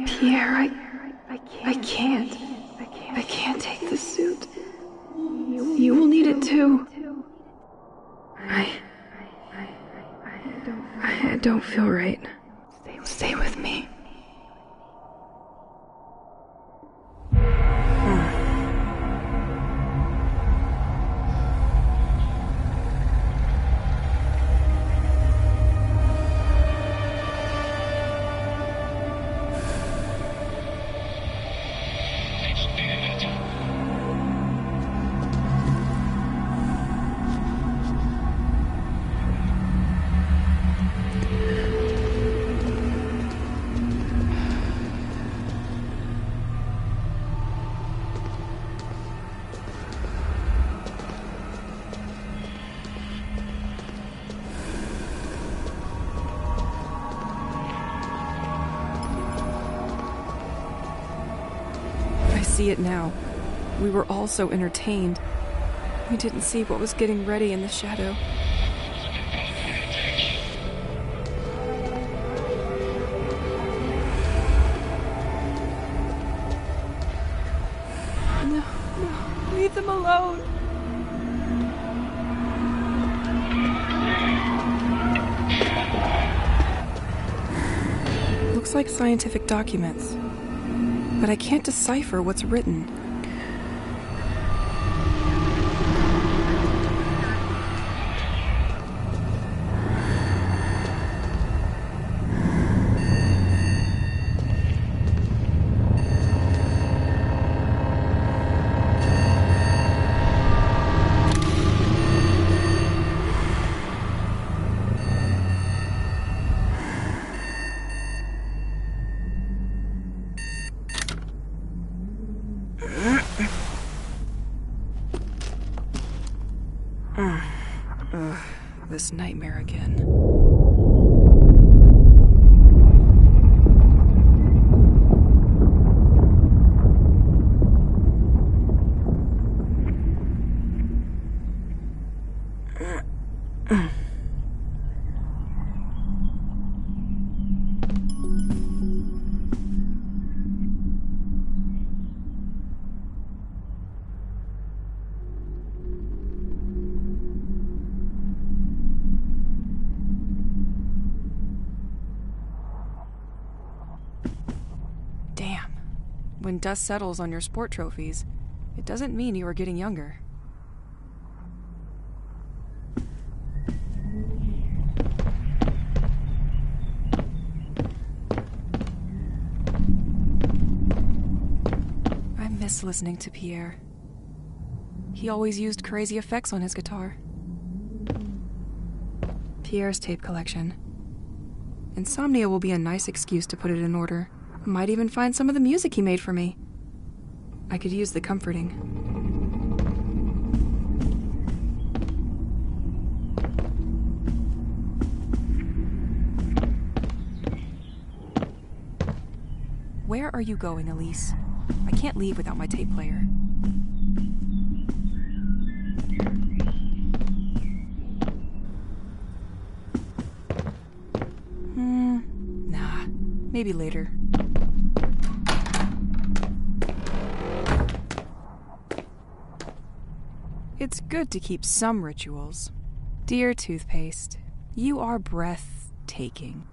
Pierre, I can't take the suit. You will need it too. I don't feel right. Stay with me. See it now. We were all so entertained. We didn't see what was getting ready in the shadow. No, leave them alone. Looks like scientific documents. But I can't decipher what's written. This nightmare again. When dust settles on your sport trophies, it doesn't mean you are getting younger. I miss listening to Pierre. He always used crazy effects on his guitar. Pierre's tape collection. Insomnia will be a nice excuse to put it in order. Might even find some of the music he made for me. I could use the comforting. Where are you going, Elise? I can't leave without my tape player. Nah. Maybe later. It's good to keep some rituals. Dear toothpaste, you are breathtaking.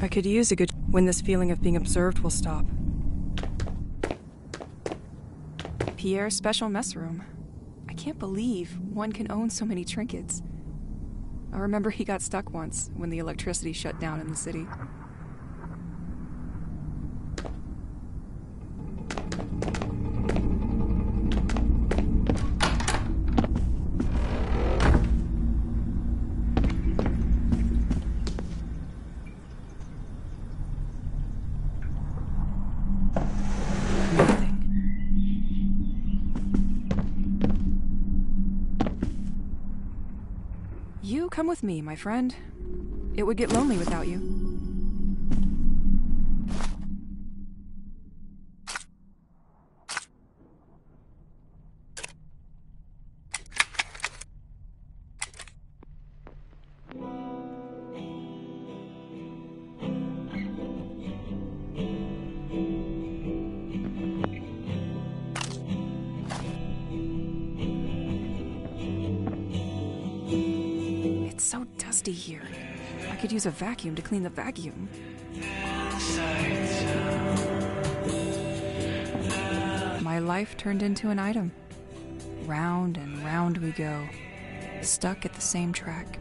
I could use a good when this feeling of being observed will stop. Pierre's special mess room. I can't believe one can own so many trinkets. I remember he got stuck once when the electricity shut down in the city. You come with me, my friend. It would get lonely without you. dusty here. I could use a vacuum to clean the vacuum. My life turned into an item. Round and round we go, stuck at the same track.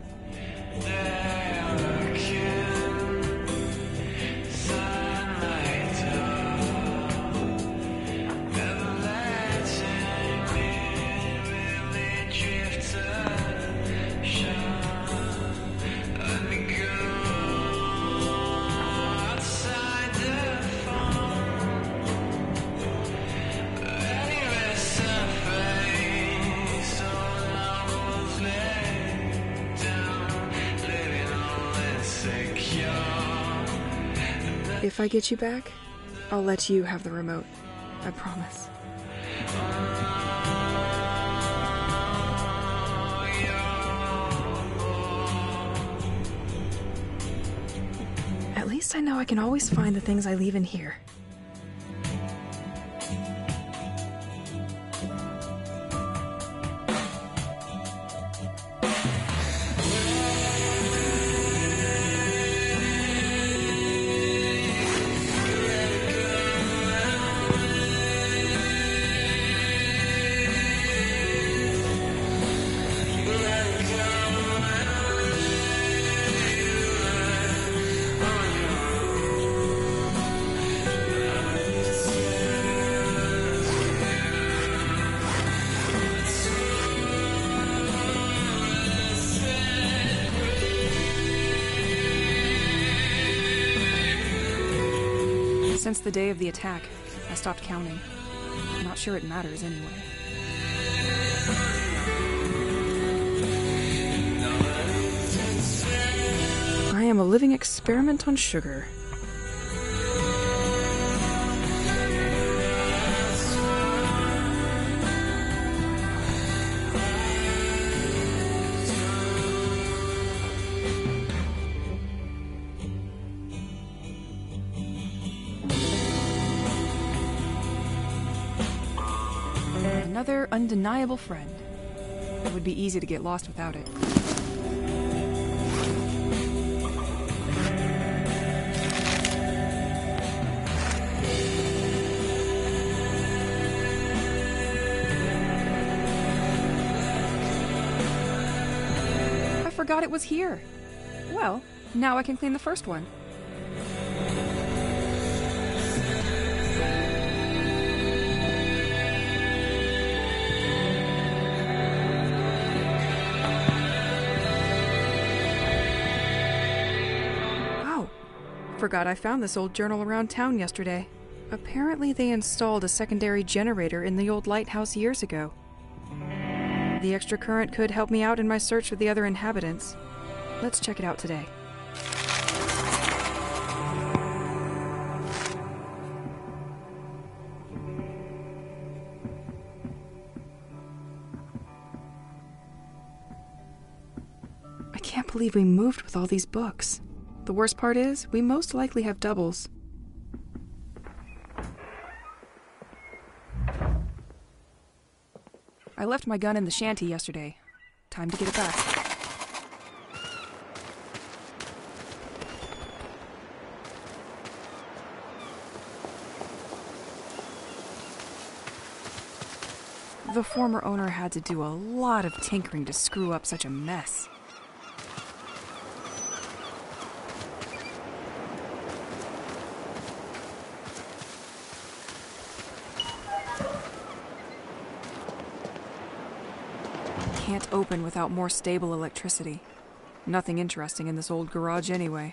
If I get you back, I'll let you have the remote. I promise. At least I know I can always find the things I leave in here. Since the day of the attack, I stopped counting. I'm not sure it matters anyway. I am a living experiment on sugar. Another undeniable friend. It would be easy to get lost without it. I forgot it was here. Well, now I can clean the first one. Forgot I found this old journal around town yesterday. Apparently they installed a secondary generator in the old lighthouse years ago. The extra current could help me out in my search for the other inhabitants. Let's check it out today. I can't believe we moved with all these books. The worst part is, we most likely have doubles. I left my gun in the shanty yesterday. Time to get it back. The former owner had to do a lot of tinkering to screw up such a mess. Can't open without more stable electricity. Nothing interesting in this old garage anyway.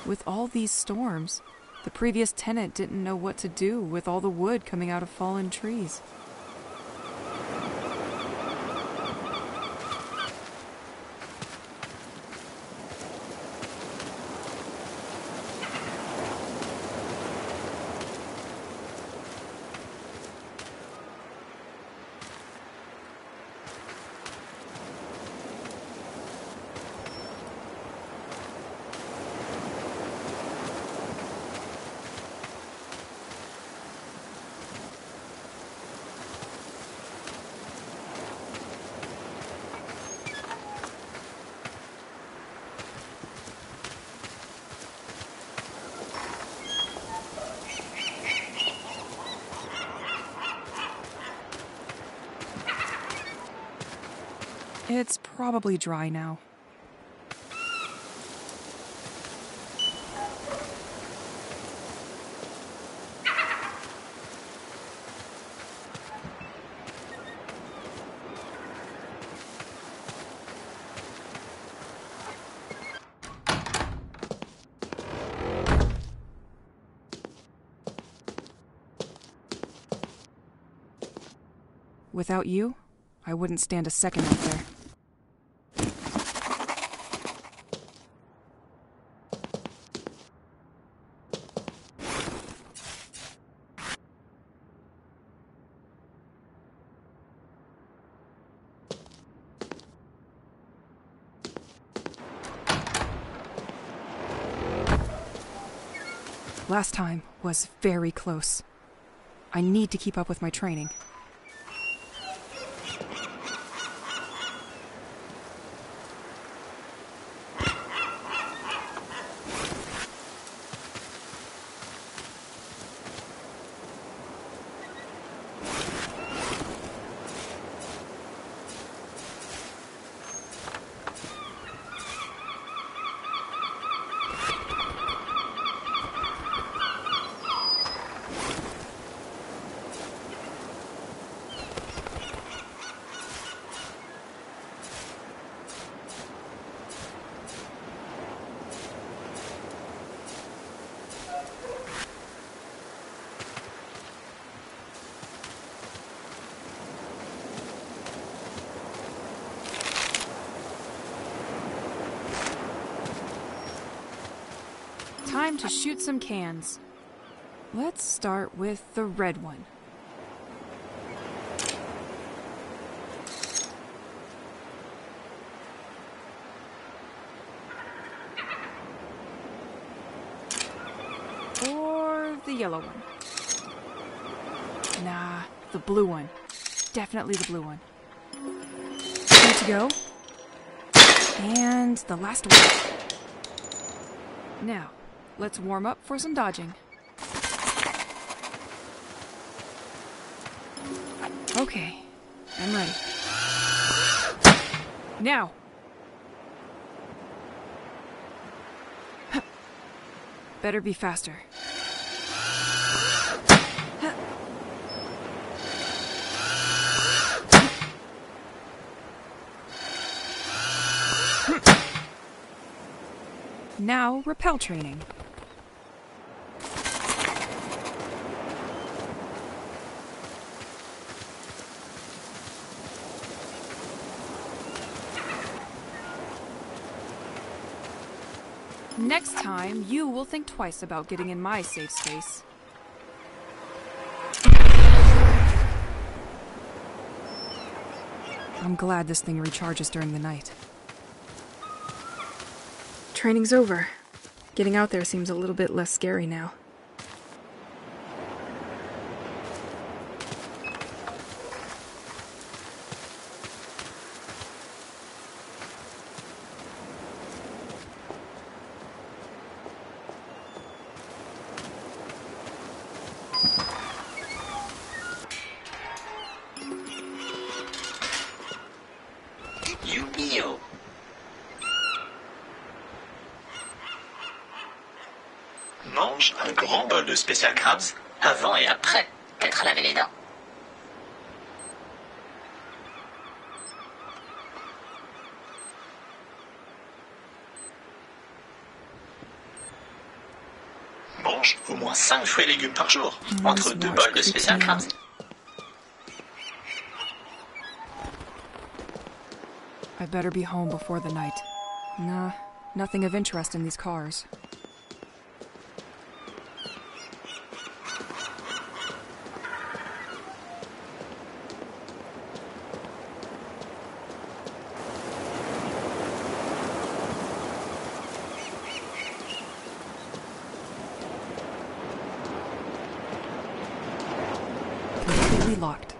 With all these storms, the previous tenant didn't know what to do with all the wood coming out of fallen trees. It's probably dry now. Without you, I wouldn't stand a second out there. Last time was very close. I need to keep up with my training. Time to shoot some cans. Let's start with the red one. Or the yellow one. Nah, the blue one. Definitely the blue one. 2 to go. And the last one. Now, let's warm up for some dodging. Okay, I'm ready. Now! Better be faster. Now, rappel training. Next time, you will think twice about getting in my safe space. I'm glad this thing recharges during the night. Training's over. Getting out there seems a little bit less scary now. Yu-Gi-Oh! Mange un grand bol de spécial crabs avant et après t'être lavé les dents. Mange au moins 5 fruits et légumes par jour, entre 2 bols de spécial crabs. I better be home before the night. Nah, nothing of interest in these cars. Completely locked.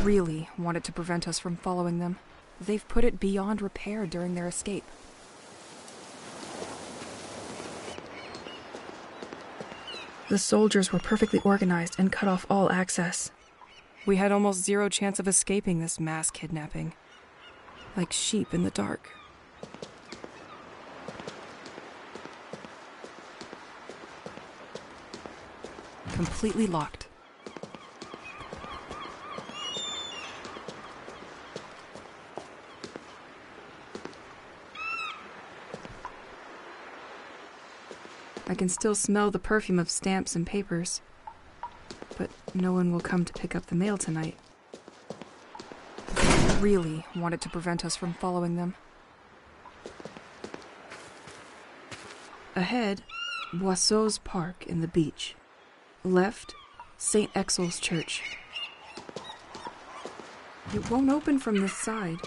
really wanted to prevent us from following them. They've put it beyond repair during their escape. The soldiers were perfectly organized and cut off all access. We had almost zero chance of escaping this mass kidnapping. Like sheep in the dark. Completely locked. I can still smell the perfume of stamps and papers. But no one will come to pick up the mail tonight. They really wanted to prevent us from following them. Ahead, Boisseau's Park in the beach. Left, St. Exel's Church. It won't open from this side.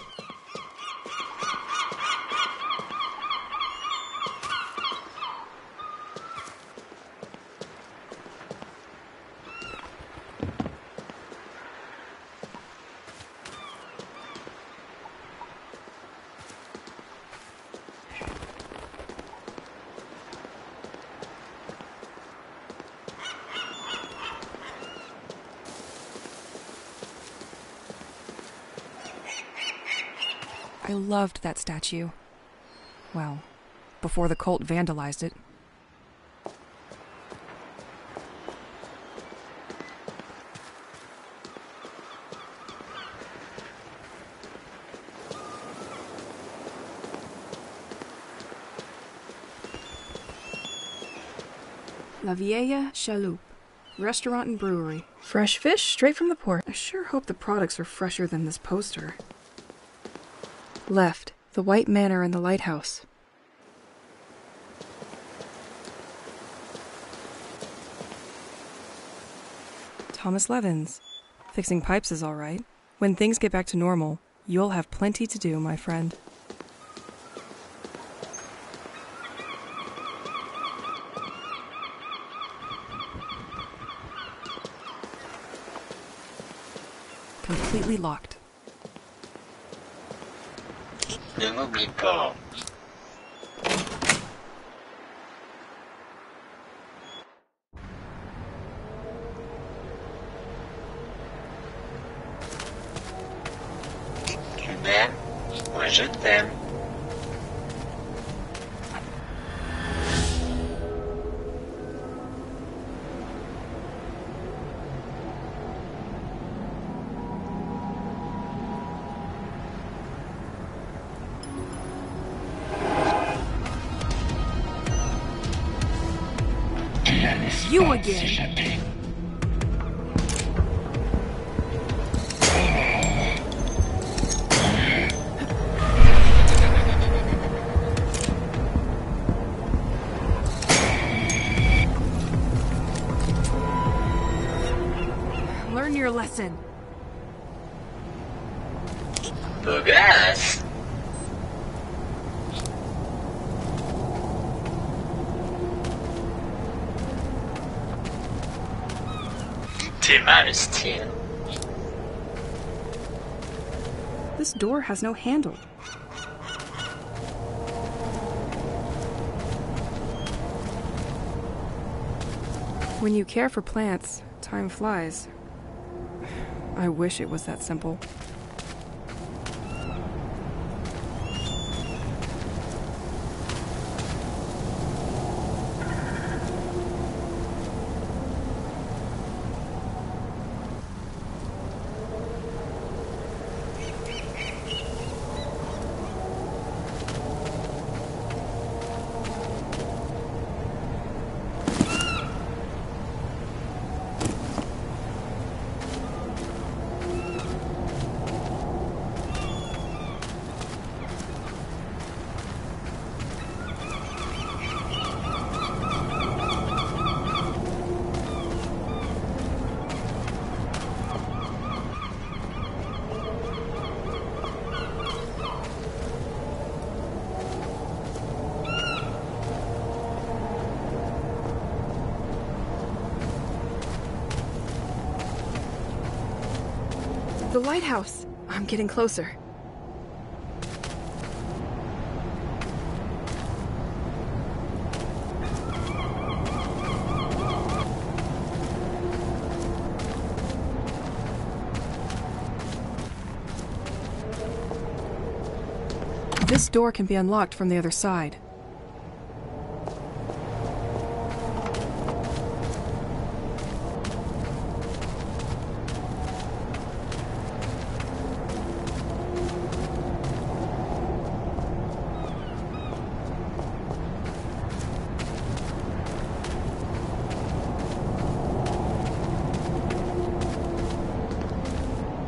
I loved that statue. Well, before the cult vandalized it. La Vieille Chaloupe, restaurant and brewery. Fresh fish straight from the port. I sure hope the products are fresher than this poster. Left, the White Manor and the lighthouse. Thomas Levin's. Fixing pipes is all right. When things get back to normal, you'll have plenty to do, my friend. Completely locked. Ne m'oublie pas. Tu m'aimes? Moi je t'aime. You again. Learn your lesson. Bougasse. T'es mal style. This door has no handle. When you care for plants, time flies. I wish it was that simple. The lighthouse! I'm getting closer. This door can be unlocked from the other side.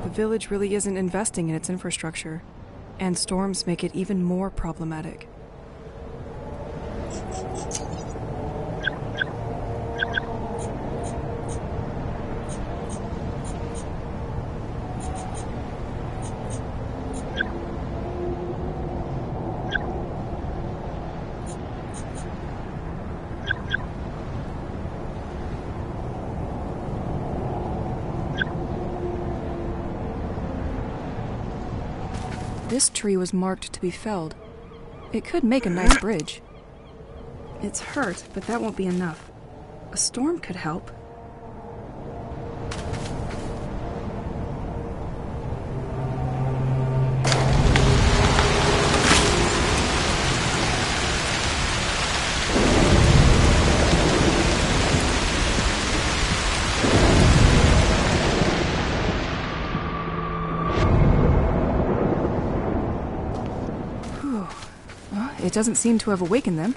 The village really isn't investing in its infrastructure, and storms make it even more problematic. This tree was marked to be felled. It could make a nice bridge. It's hurt, but that won't be enough. A storm could help. It doesn't seem to have awakened them.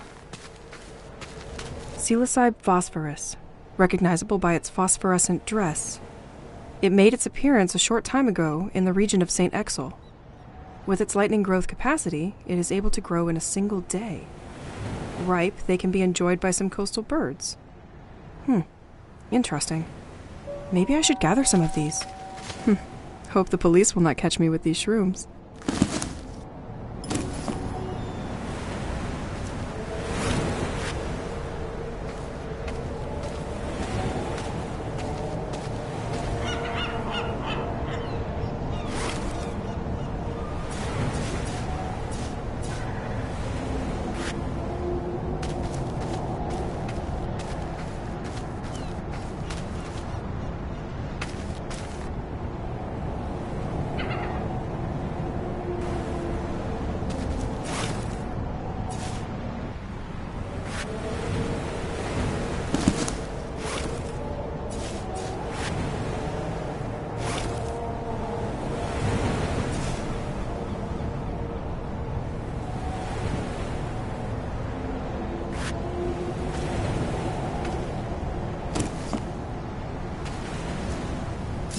Psilocybe phosphorus, recognizable by its phosphorescent dress. It made its appearance a short time ago in the region of St. Exel. With its lightning growth capacity, it is able to grow in a single day. Ripe, they can be enjoyed by some coastal birds. Interesting. Maybe I should gather some of these. Hope the police will not catch me with these shrooms.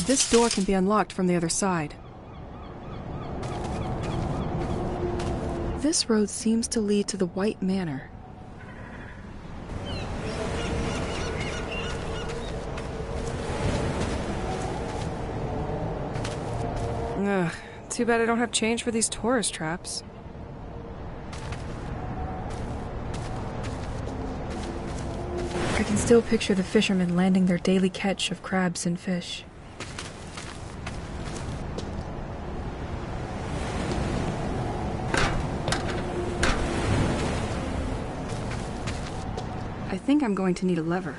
This door can be unlocked from the other side. This road seems to lead to the White Manor. Ugh, too bad I don't have change for these tourist traps. I can still picture the fishermen landing their daily catch of crabs and fish. I think I'm going to need a lever.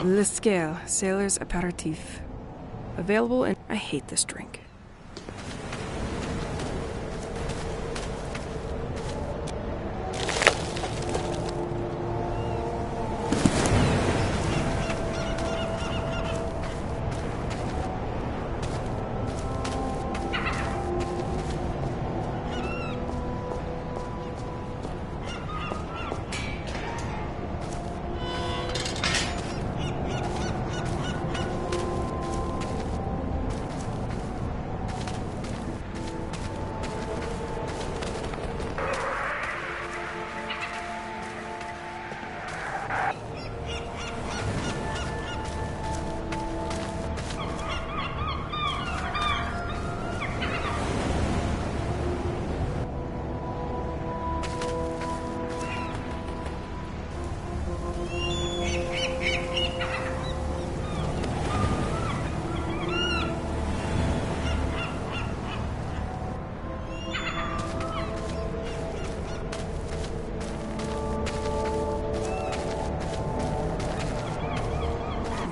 Le Scale, Sailor's Aperitif. Available in... I hate this drink.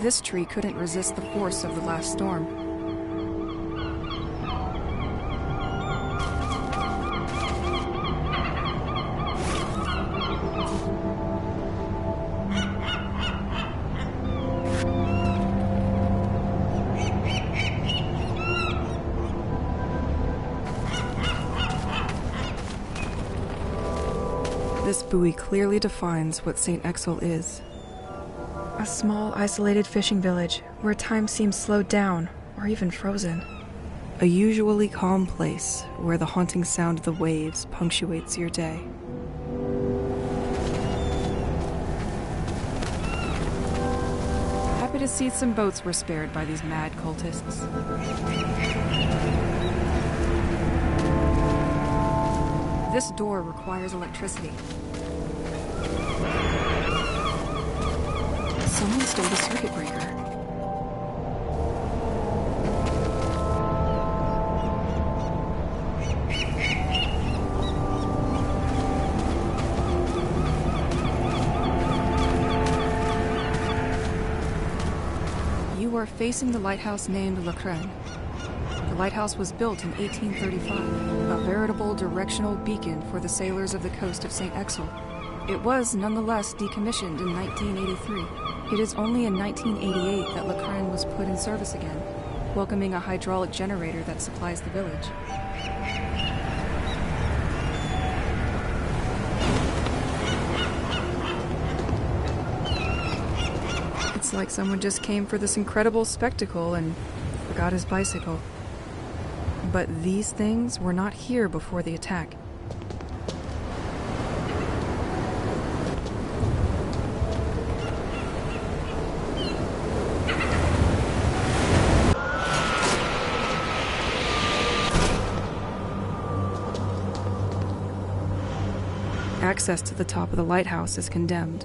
This tree couldn't resist the force of the last storm. This buoy clearly defines what St. Exel is. A small, isolated fishing village where time seems slowed down or even frozen. A usually calm place where the haunting sound of the waves punctuates your day. Happy to see some boats were spared by these mad cultists. This door requires electricity. Someone stole the circuit breaker. You are facing the lighthouse named Le Crane. The lighthouse was built in 1835, a veritable directional beacon for the sailors of the coast of St. Exel. It was nonetheless decommissioned in 1983. It is only in 1988 that Le Crane was put in service again, welcoming a hydraulic generator that supplies the village. It's like someone just came for this incredible spectacle and forgot his bicycle. But these things were not here before the attack. Access to the top of the lighthouse is condemned.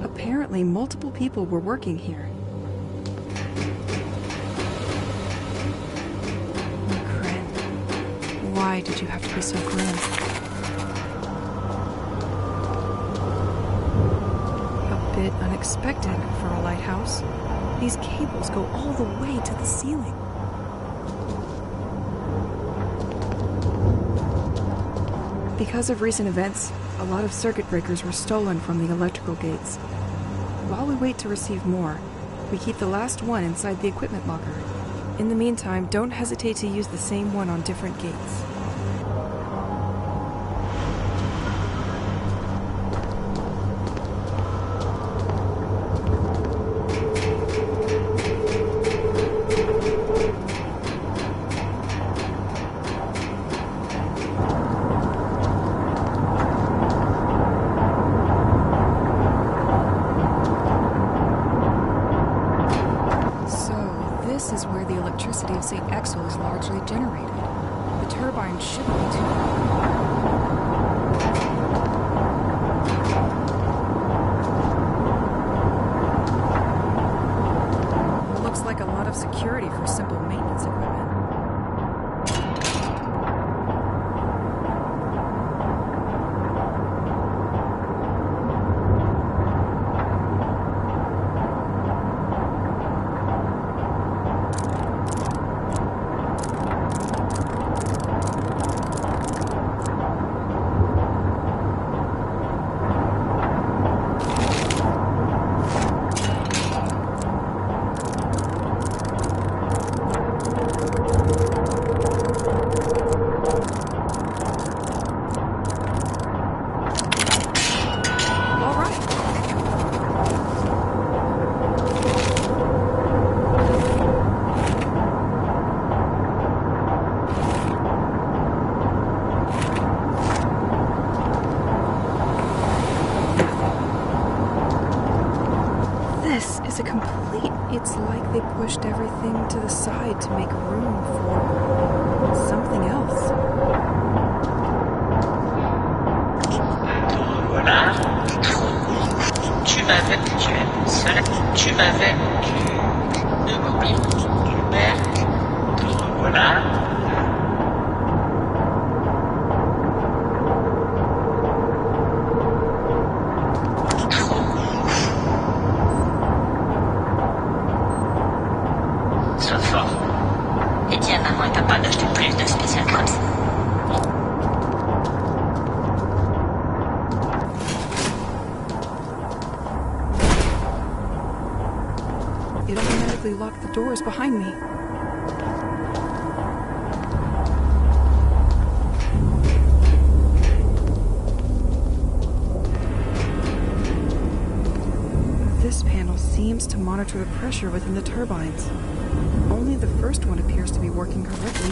Apparently, multiple people were working here. Why did you have to be so grim? A bit unexpected for a lighthouse. These cables go all the way to the ceiling. Because of recent events, a lot of circuit breakers were stolen from the electrical gates. While we wait to receive more, we keep the last one inside the equipment locker. In the meantime, don't hesitate to use the same one on different gates. This is where the electricity of St. Exel is largely generated. The turbine shouldn't be too far. Looks like a lot of security for simple maintenance equipment. It's like they pushed everything to the side to make room for something else. Voilà. Tu vas avec, tu es seul, tu vas avec, de mobile, du père, voilà. automatically locked the doors behind me. This panel seems to monitor the pressure within the turbines. Only the first one appears to be working correctly.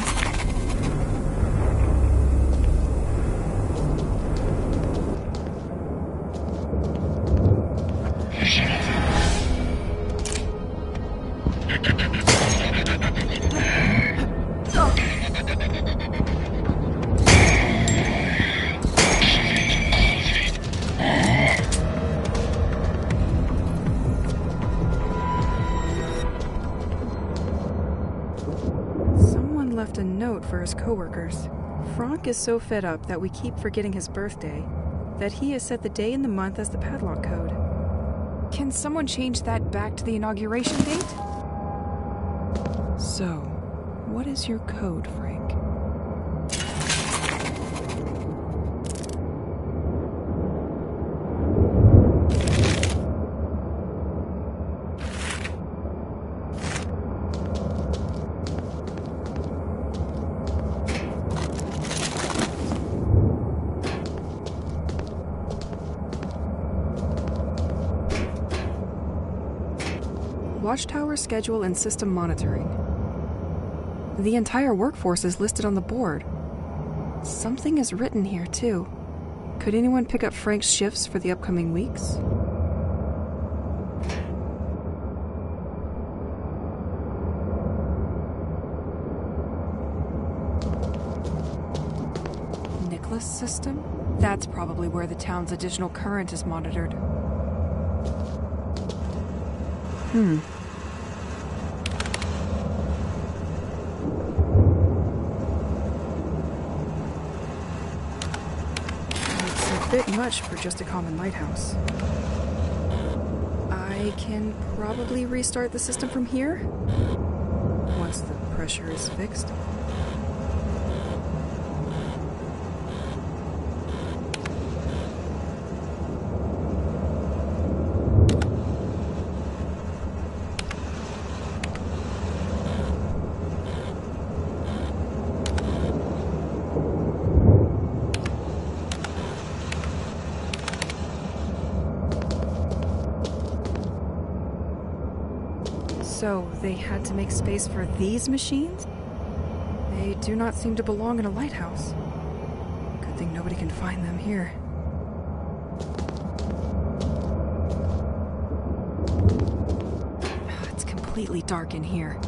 Left a note for his coworkers. Franck is so fed up that we keep forgetting his birthday that he has set the day and the month as the padlock code. Can someone change that back to the inauguration date? So, what is your code, Frank? Watchtower schedule and system monitoring. The entire workforce is listed on the board. Something is written here, too. Could anyone pick up Frank's shifts for the upcoming weeks? Nicholas system? That's probably where the town's additional current is monitored. It's a bit much for just a common lighthouse. I can probably restart the system from here, once the pressure is fixed. So, they had to make space for these machines? They do not seem to belong in a lighthouse. Good thing nobody can find them here. It's completely dark in here.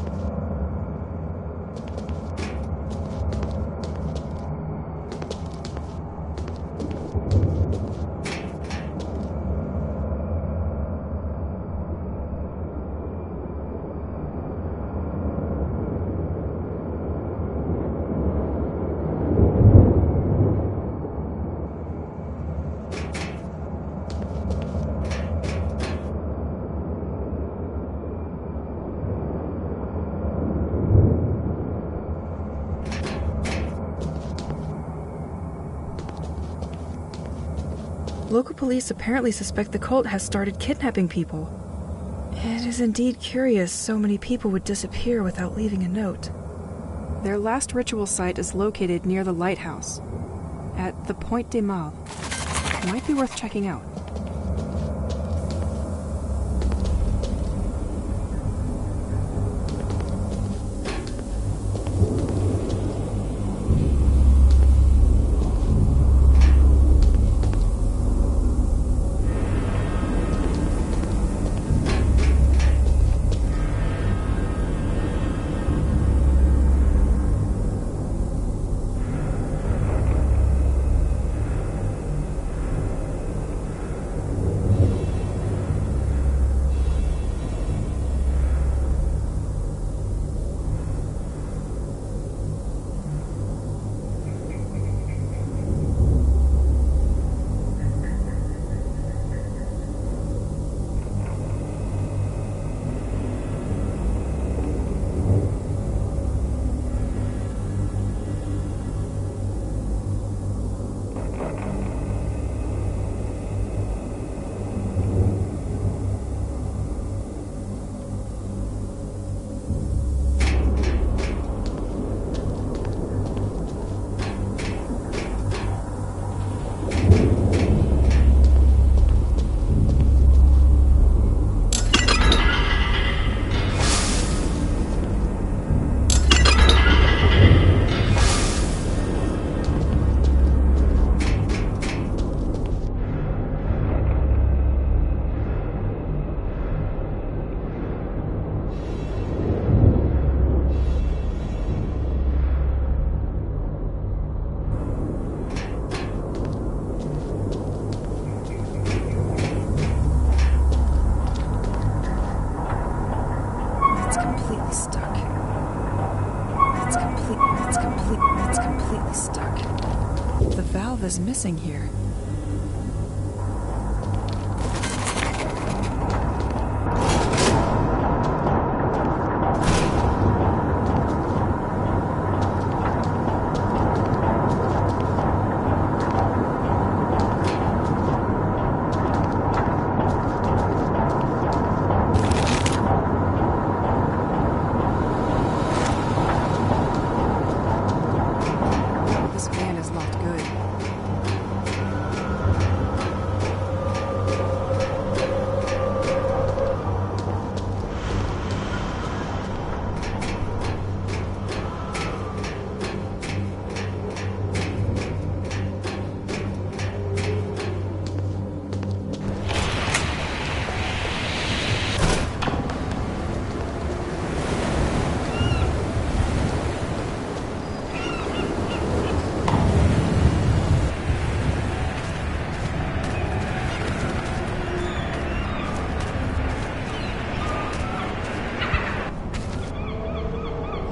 Local police apparently suspect the cult has started kidnapping people. It is indeed curious so many people would disappear without leaving a note. Their last ritual site is located near the lighthouse, at the Point des Mâles. Might be worth checking out. missing here? This van is locked good.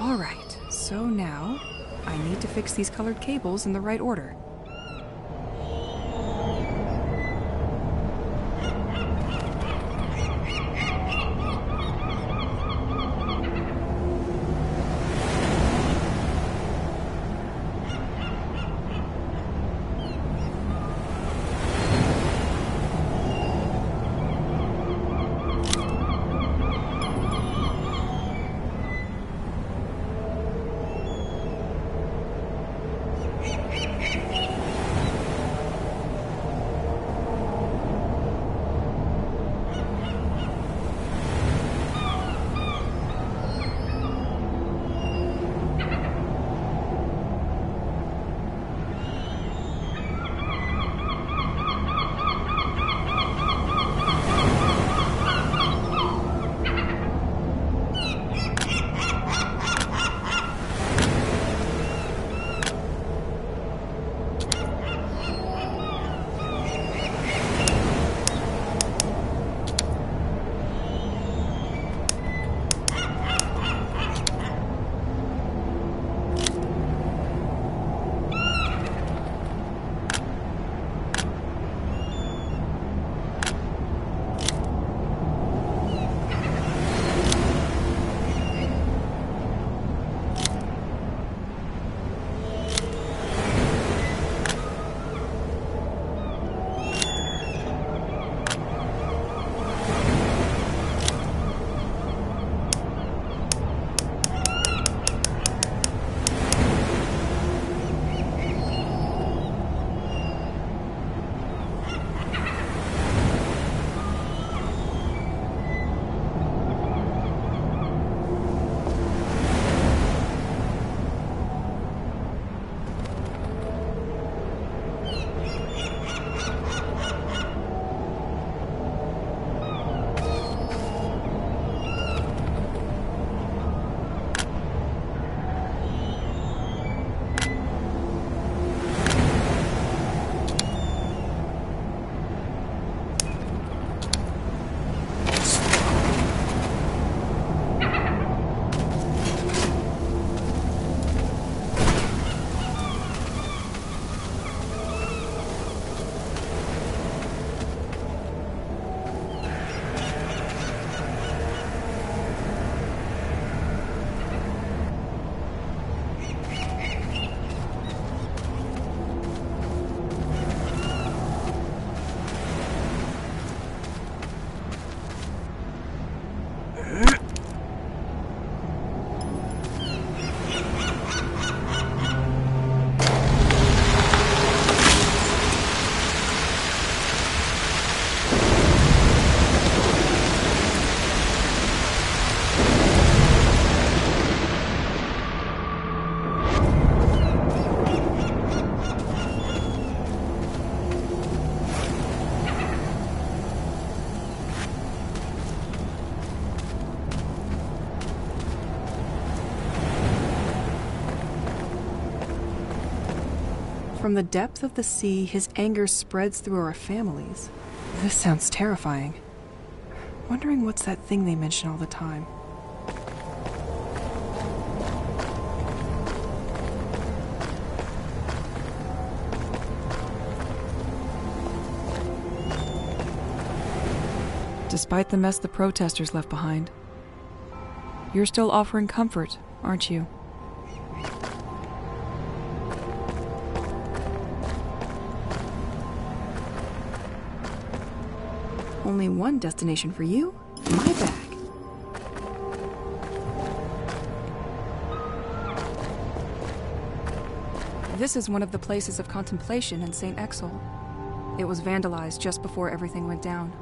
Alright, so now I need to fix these colored cables in the right order. From the depth of the sea, his anger spreads through our families. This sounds terrifying. Wondering what's that thing they mention all the time. Despite the mess the protesters left behind, you're still offering comfort, aren't you? Only one destination for you, my bag. This is one of the places of contemplation in St. Exel. It was vandalized just before everything went down.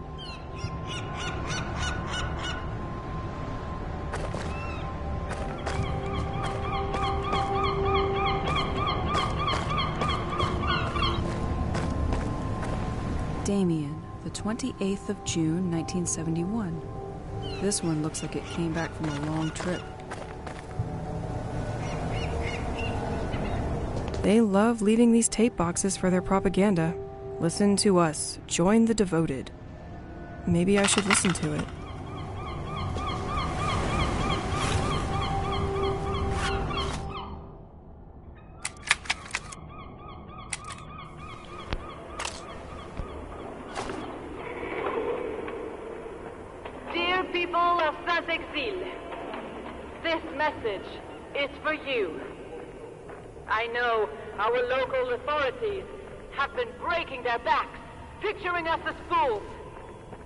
Damien, the 28th of June, 1971. This one looks like it came back from a long trip. They love leaving these tape boxes for their propaganda. Listen to us. Join the devoted. Maybe I should listen to it. Dear people of Saint-Exil, this message is for you. I know our local authorities have been breaking their backs, picturing us as fools.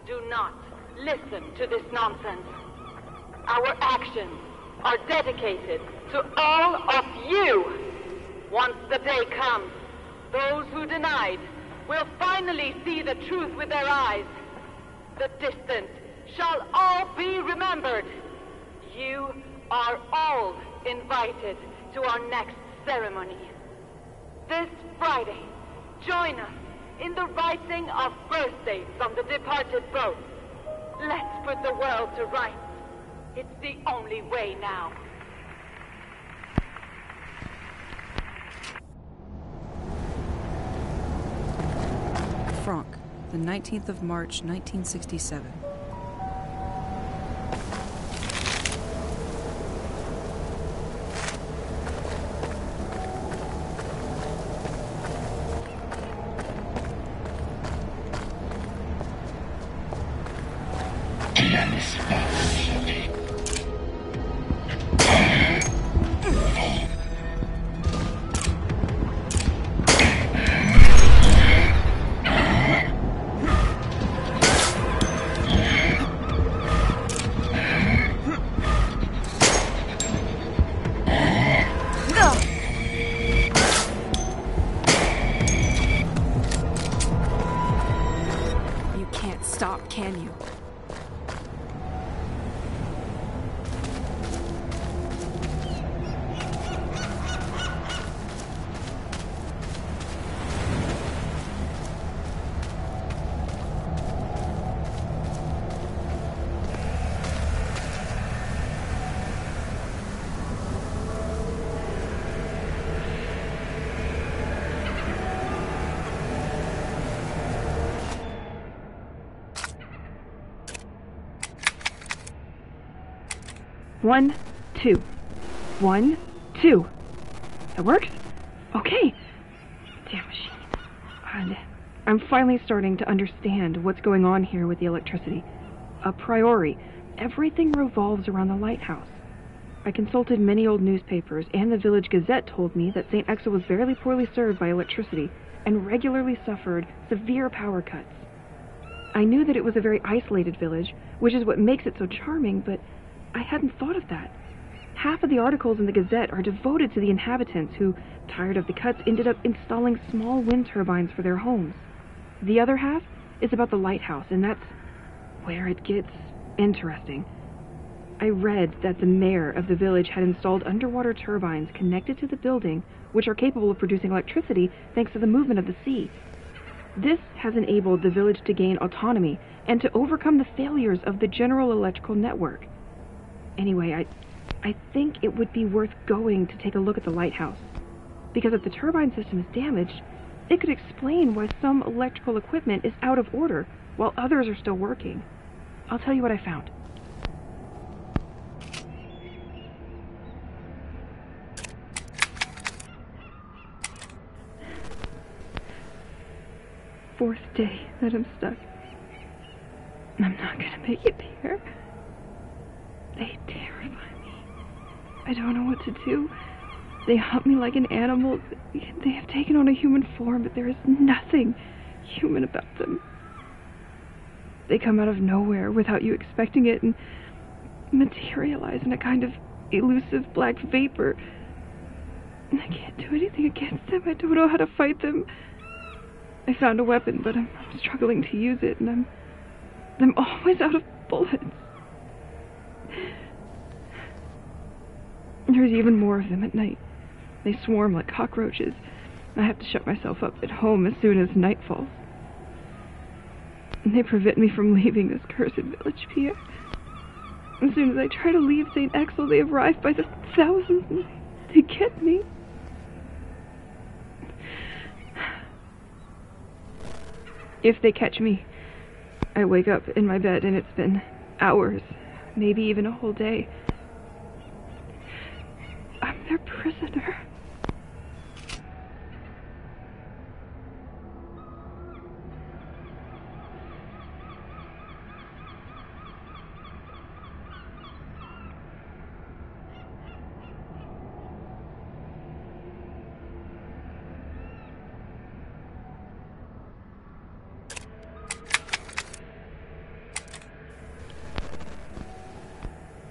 Do not listen to this nonsense. Our actions are dedicated to all of you. Once the day comes, those who denied will finally see the truth with their eyes. The distant shall all be remembered. You are all invited to our next ceremony. This Friday, join us in the writing of birthdays on the departed boat. Let's put the world to rights. It's the only way now. Franck, the 19th of March, 1967. Stop, can you? One, two. 1, 2. That works? Okay. Damn machine. And I'm finally starting to understand what's going on here with the electricity. A priori, everything revolves around the lighthouse. I consulted many old newspapers, and the village gazette told me that St. Exel was very poorly served by electricity and regularly suffered severe power cuts. I knew that it was a very isolated village, which is what makes it so charming, but I hadn't thought of that. Half of the articles in the Gazette are devoted to the inhabitants who, tired of the cuts, ended up installing small wind turbines for their homes. The other half is about the lighthouse, and that's where it gets interesting. I read that the mayor of the village had installed underwater turbines connected to the building, which are capable of producing electricity thanks to the movement of the sea. This has enabled the village to gain autonomy and to overcome the failures of the general electrical network. Anyway, I think it would be worth going to take a look at the lighthouse, because if the turbine system is damaged, it could explain why some electrical equipment is out of order while others are still working. I'll tell you what I found. Fourth day that I'm stuck. I'm not gonna make it there. They terrify me. I don't know what to do. They hunt me like an animal. They have taken on a human form, but there is nothing human about them. They come out of nowhere without you expecting it and materialize in a kind of elusive black vapor. And I can't do anything against them. I don't know how to fight them. I found a weapon, but I'm struggling to use it, and I'm always out of bullets. There's even more of them at night. They swarm like cockroaches. I have to shut myself up at home as soon as night falls. And they prevent me from leaving this cursed village, Pierre. As soon as I try to leave St. Axel, they arrive by the thousands and they get me. If they catch me, I wake up in my bed and it's been hours, maybe even a whole day. I'm their prisoner.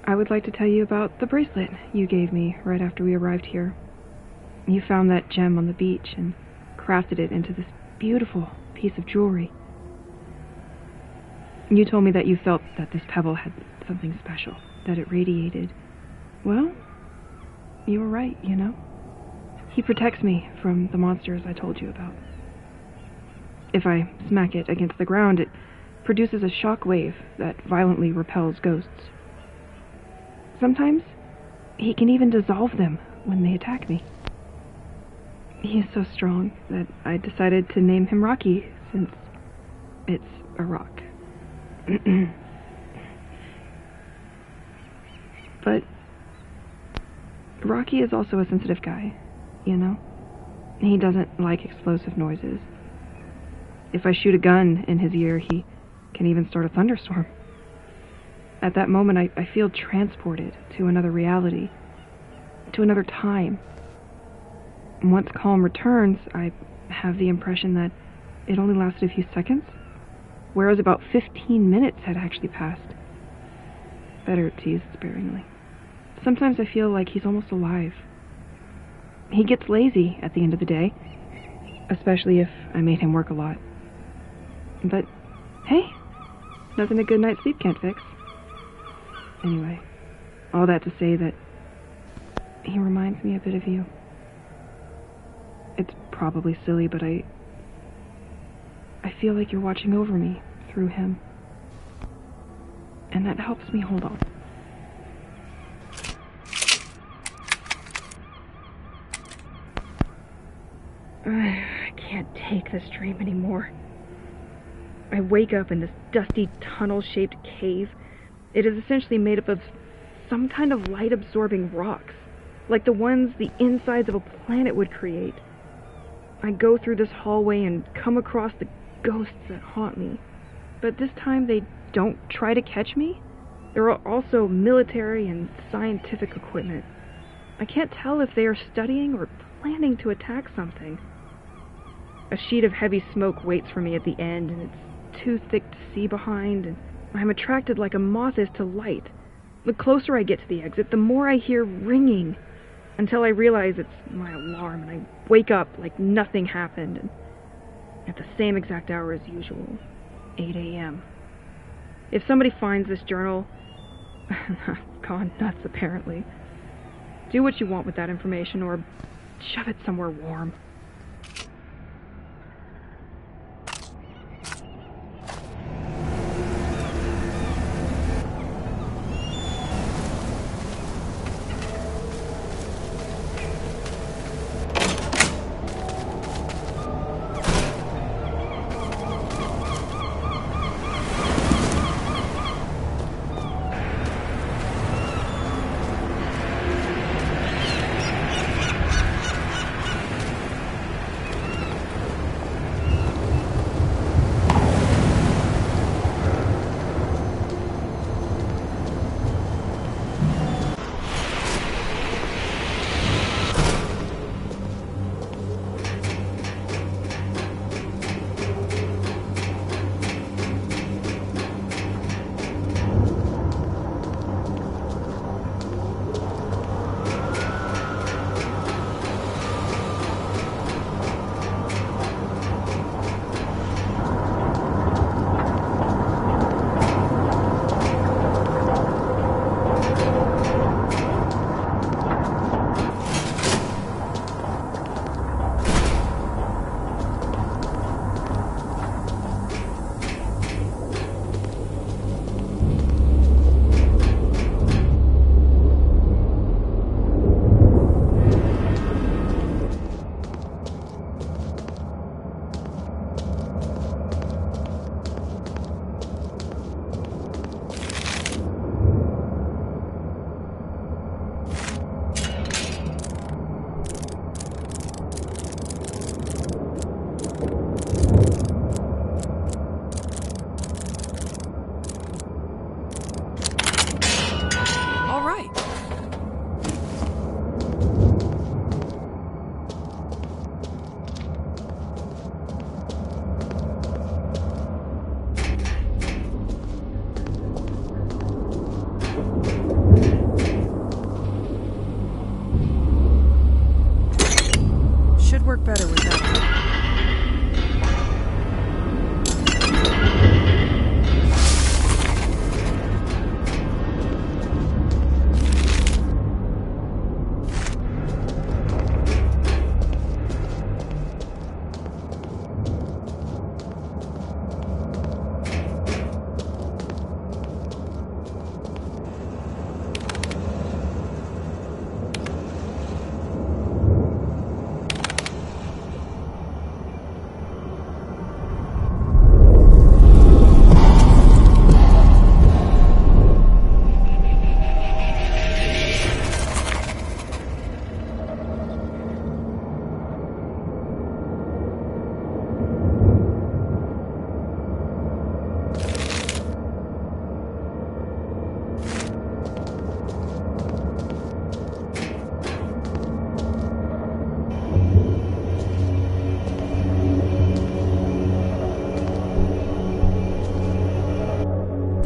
I would like to tell you about the bracelet you gave me right after we arrived here. You found that gem on the beach and crafted it into this beautiful piece of jewelry. You told me that you felt that this pebble had something special, that it radiated. Well, you were right, you know. He protects me from the monsters I told you about. If I smack it against the ground, it produces a shock wave that violently repels ghosts. Sometimes, he can even dissolve them when they attack me. He is so strong that I decided to name him Rocky, since it's a rock. But Rocky is also a sensitive guy, you know? He doesn't like explosive noises. If I shoot a gun in his ear, he can even start a thunderstorm. At that moment, I feel transported to another reality, to another time. And once calm returns, I have the impression that it only lasted a few seconds, whereas about 15 minutes had actually passed. Better to use it sparingly. Sometimes I feel like he's almost alive. He gets lazy at the end of the day, especially if I made him work a lot. But, hey, nothing a good night's sleep can't fix. Anyway, all that to say that he reminds me a bit of you. It's probably silly, but I feel like you're watching over me through him. And that helps me hold on. I can't take this dream anymore. I wake up in this dusty, tunnel-shaped cave. It is essentially made up of some kind of light-absorbing rocks, like the ones the insides of a planet would create. I go through this hallway and come across the ghosts that haunt me. But this time they don't try to catch me. There are also military and scientific equipment. I can't tell if they are studying or planning to attack something. A sheet of heavy smoke waits for me at the end, and it's too thick to see behind, and I'm attracted like a moth is to light. The closer I get to the exit, the more I hear ringing, until I realize it's my alarm, and I wake up like nothing happened, and at the same exact hour as usual, 8 a.m. If somebody finds this journal, I've gone nuts apparently. Do what you want with that information, or shove it somewhere warm.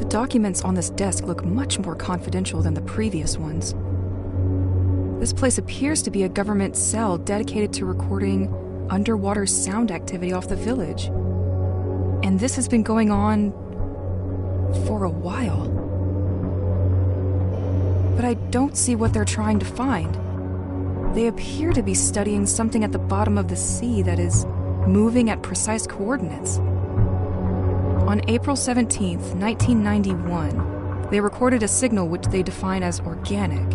The documents on this desk look much more confidential than the previous ones. This place appears to be a government cell dedicated to recording underwater sound activity off the village. And this has been going on for a while. But I don't see what they're trying to find. They appear to be studying something at the bottom of the sea that is moving at precise coordinates. On April 17th, 1991, they recorded a signal which they define as organic.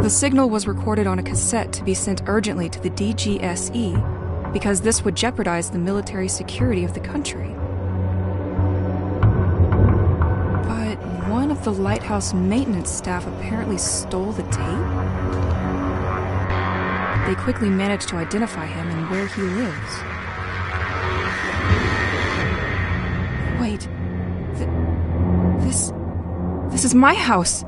The signal was recorded on a cassette to be sent urgently to the DGSE because this would jeopardize the military security of the country. But one of the lighthouse maintenance staff apparently stole the tape. They quickly managed to identify him and where he lives. Wait, this is my house.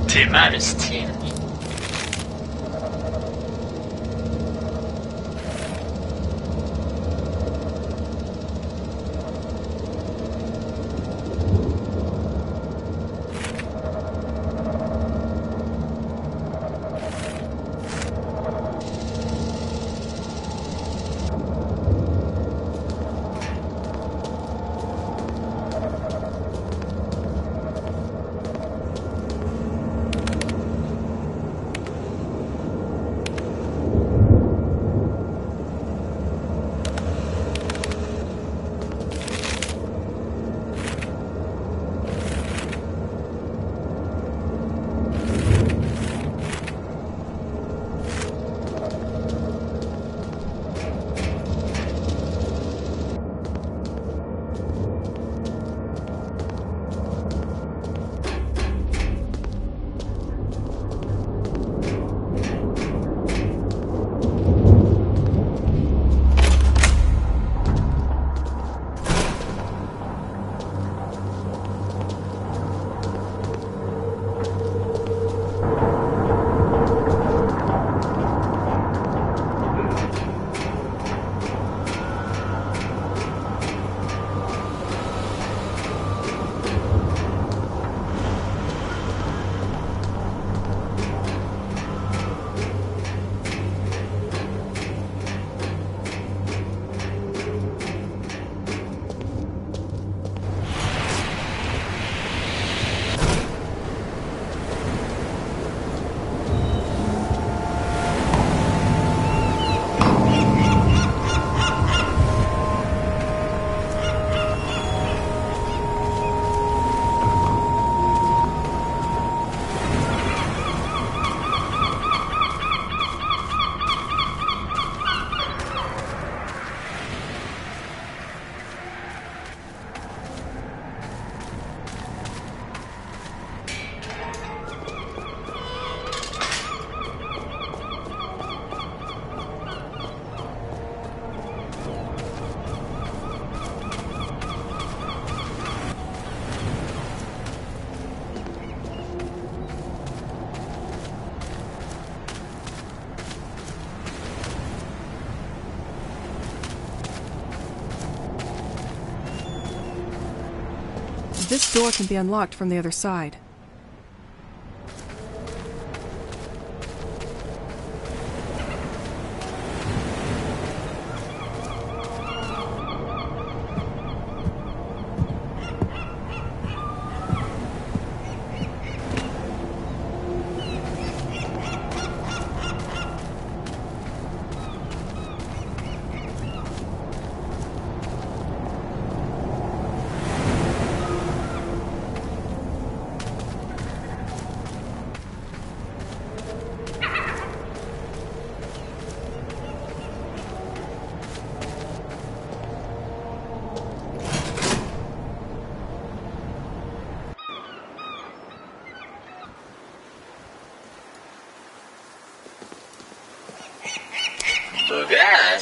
T'es mal, style. This door can be unlocked from the other side.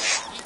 place.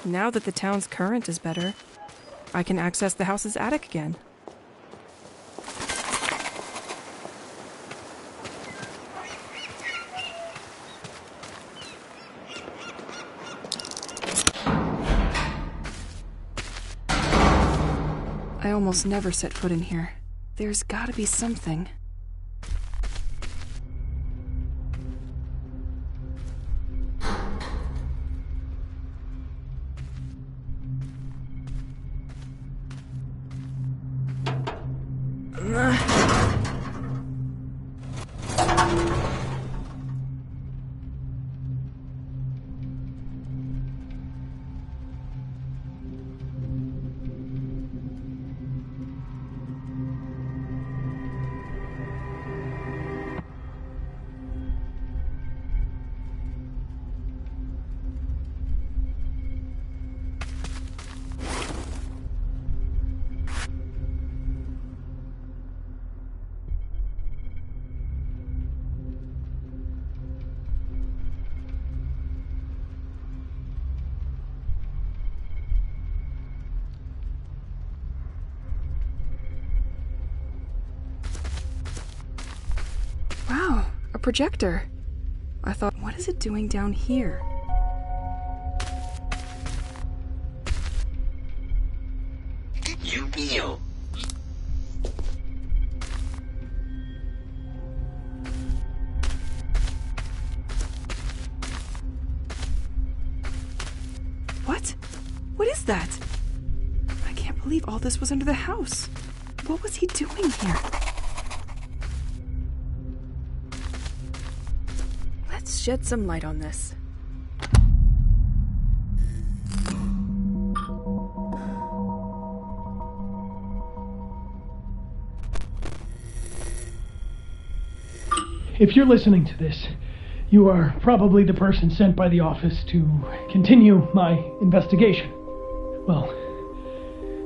Now that the town's current is better, I can access the house's attic again. I almost never set foot in here. There's gotta be something. Wow, a projector. I thought, what is it doing down here? Yu-Gi-Oh! What? What is that? I can't believe all this was under the house. What was he doing here? Let's shed some light on this. If you're listening to this, you are probably the person sent by the office to continue my investigation. Well,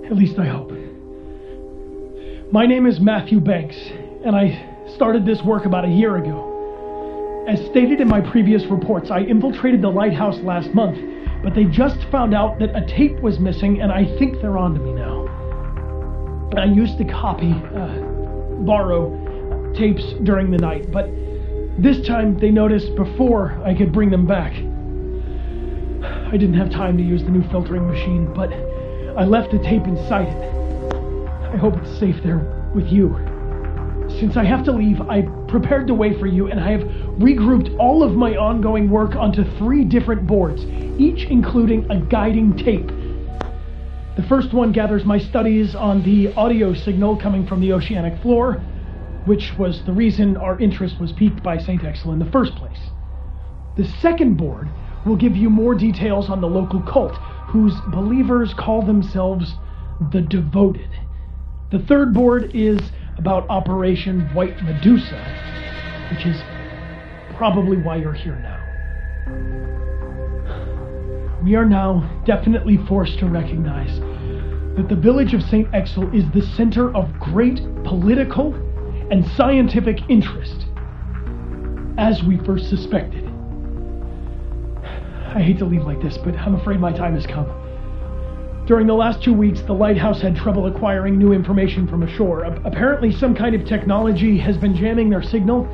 at least I hope. My name is Matthew Banks, and I started this work about a year ago. As stated in my previous reports, I infiltrated the lighthouse last month, but they just found out that a tape was missing, and I think they're on to me now. I used to borrow tapes during the night, but this time they noticed before I could bring them back. I didn't have time to use the new filtering machine, but I left the tape inside it. I hope it's safe there with you. Since I have to leave, I prepared the way for you, and I have regrouped all of my ongoing work onto 3 different boards, each including a guiding tape. The first one gathers my studies on the audio signal coming from the oceanic floor, which was the reason our interest was piqued by St. Exel in the first place. The second board will give you more details on the local cult, whose believers call themselves the Devoted. The third board is about Operation White Medusa, which is probably why you're here now. We are now definitely forced to recognize that the village of St. Exel is the center of great political and scientific interest, as we first suspected. I hate to leave like this, but I'm afraid my time has come. During the last 2 weeks, the lighthouse had trouble acquiring new information from ashore. Apparently, some kind of technology has been jamming their signal.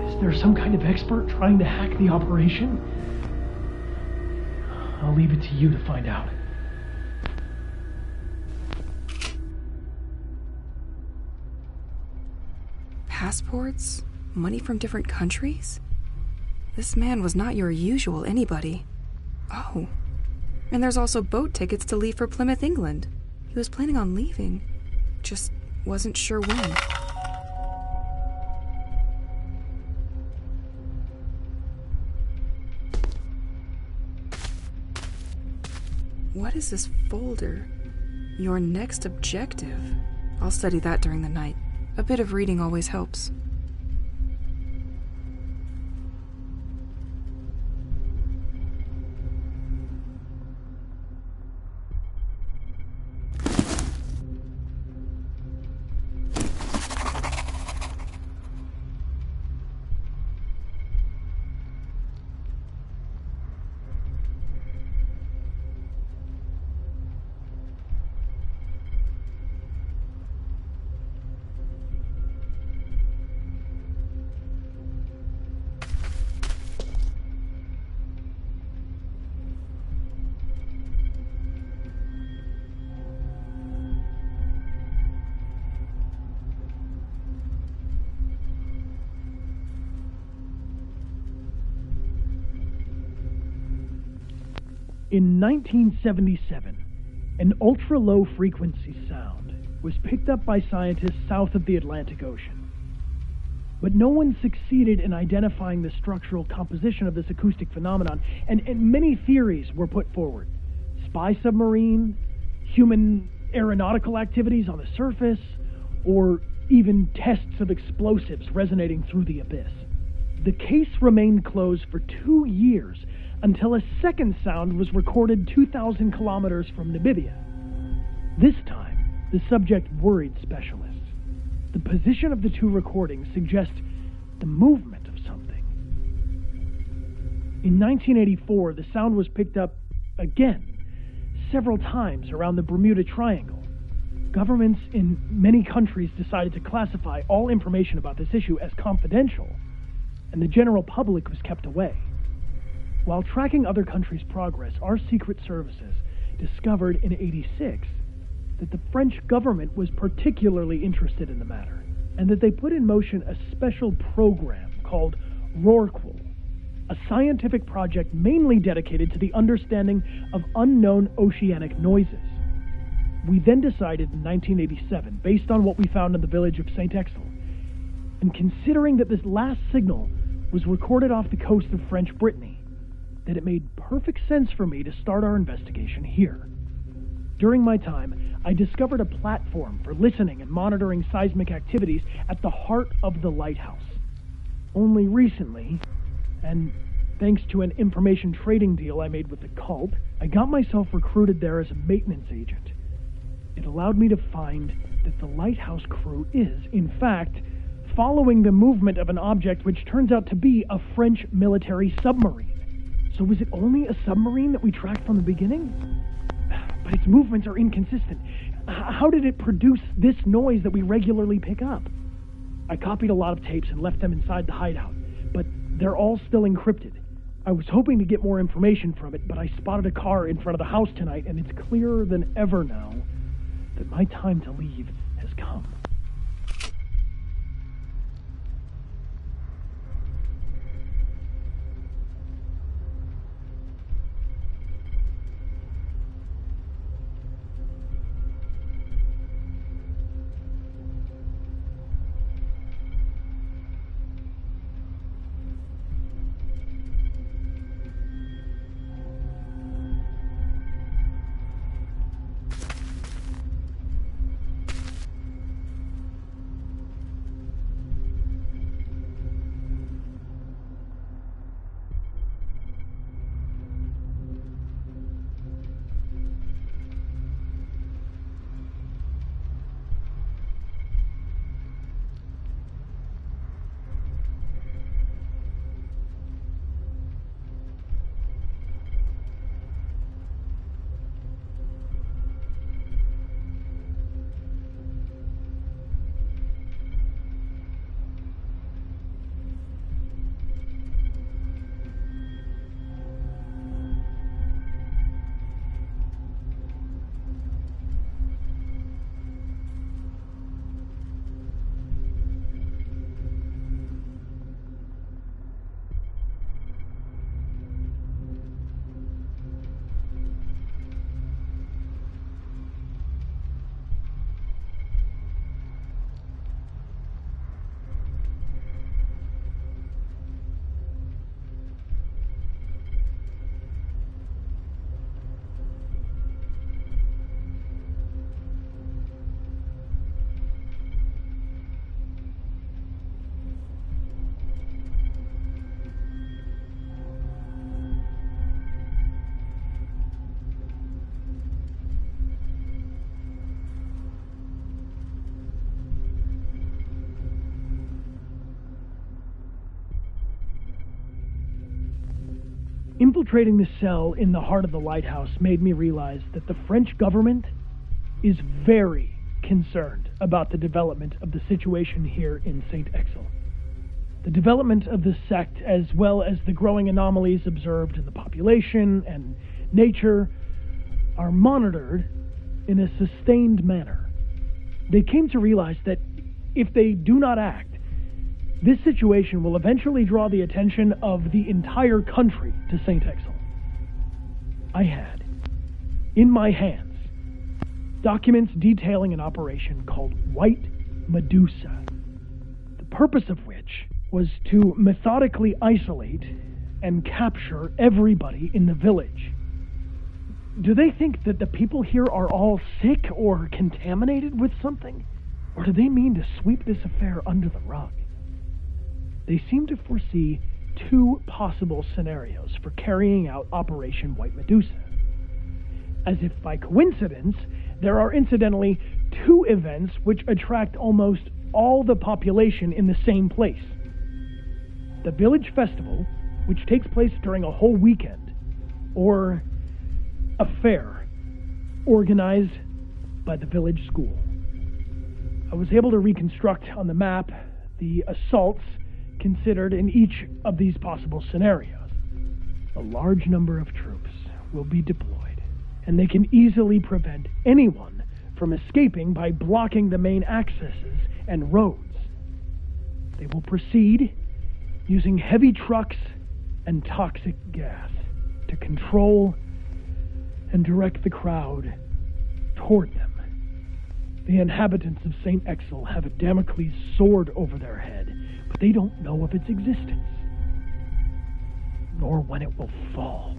Is there's some kind of expert trying to hack the operation? I'll leave it to you to find out. Passports? Money from different countries? This man was not your usual anybody. Oh. And there's also boat tickets to leave for Plymouth, England. He was planning on leaving. Just wasn't sure when. What is this folder? Your next objective. I'll study that during the night. A bit of reading always helps. In 1977, an ultra-low frequency sound was picked up by scientists south of the Atlantic Ocean. But no one succeeded in identifying the structural composition of this acoustic phenomenon, and many theories were put forward. Spy submarine, human aeronautical activities on the surface, or even tests of explosives resonating through the abyss. The case remained closed for 2 years, until a second sound was recorded 2,000 kilometers from Namibia. This time, the subject worried specialists. The position of the two recordings suggests the movement of something. In 1984, the sound was picked up again, several times around the Bermuda Triangle. Governments in many countries decided to classify all information about this issue as confidential, and the general public was kept away. While tracking other countries' progress, our secret services discovered in '86 that the French government was particularly interested in the matter, and that they put in motion a special program called Rorqual, a scientific project mainly dedicated to the understanding of unknown oceanic noises. We then decided in 1987, based on what we found in the village of St. Exel, and considering that this last signal was recorded off the coast of French Brittany, that it made perfect sense for me to start our investigation here. During my time, I discovered a platform for listening and monitoring seismic activities at the heart of the lighthouse. Only recently, and thanks to an information trading deal I made with the cult, I got myself recruited there as a maintenance agent. It allowed me to find that the lighthouse crew is, in fact, following the movement of an object which turns out to be a French military submarine. So was it only a submarine that we tracked from the beginning? But its movements are inconsistent. How did it produce this noise that we regularly pick up? I copied a lot of tapes and left them inside the hideout, but they're all still encrypted. I was hoping to get more information from it, but I spotted a car in front of the house tonight, and it's clearer than ever now that my time to leave has come. Infiltrating the cell in the heart of the lighthouse made me realize that the French government is very concerned about the development of the situation here in St. Exil. The development of the sect, as well as the growing anomalies observed in the population and nature, are monitored in a sustained manner. They came to realize that if they do not act, this situation will eventually draw the attention of the entire country to St. Exil. I had, in my hands, documents detailing an operation called White Medusa, the purpose of which was to methodically isolate and capture everybody in the village. Do they think that the people here are all sick or contaminated with something? Or do they mean to sweep this affair under the rug? They seem to foresee two possible scenarios for carrying out Operation White Medusa. As if by coincidence, there are incidentally two events which attract almost all the population in the same place. The village festival, which takes place during a whole weekend, or a fair organized by the village school. I was able to reconstruct on the map the assaults considered in each of these possible scenarios. A large number of troops will be deployed, and they can easily prevent anyone from escaping by blocking the main accesses and roads. They will proceed using heavy trucks and toxic gas to control and direct the crowd toward them. The inhabitants of St. Exil have a Damocles sword over their head, but they don't know of its existence, nor when it will fall.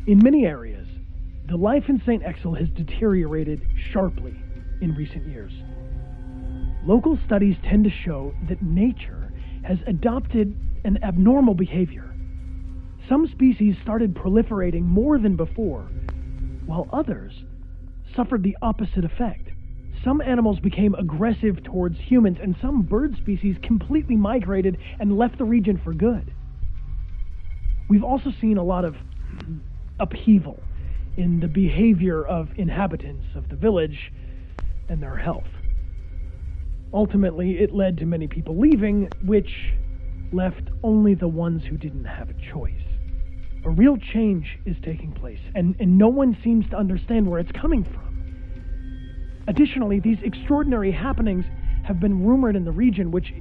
In many areas, the life in St. Exil has deteriorated sharply in recent years. Local studies tend to show that nature has adopted an abnormal behavior. Some species started proliferating more than before, while others suffered the opposite effect. Some animals became aggressive towards humans, and some bird species completely migrated and left the region for good. We've also seen a lot of upheaval in the behavior of inhabitants of the village and their health. Ultimately, it led to many people leaving, which left only the ones who didn't have a choice. A real change is taking place, and no one seems to understand where it's coming from. Additionally, these extraordinary happenings have been rumored in the region, which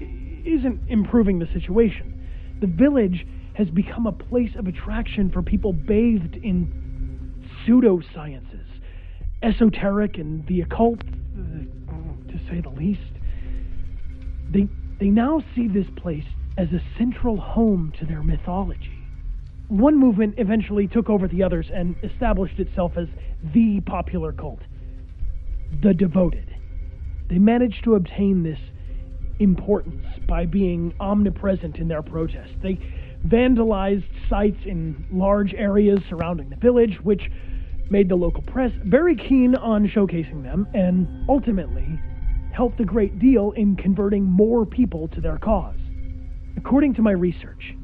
isn't improving the situation. The village has become a place of attraction for people bathed in pseudosciences, esoteric and the occult, to say the least. They now see this place as a central home to their mythology. One movement eventually took over the others and established itself as the popular cult, the Devoted. They managed to obtain this importance by being omnipresent in their protests. They vandalized sites in large areas surrounding the village, which made the local press very keen on showcasing them, and ultimately helped a great deal in converting more people to their cause. According to my research,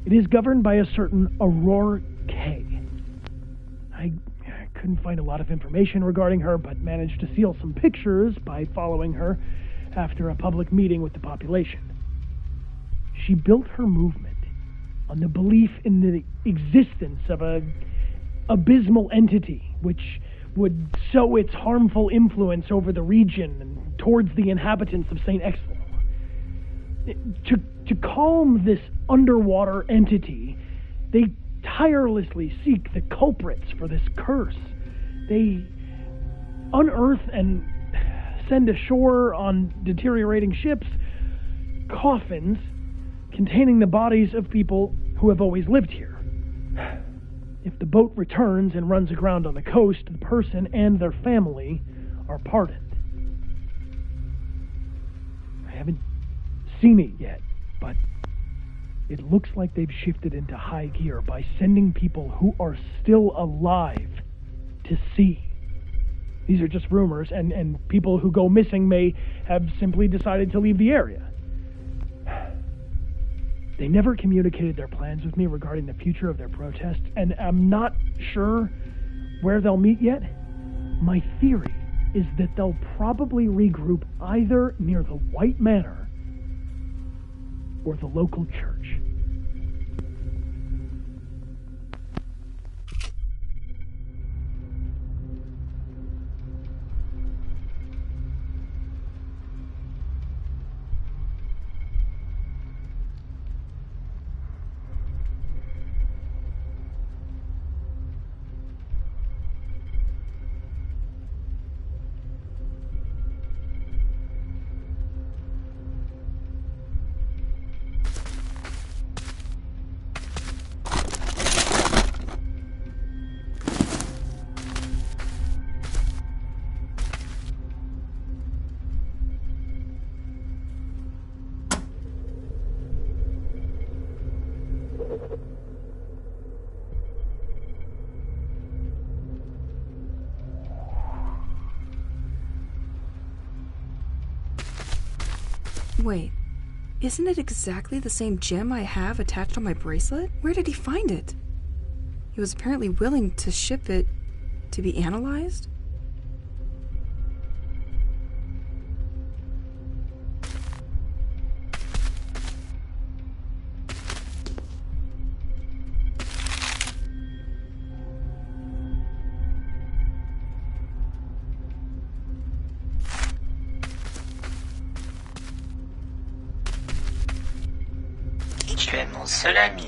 It is governed by a certain Aurora K. I couldn't find a lot of information regarding her, but managed to steal some pictures by following her after a public meeting with the population. She built her movement on the belief in the existence of an abysmal entity which would sow its harmful influence over the region and towards the inhabitants of St. Exel. To calm this underwater entity, they tirelessly seek the culprits for this curse. They unearth and send ashore on deteriorating ships coffins containing the bodies of people who have always lived here. If the boat returns and runs aground on the coast, the person and their family are pardoned. I haven't seen it yet, but it looks like they've shifted into high gear by sending people who are still alive to sea. These are just rumors, and people who go missing may have simply decided to leave the area. They never communicated their plans with me regarding the future of their protests, and I'm not sure where they'll meet yet. My theory is that they'll probably regroup either near the White Manor or the local church. Wait, isn't it exactly the same gem I have attached on my bracelet? Where did he find it? He was apparently willing to ship it to be analyzed? Tu es mon seul ami.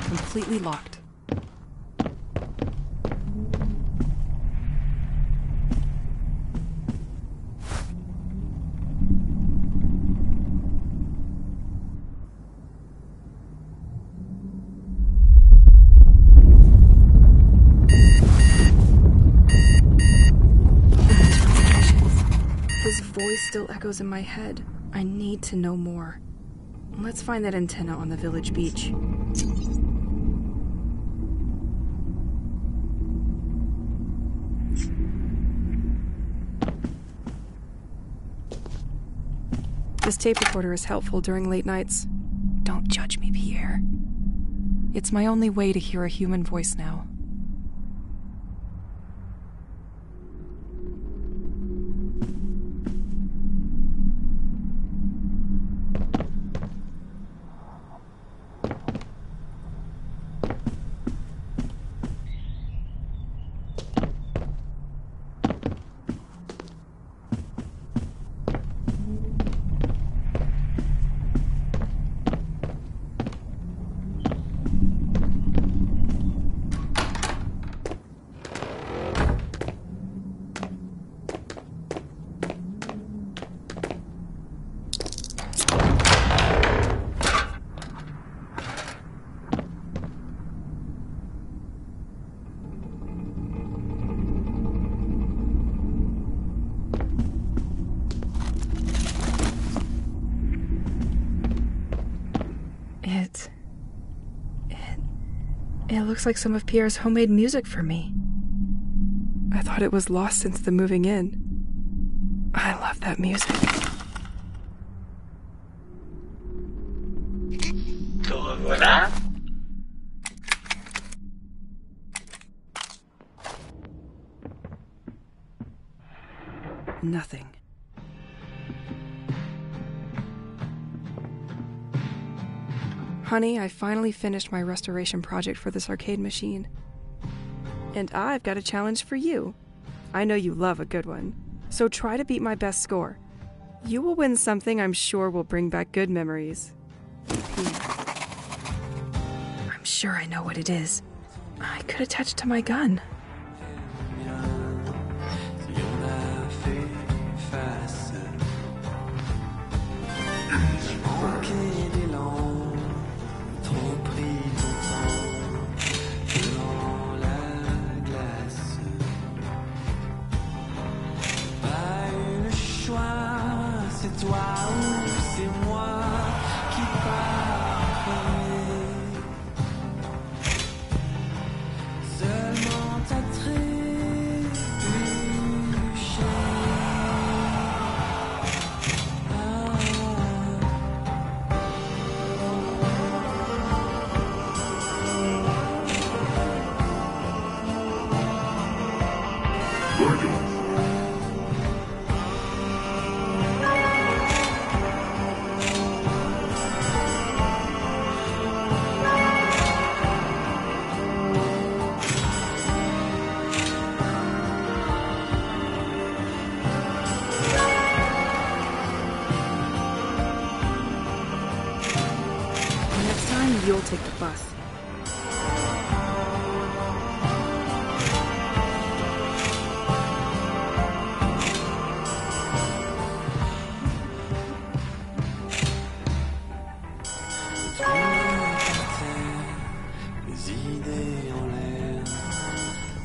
completely locked. His voice still echoes in my head. I need to know more. Let's find that antenna on the village beach. This tape recorder is helpful during late nights. Don't judge me, Pierre. It's my only way to hear a human voice now. It looks like some of Pierre's homemade music for me. I thought it was lost since the moving in. I love that music. Te revoilà. Nothing. Honey, I finally finished my restoration project for this arcade machine. And I've got a challenge for you. I know you love a good one, so try to beat my best score. You will win something I'm sure will bring back good memories. I'm sure I know what it is. I could attach it to my gun. Toi ou c'est moi qui pars premier. Seulement ta trébuché. You'll take the bus. Les idées en l'air,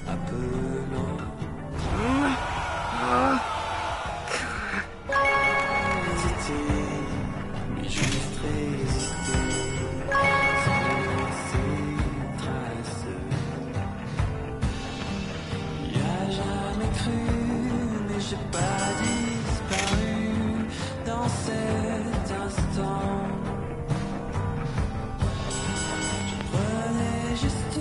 appelant. Hésiter, mais juste résister. J'ai pas disparu dans cet instant. Je prenais juste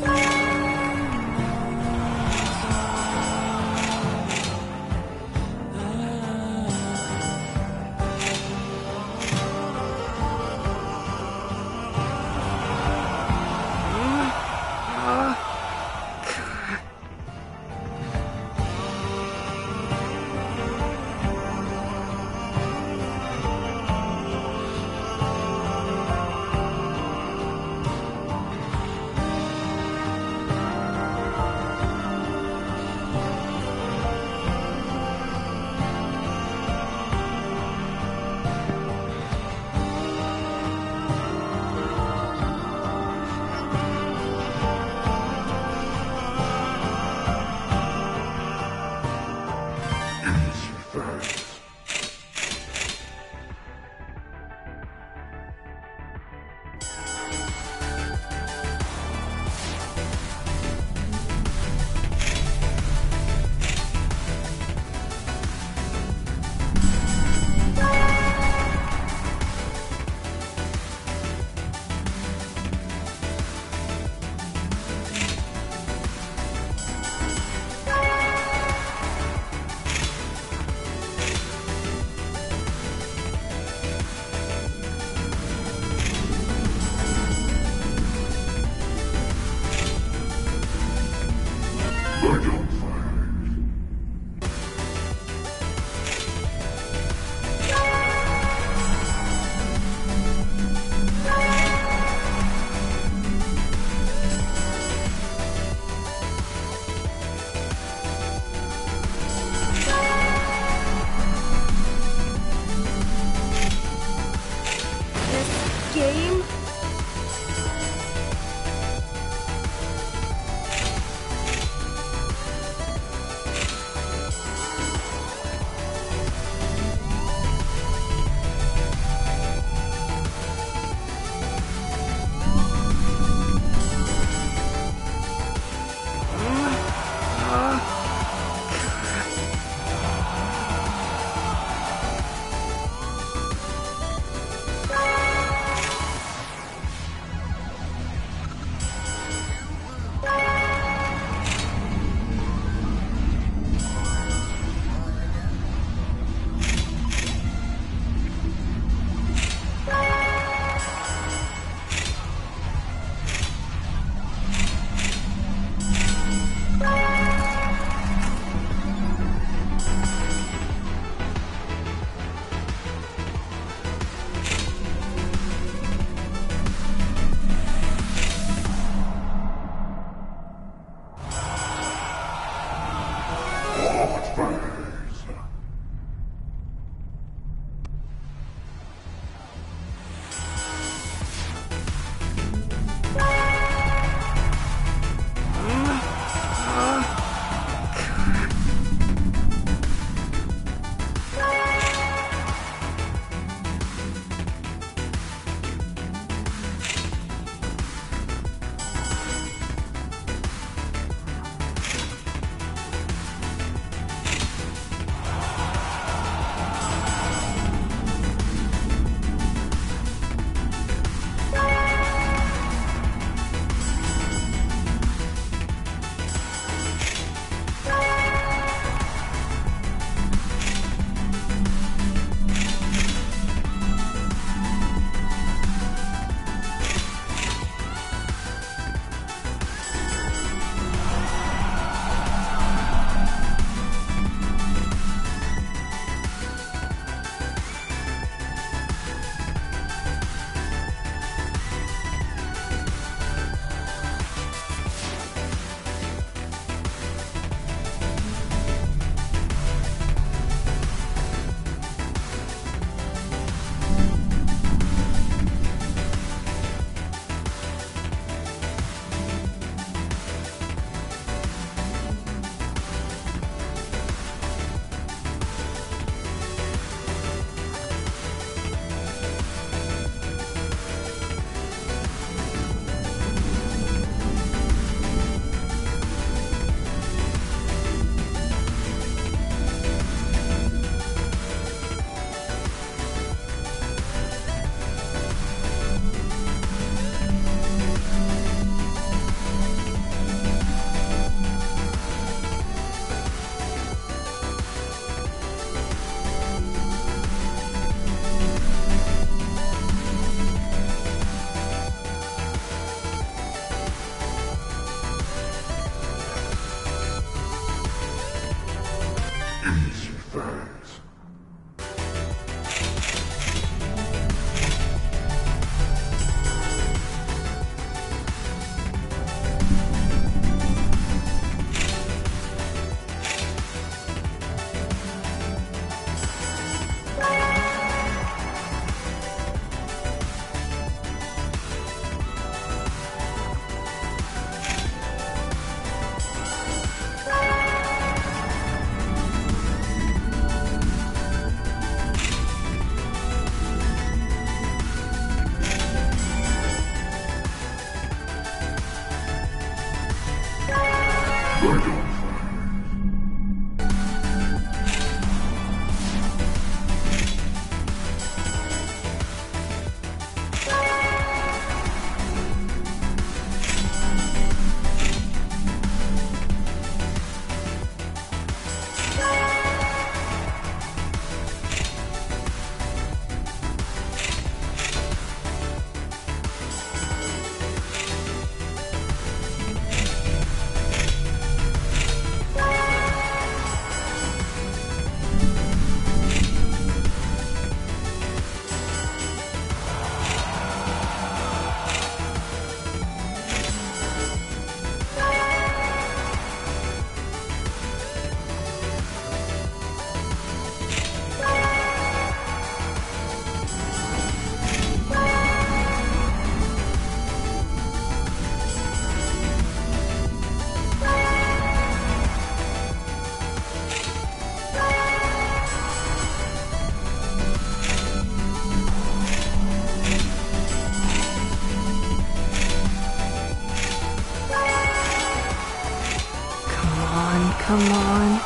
Come on.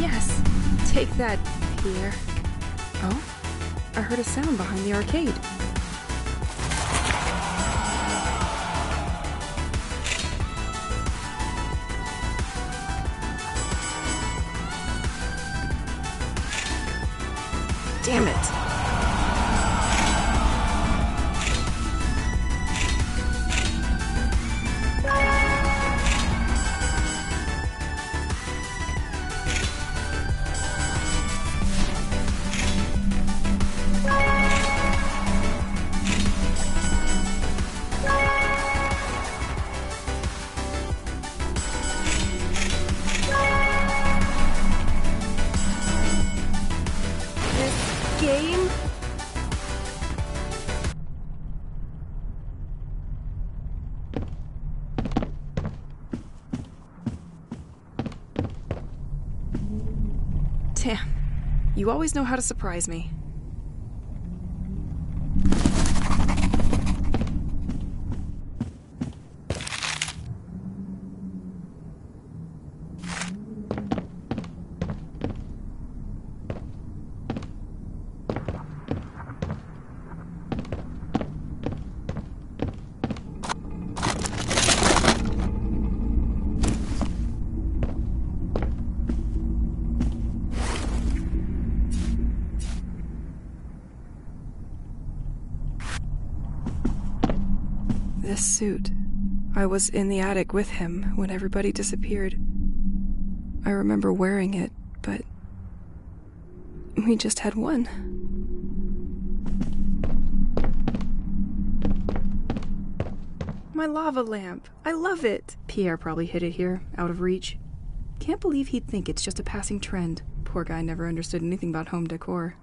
Yes, take that, Pierre. Oh, I heard a sound behind the arcade. Damn it. Game? Damn, you always know how to surprise me. This suit. I was in the attic with him when everybody disappeared. I remember wearing it, but we just had one. My lava lamp. I love it. Pierre probably hid it here, out of reach. Can't believe he'd think it's just a passing trend. Poor guy never understood anything about home decor.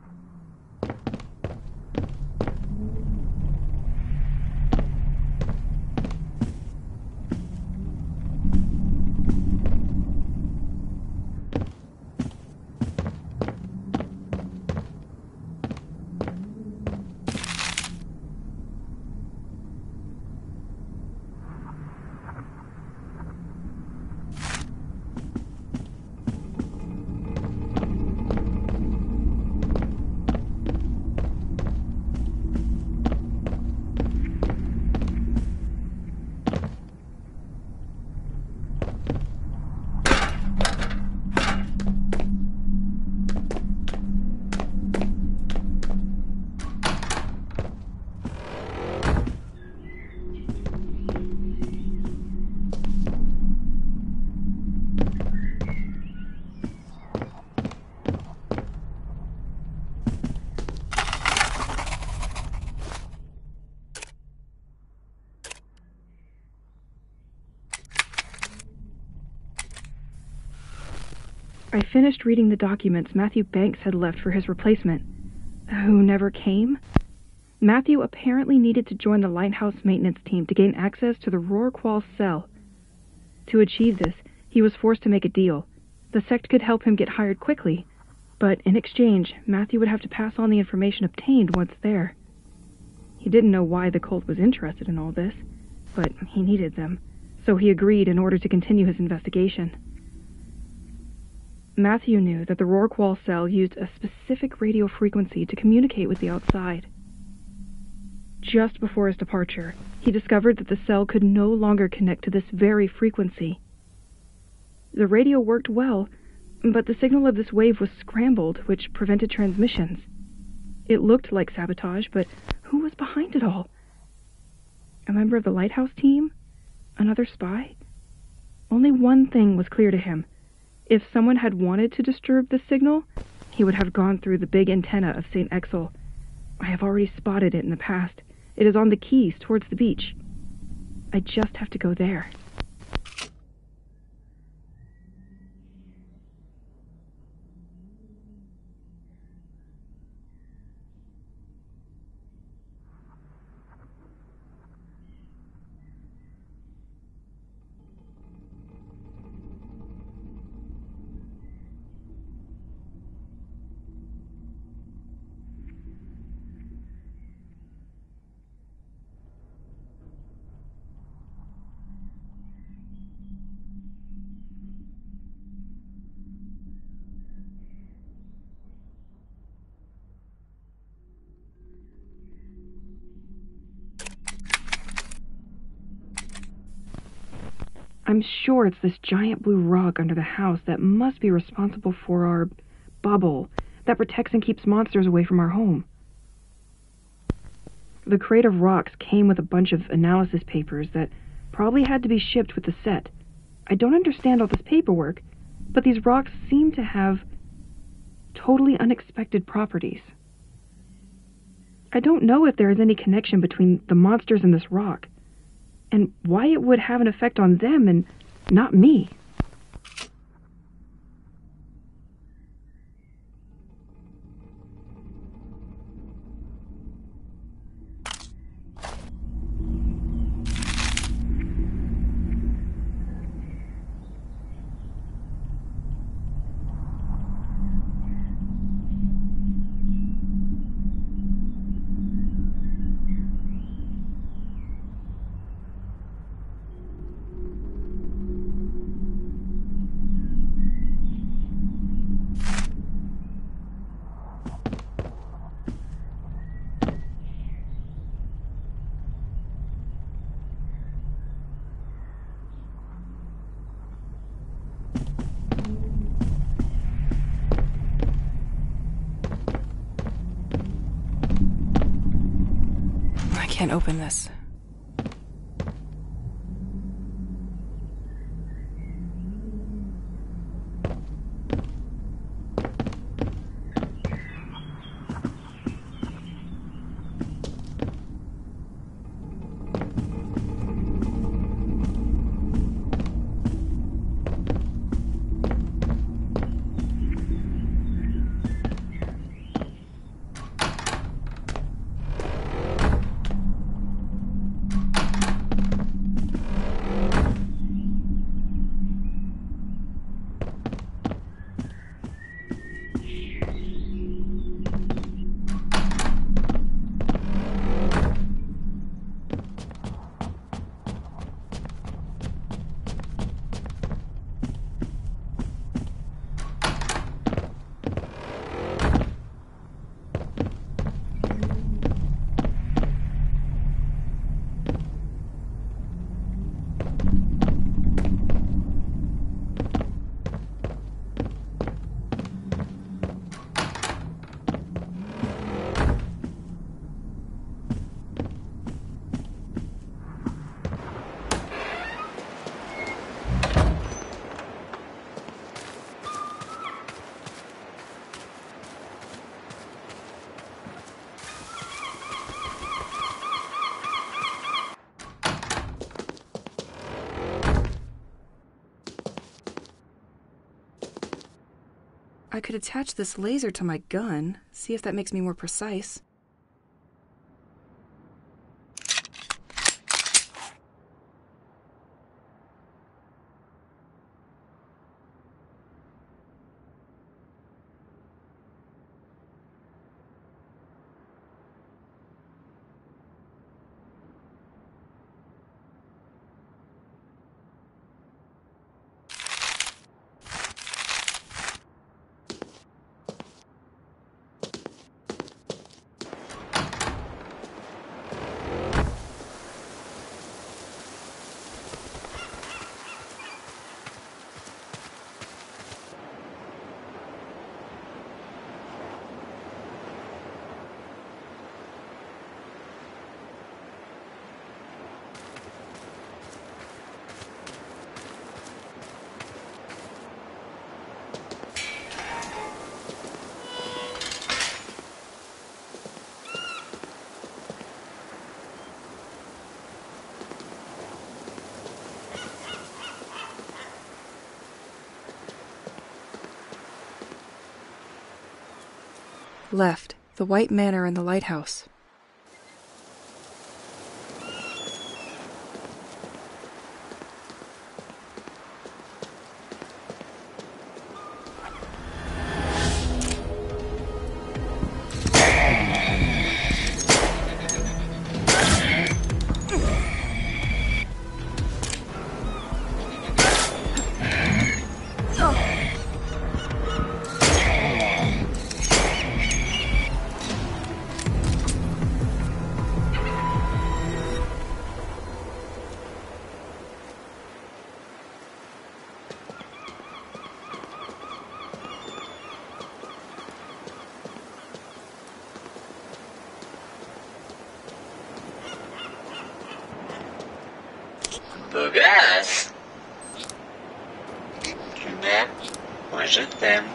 I finished reading the documents Matthew Banks had left for his replacement, who never came. Matthew apparently needed to join the lighthouse maintenance team to gain access to the Rorqual cell. To achieve this, he was forced to make a deal. The sect could help him get hired quickly, but in exchange, Matthew would have to pass on the information obtained once there. He didn't know why the cult was interested in all this, but he needed them, so he agreed in order to continue his investigation. Matthew knew that the Rorqual cell used a specific radio frequency to communicate with the outside. Just before his departure, he discovered that the cell could no longer connect to this very frequency. The radio worked well, but the signal of this wave was scrambled, which prevented transmissions. It looked like sabotage, but who was behind it all? A member of the lighthouse team? Another spy? Only one thing was clear to him. If someone had wanted to disturb the signal, he would have gone through the big antenna of St. Exel. I have already spotted it in the past. It is on the quays towards the beach. I just have to go there. I'm sure it's this giant blue rock under the house that must be responsible for our bubble that protects and keeps monsters away from our home. The crate of rocks came with a bunch of analysis papers that probably had to be shipped with the set. I don't understand all this paperwork, but these rocks seem to have totally unexpected properties. I don't know if there is any connection between the monsters and this rock, and why it would have an effect on them and not me. I can't open this. I could attach this laser to my gun, see if that makes me more precise. Left, the White Manor and the lighthouse. Beau gosse. Tu m'aimes, moi je t'aime.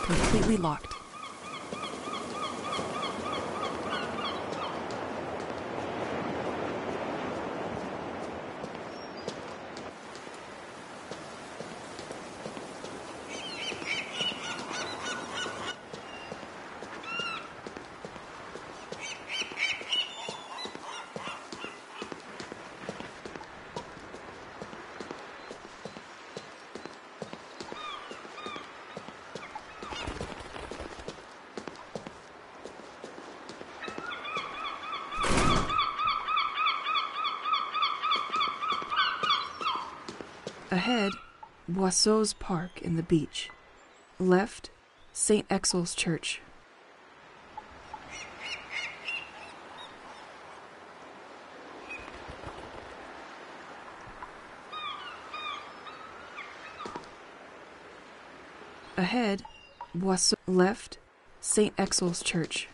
Completely locked. Ahead, Boisseau's Park and the beach. Left, St. Exel's Church. Ahead, Boisseau. Left, St. Exel's Church.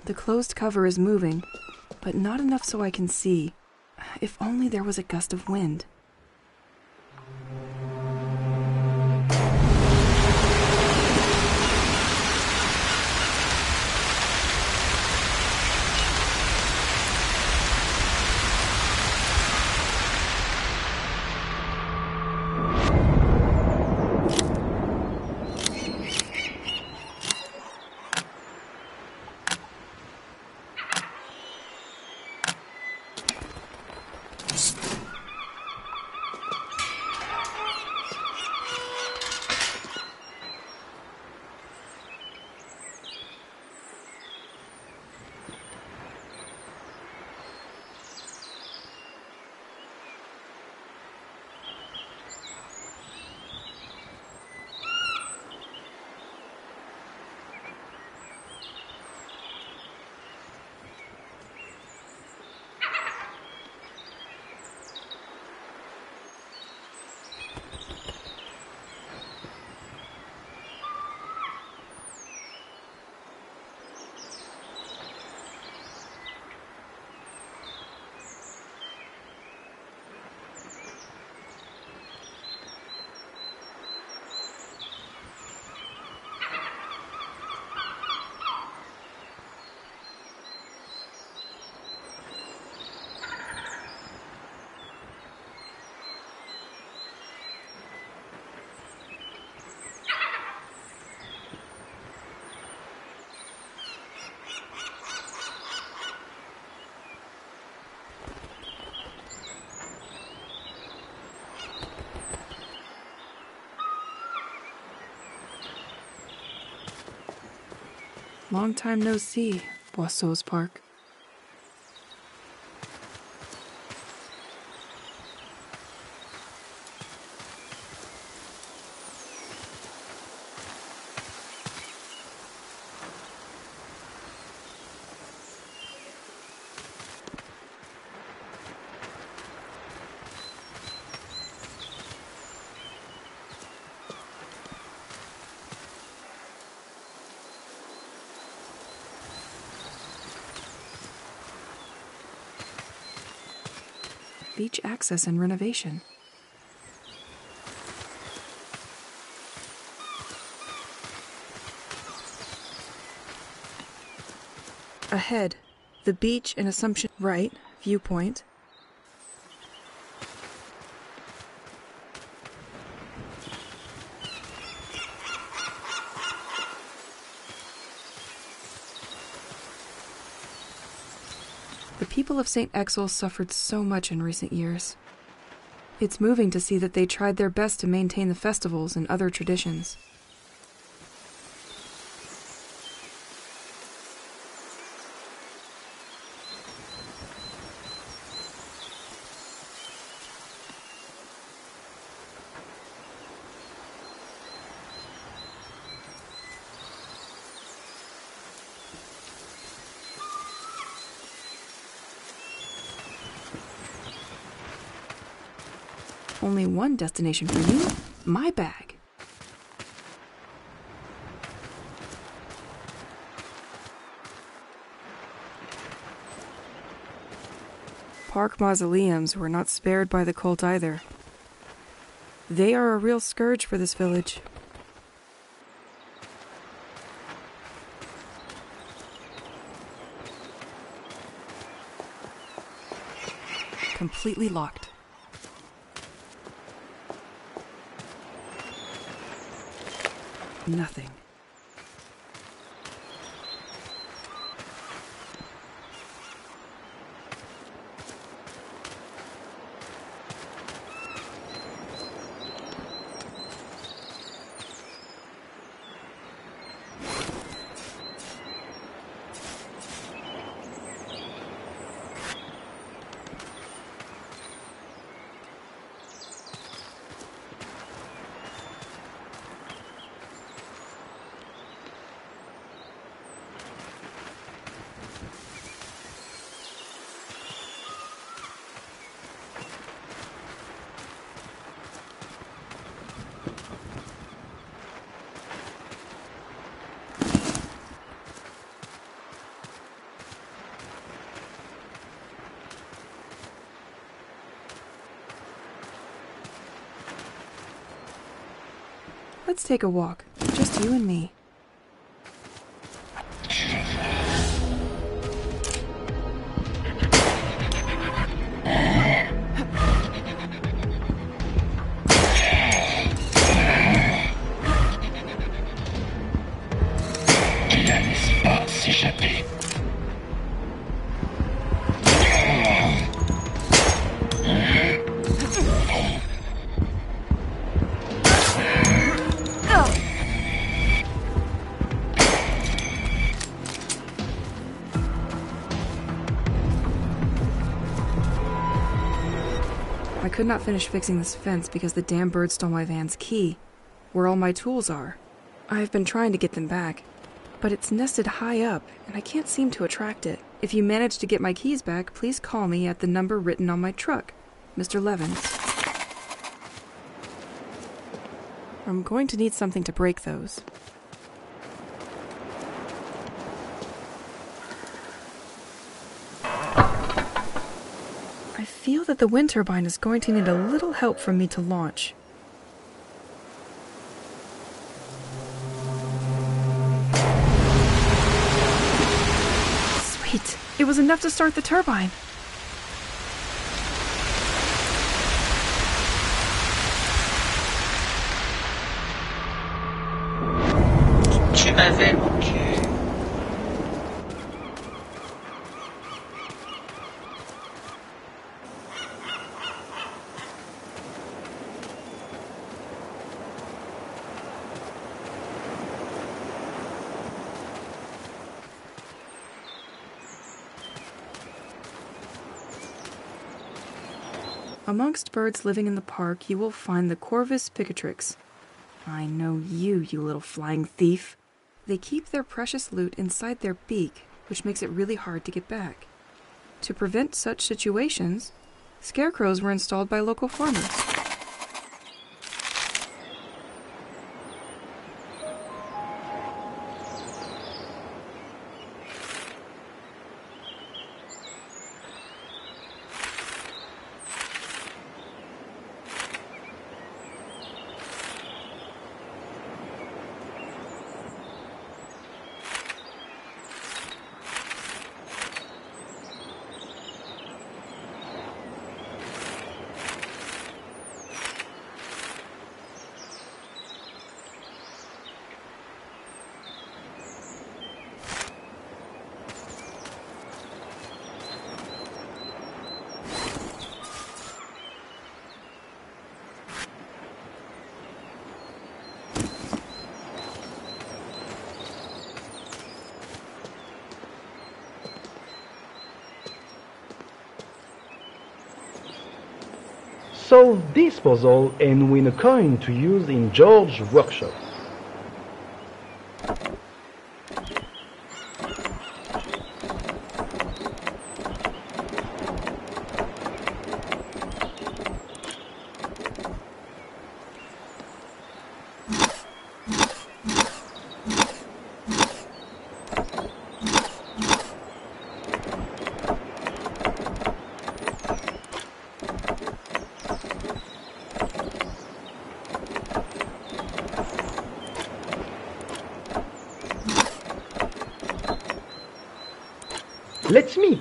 The closed cover is moving, but not enough so I can see. If only there was a gust of wind. Long time no see, Boisseau's Park. Beach access and renovation. Ahead, the beach in Assumption right viewpoint. The people of St. Exel suffered so much in recent years. It's moving to see that they tried their best to maintain the festivals and other traditions. Only one destination for you, my bag. Park mausoleums were not spared by the cult either. They are a real scourge for this village. Completely locked. Nothing. Let's take a walk. Just you and me. Il la laisse pas s'échapper. I could not finish fixing this fence because the damn bird stole my van's key, where all my tools are. I have been trying to get them back, but it's nested high up, and I can't seem to attract it. If you manage to get my keys back, please call me at the number written on my truck, Mr. Levins. I'm going to need something to break those. I feel that the wind turbine is going to need a little help from me to launch. Sweet! It was enough to start the turbine. Tu m'avais manqué. Amongst birds living in the park, you will find the Corvus picatrix. I know you, you little flying thief. They keep their precious loot inside their beak, which makes it really hard to get back. To prevent such situations, scarecrows were installed by local farmers. Solve this puzzle and win a coin to use in George's workshop. Let's meet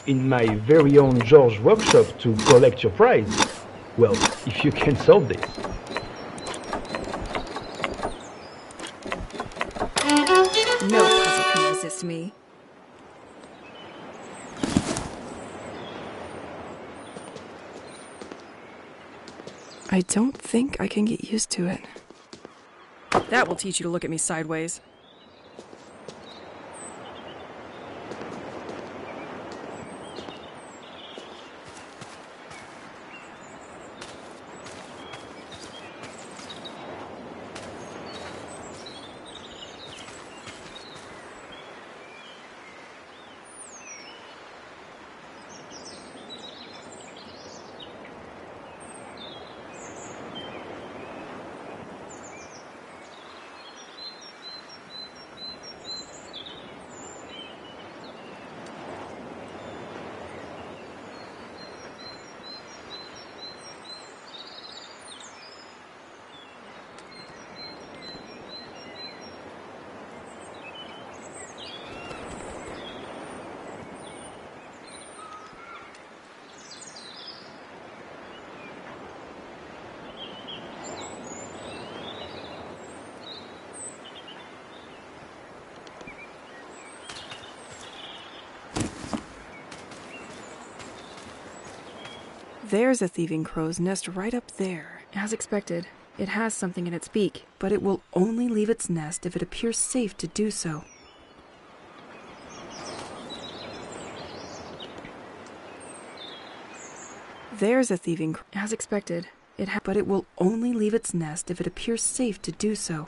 in my very own George workshop to collect your prize. Well, if you can solve this. No puzzle can resist me. I don't think I can get used to it. That will teach you to look at me sideways. There's a thieving crow's nest right up there. As expected, it has something in its beak, but it will only leave its nest if it appears safe to do so. There's a thieving crow. As expected, but it will only leave its nest if it appears safe to do so.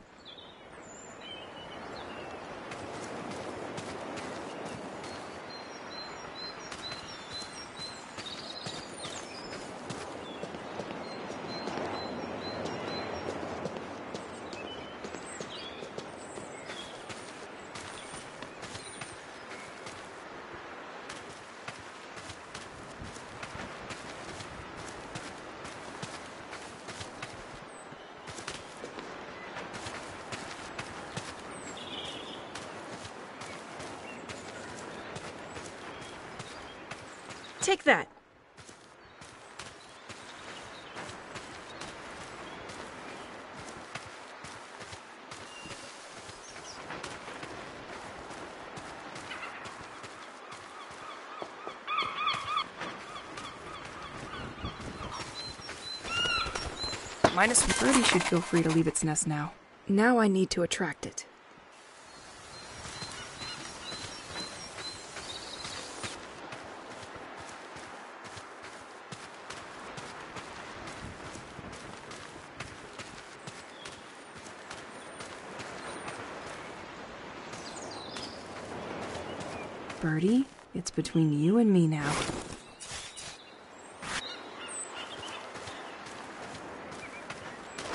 Take that! Birdie should feel free to leave its nest now. Now I need to attract it. Birdie, it's between you and me now.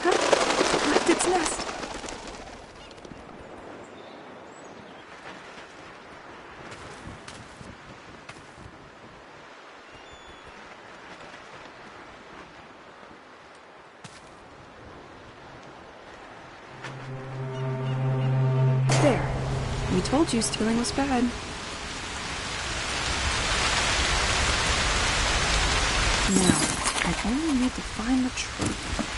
Left its nest. There. We told you stealing was bad. Now, I only need to find the trophy.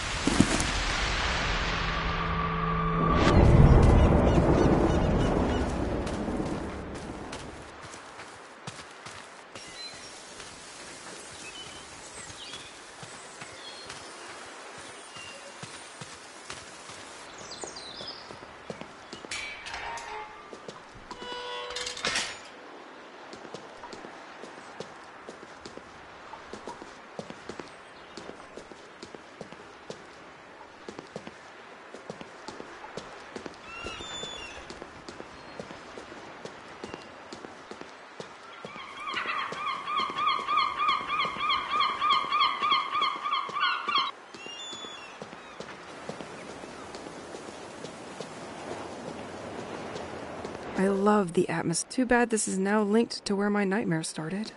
I love the atmosphere. Too bad this is now linked to where my nightmare started.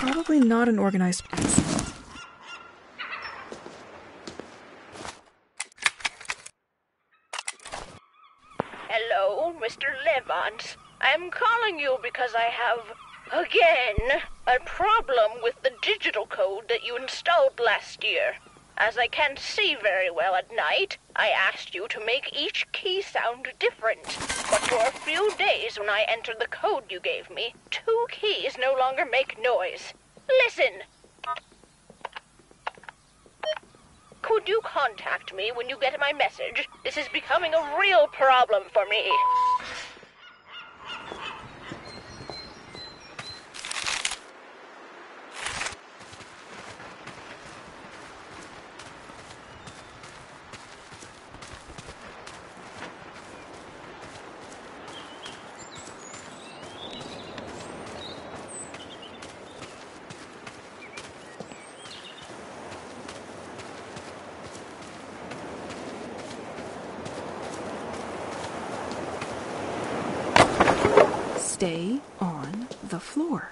Probably not an organized place. Hello, Mr. Levant. I'm calling you because I have, again, a problem with the digital code that you installed last year. As I can't see very well at night, I asked you to make each key sound different. But for a few days when I entered the code you gave me, 2 keys no longer make noise. Listen! Could you contact me when you get my message? This is becoming a real problem for me. Stay on the floor.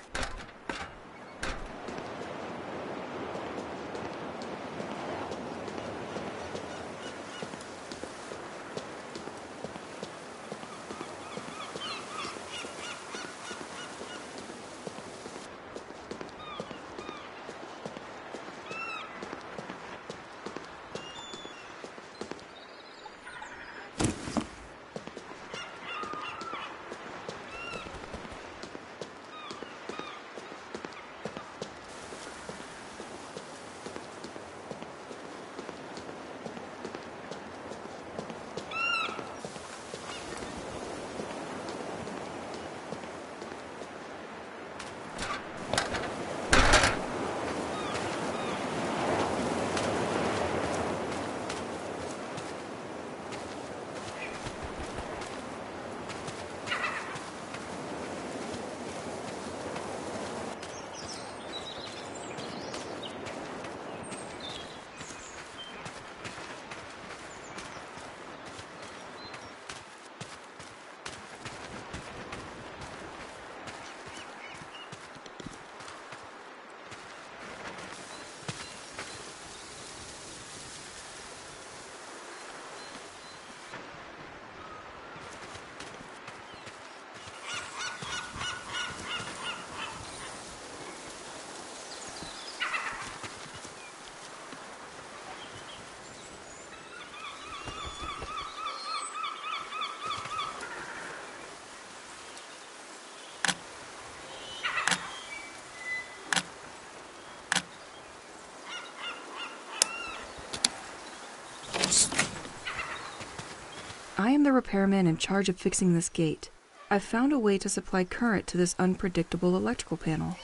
am the repairman in charge of fixing this gate. I've found a way to supply current to this unpredictable electrical panel.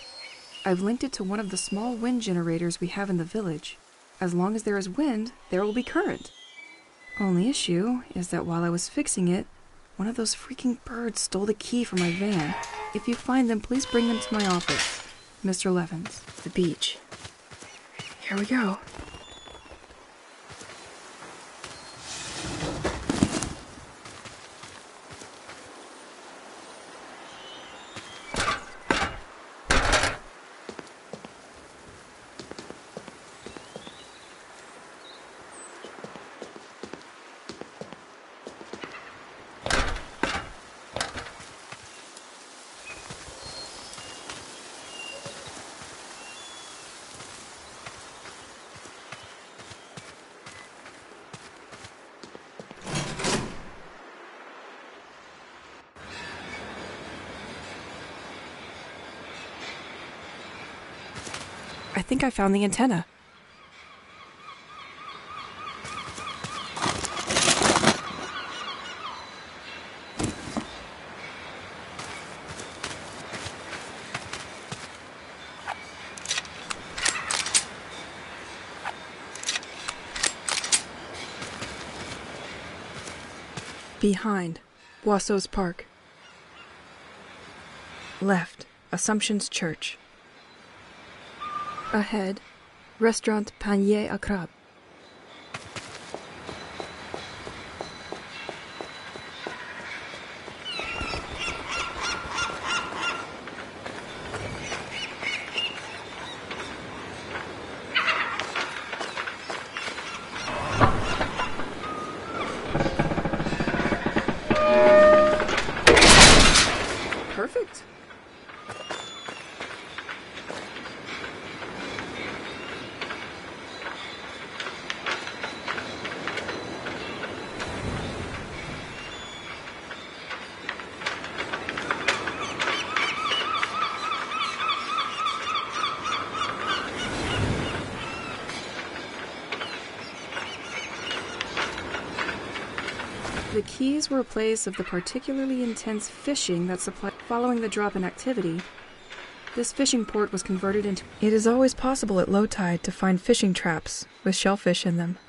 I've linked it to one of the small wind generators we have in the village. As long as there is wind, there will be current. Only issue is that while I was fixing it, one of those freaking birds stole the key from my van. If you find them, please bring them to my office. Mr. Levins, the beach. Here we go. I think I found the antenna. Behind, Boisseau's Park. Left, Assumption's Church. Ahead, Restaurant Panier à Crabe. Perfect. The keys were a place of the particularly intense fishing that supplied following the drop in activity. This fishing port was converted into... It is always possible at low tide to find fishing traps with shellfish in them.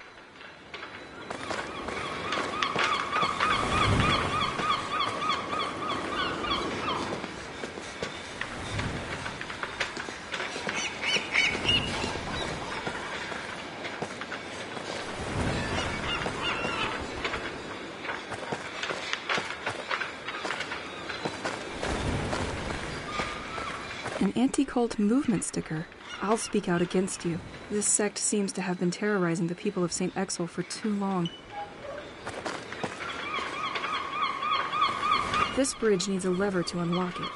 An anti-cult movement sticker. I'll speak out against you. This sect seems to have been terrorizing the people of St. Exel for too long. This bridge needs a lever to unlock it.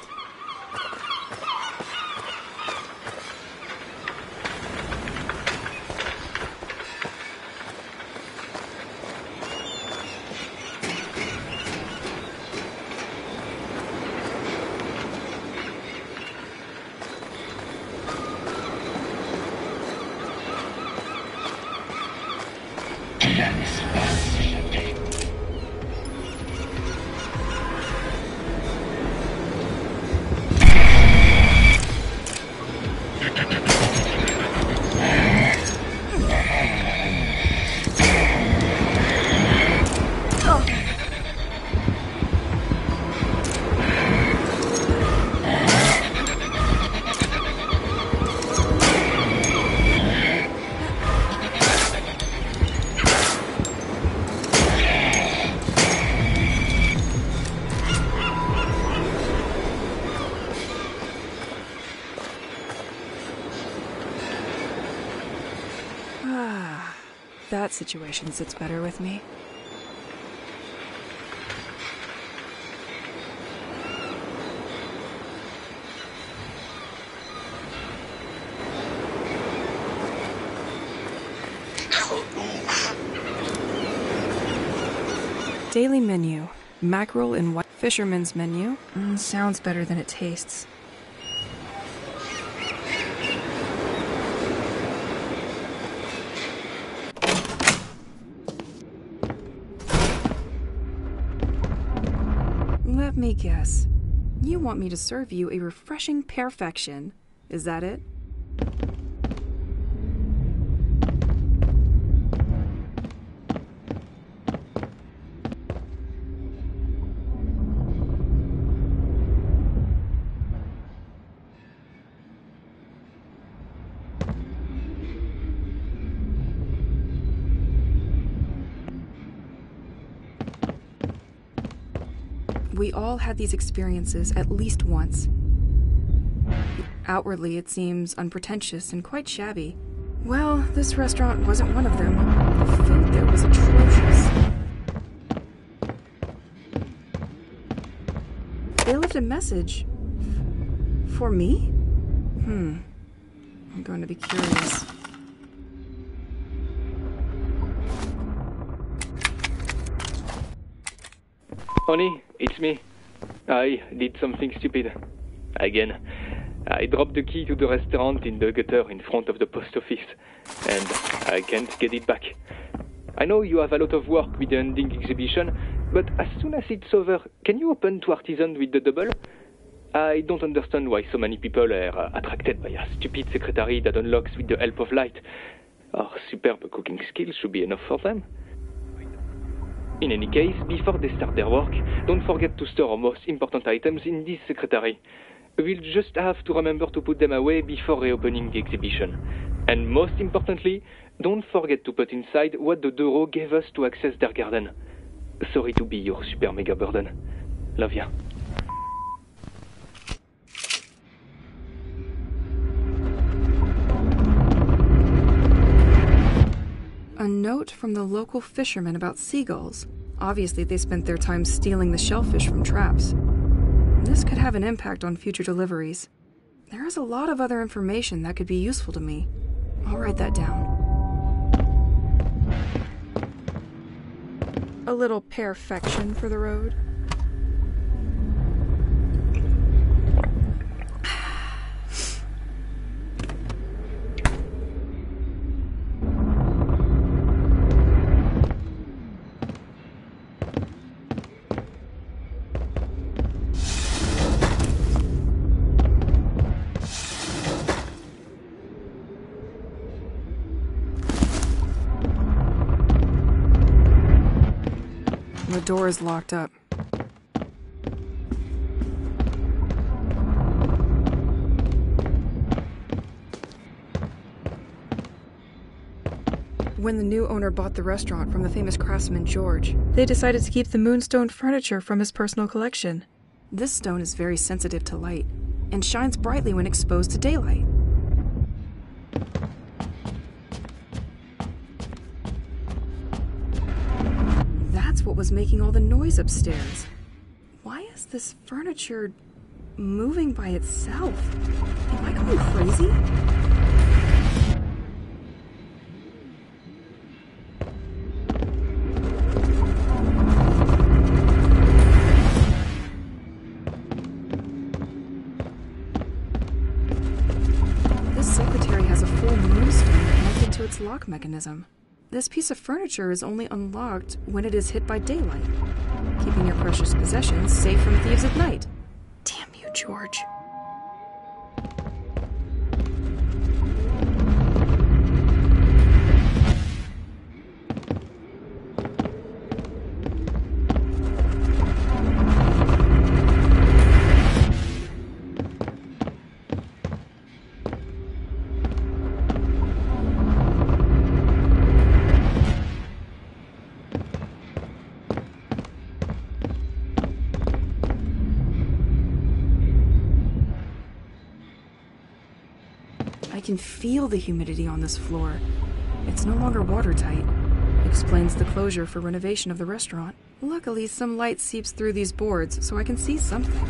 That situation sits better with me. Daily menu. Mackerel in white. Fisherman's menu. Sounds better than it tastes. me guess. You want me to serve you a refreshing perfection. Is that it? We all had these experiences at least once. Outwardly, it seems unpretentious and quite shabby. Well, this restaurant wasn't one of them. The food there was atrocious. They left a message. For me? I'm going to be curious. Honey, it's me. I did something stupid. Again. I dropped the key to the restaurant in the gutter in front of the post office, and I can't get it back. I know you have a lot of work with the ending exhibition, but as soon as it's over, can you open to Artisan with the double? I don't understand why so many people are attracted by a stupid secretary that unlocks with the help of light. Our superb cooking skills should be enough for them. In any case, before they start their work, don't forget to store our most important items in this secretary. We'll just have to remember to put them away before reopening the exhibition. And most importantly, don't forget to put inside what the Doro gave us to access their garden. Sorry to be your super mega burden. Love ya. A note from the local fishermen about seagulls. Obviously, they spent their time stealing the shellfish from traps. This could have an impact on future deliveries. There is a lot of other information that could be useful to me. I'll write that down. A little perfection for the road. The door is locked up. When the new owner bought the restaurant from the famous craftsman George, they decided to keep the moonstone furniture from his personal collection. This stone is very sensitive to light and shines brightly when exposed to daylight. That's what was making all the noise upstairs. Why is this furniture moving by itself? Am I going crazy? This secretary has a full moonstone connected to its lock mechanism. This piece of furniture is only unlocked when it is hit by daylight, keeping your precious possessions safe from thieves at night. Damn you, George. I can feel the humidity on this floor. It's no longer watertight. Explains the closure for renovation of the restaurant. Luckily, some light seeps through these boards, so I can see something.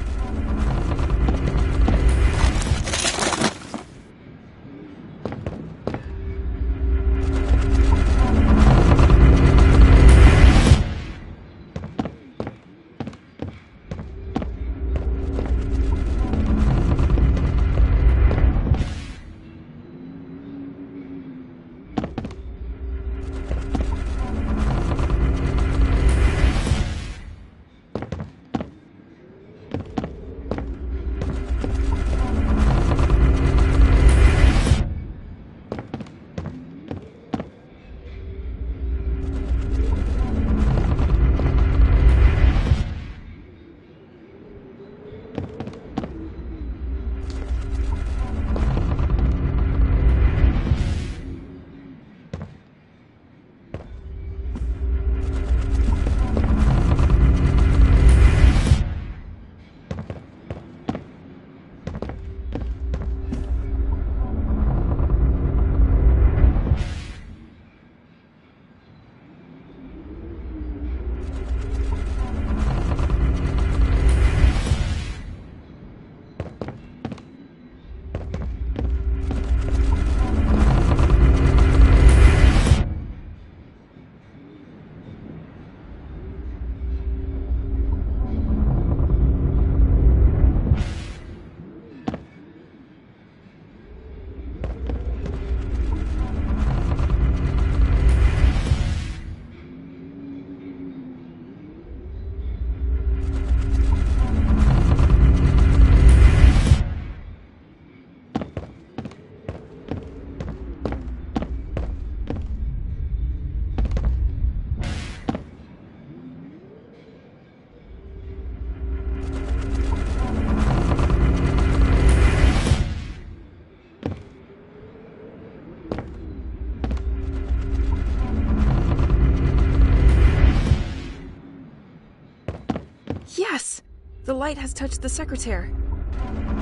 light has touched the secretaire.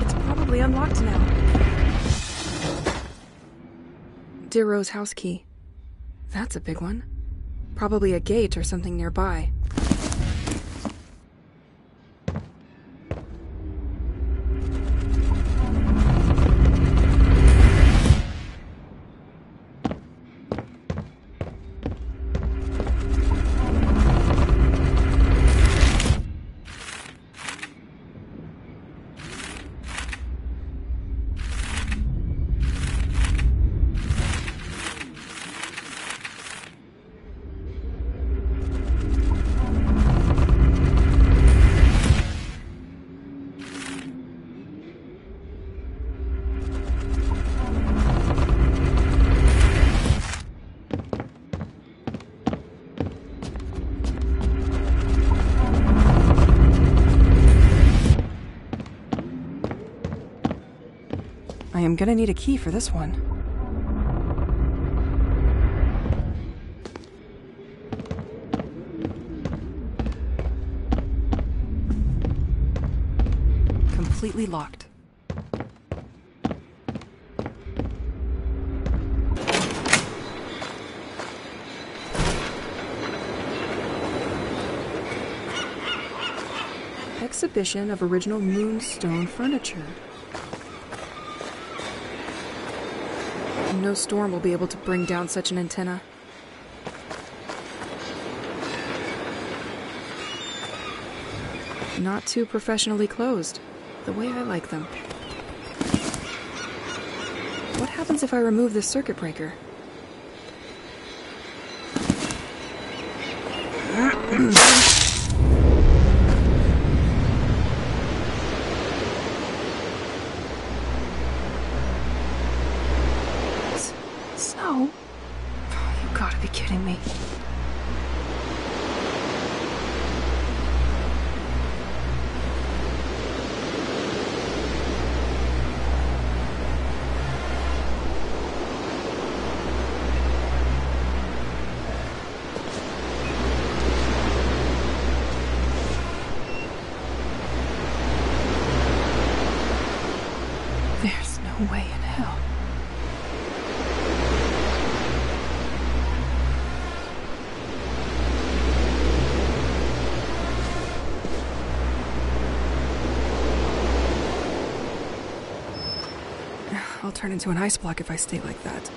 It's probably unlocked now. Dear Rose house key. That's a big one. Probably a gate or something nearby. I am gonna need a key for this one. Completely locked. Exhibition of original moonstone furniture. No storm will be able to bring down such an antenna. Not too professionally closed, the way I like them. What happens if I remove this circuit breaker? Snow? You gotta be kidding me. There's no way in hell. I'll turn into an ice block if I stay like that.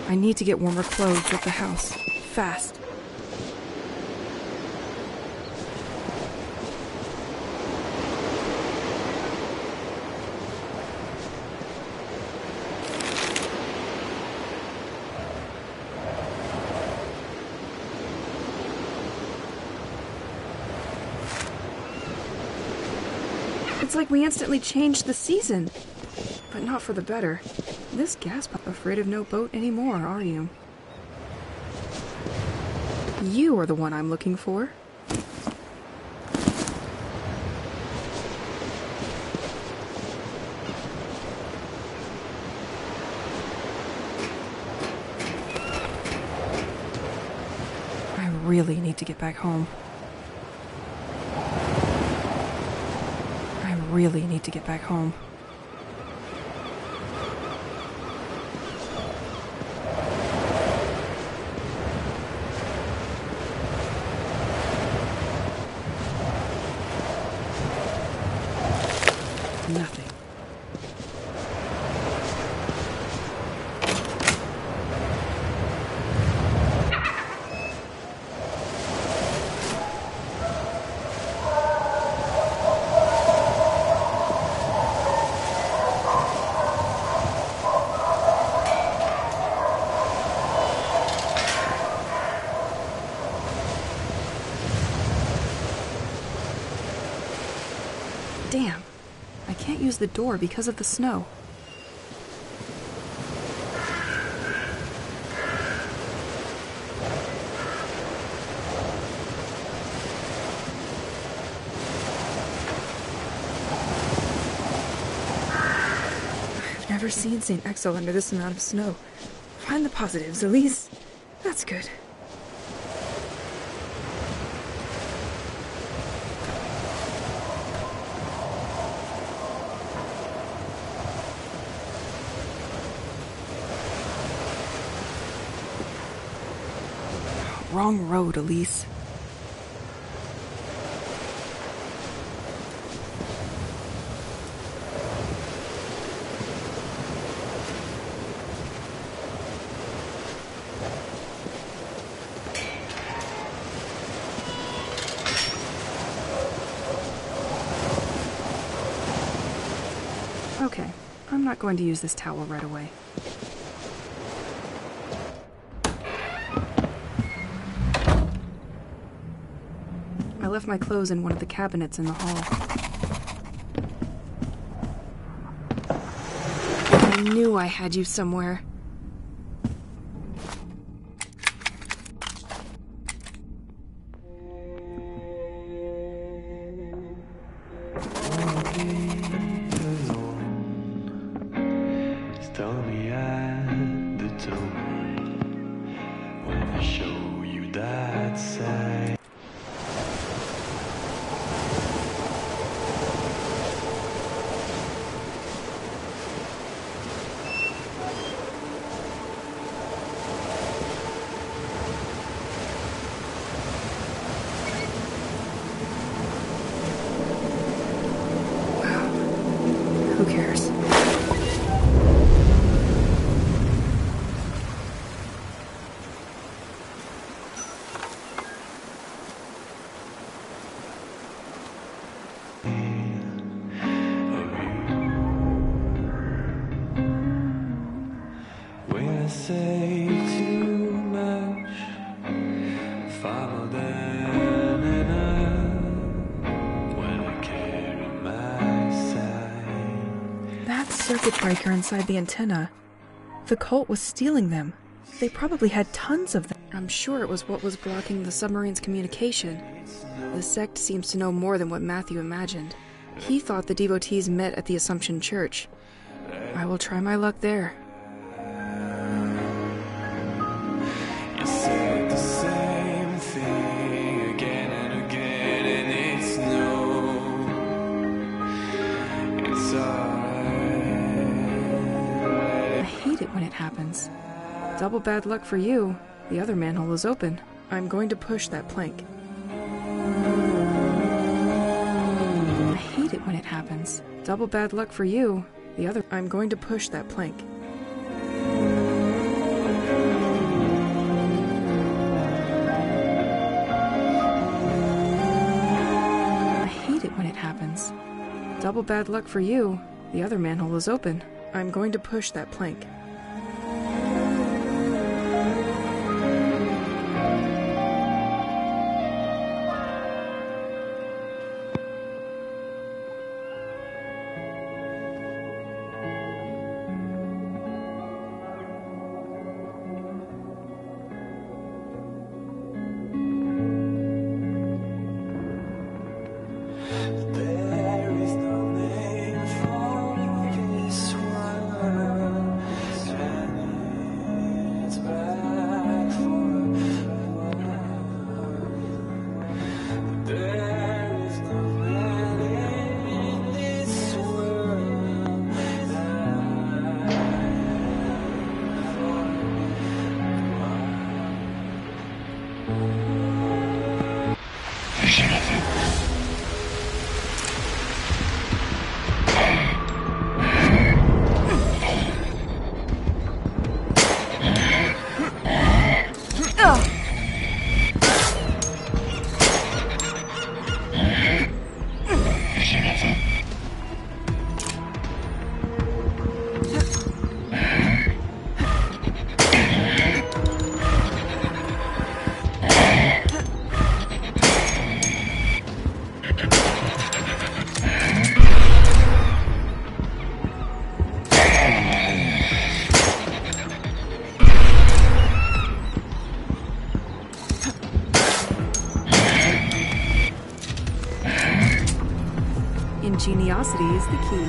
I need to get warmer clothes at the house. Fast. It's like we instantly changed the season. But not for the better. This gas pump, afraid of no boat anymore, are you? You are the one I'm looking for. I really need to get back home. I really need to get back home. Nothing. Damn. I can't use the door because of the snow. I've never seen St. Exel under this amount of snow. Find the positives, Elise. That's good. wrong road, Elise. Okay, I'm not going to use this towel right away. I left my clothes in one of the cabinets in the hall. I knew I had you somewhere. Tell me at the tone when I show you that side. Who cares? When I say too much, follow them enough. When I carry my side. That circuit breaker inside the antenna. The cult was stealing them. They probably had tons of them. I'm sure it was what was blocking the submarine's communication. The sect seems to know more than what Matthew imagined. He thought the devotees met at the Assumption Church. I will try my luck there. You said the same thing again and again, and it's no, it's alright. I hate it when it happens. Double bad luck for you. The other manhole is open. I'm going to push that plank. I hate it when it happens. Double bad luck for you. I'm going to push that plank. I hate it when it happens. Double bad luck for you. The other manhole is open. I'm going to push that plank. There is no name for this one, and it's back for there is no man in this world Je la veux. Ingeniosity is the key.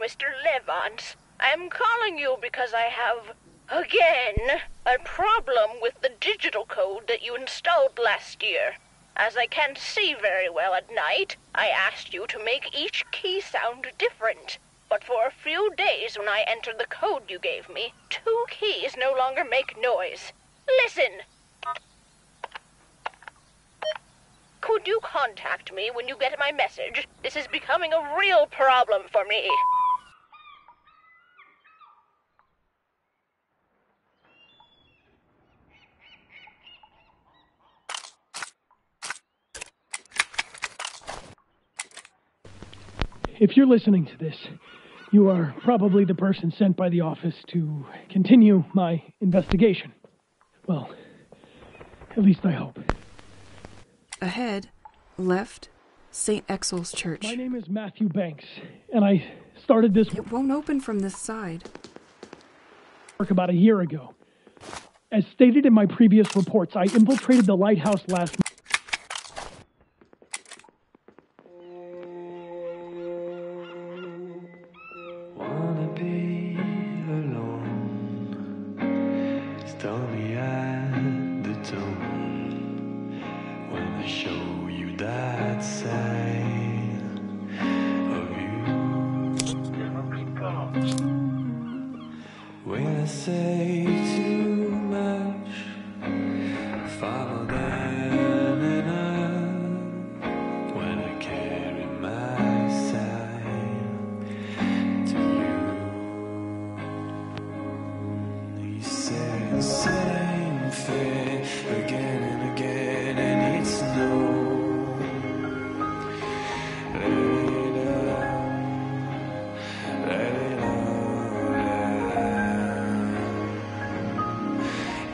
Mr. Levant. I'm calling you because I have, again, a problem with the digital code that you installed last year. As I can't see very well at night, I asked you to make each key sound different. But for a few days when I entered the code you gave me, 2 keys no longer make noise. Listen! Could you contact me when you get my message? This is becoming a real problem for me. If you're listening to this, you are probably the person sent by the office to continue my investigation. Well, at least I hope. Ahead, left, St. Exel's Church. My name is Matthew Banks, and I started this It won't open from this side. work about a year ago. As stated in my previous reports, I infiltrated the lighthouse last month. Wanna be alone. Tell me at the tone when I show you that side of you. When I say too much, follow that enough. When I carry my side to you, you say the same thing again and again, and it's no. Let it out.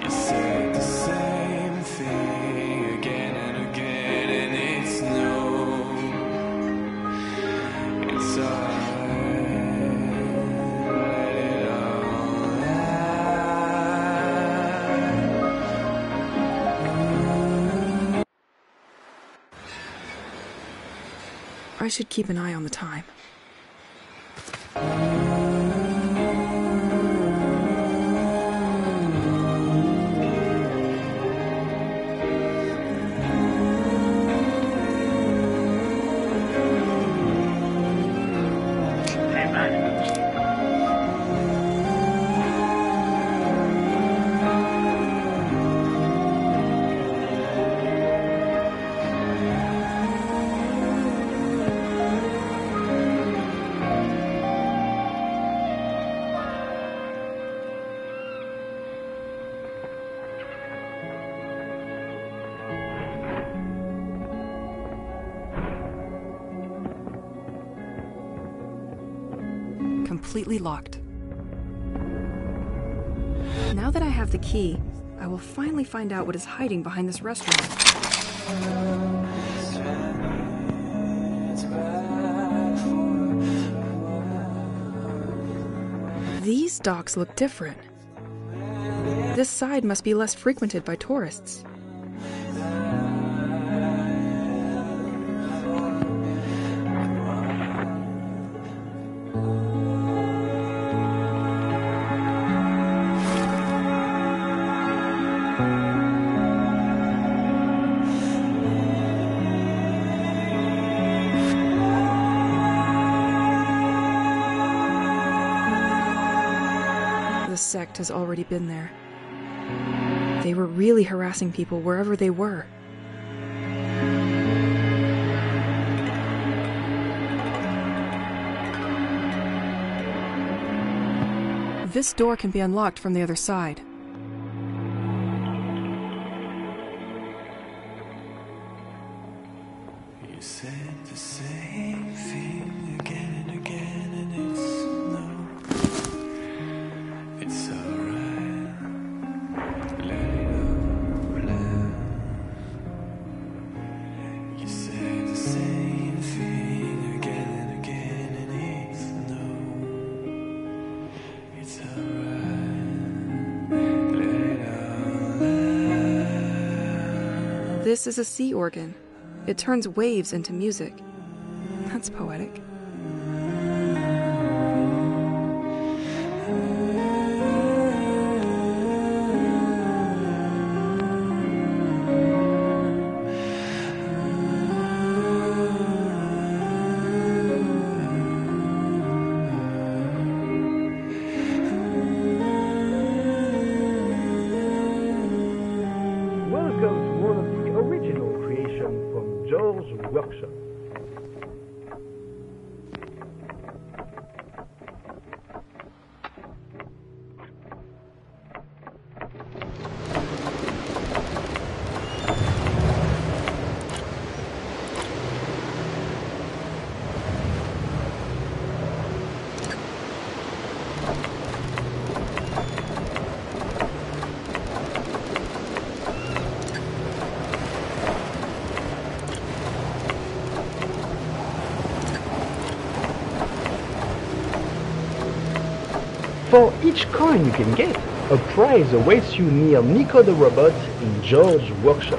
You said the same thing again and again, and it's no. It's alright. Let it all out. I should keep an eye on the time. Completely locked. Now that I have the key, I will finally find out what is hiding behind this restaurant. These docks look different. This side must be less frequented by tourists. The sect has already been there. They were really harassing people wherever they were. This door can be unlocked from the other side. You said the same thing again and again, and it's no. It's alright. Let it all out. You said the same thing again and again, and it's no. It's alright. Let it all out. This is a sea organ. It turns waves into music. That's poetic. George's workshop. For each coin you can get, a prize awaits you near Nico the Robot in George's workshop.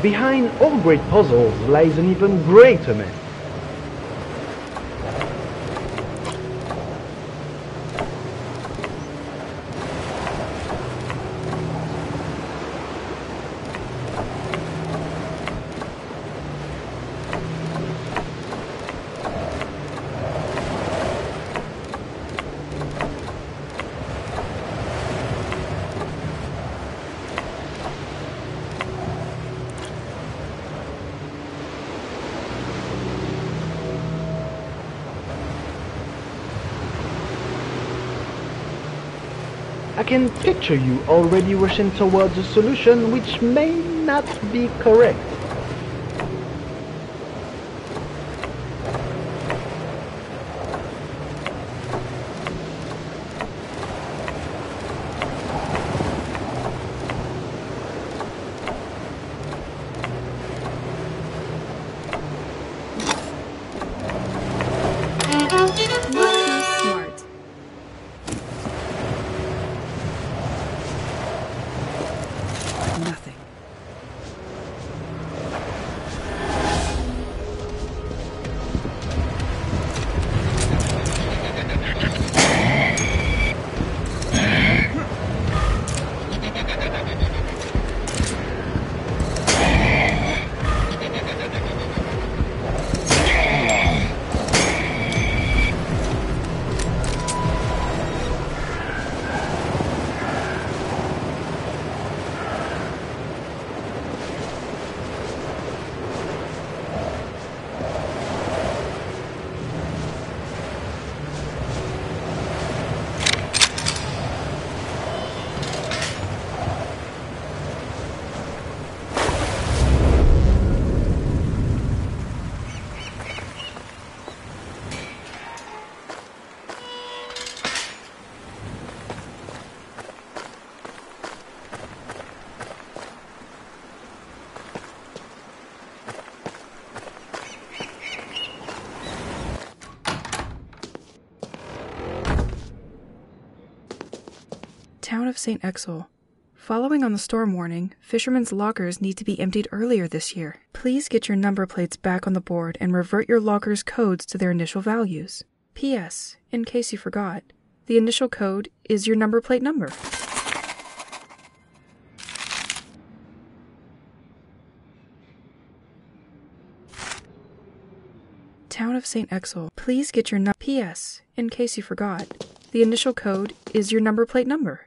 behind all great puzzles lies an even greater man. I can picture you already rushing towards a solution which may not be correct. Smart. Nothing. Town of St. Exel. Following on the storm warning, fishermen's lockers need to be emptied earlier this year. Please get your number plates back on the board and revert your locker's codes to their initial values. P.S. In case you forgot, the initial code is your number plate number. Town of St. Exel. Please get your P.S. In case you forgot, the initial code is your number plate number.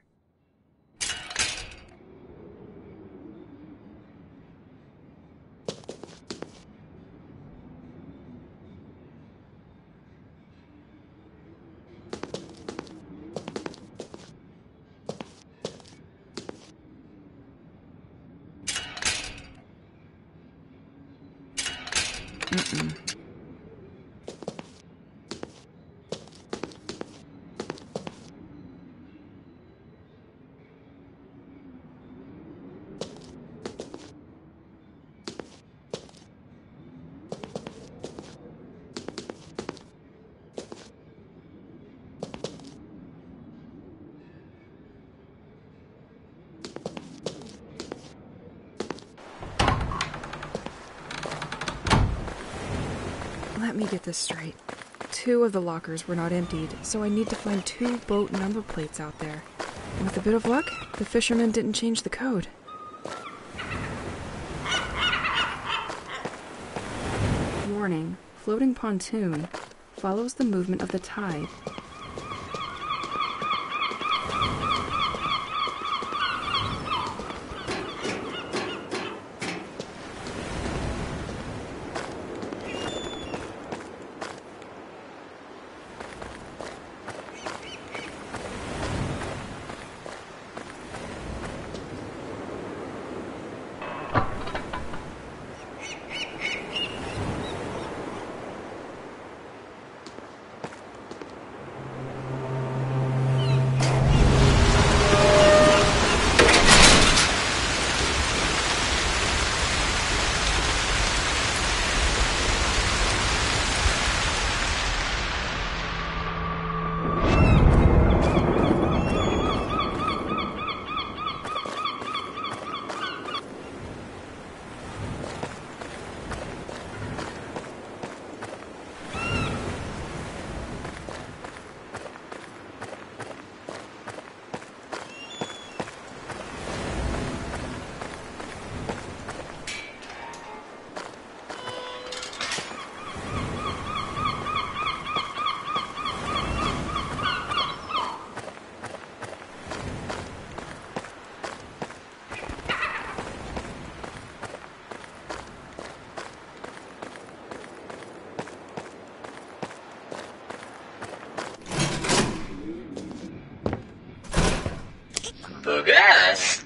Let me get this straight. 2 of the lockers were not emptied, so I need to find 2 boat number plates out there. With a bit of luck, the fishermen didn't change the code. Warning: floating pontoon follows the movement of the tide. Beau gosse.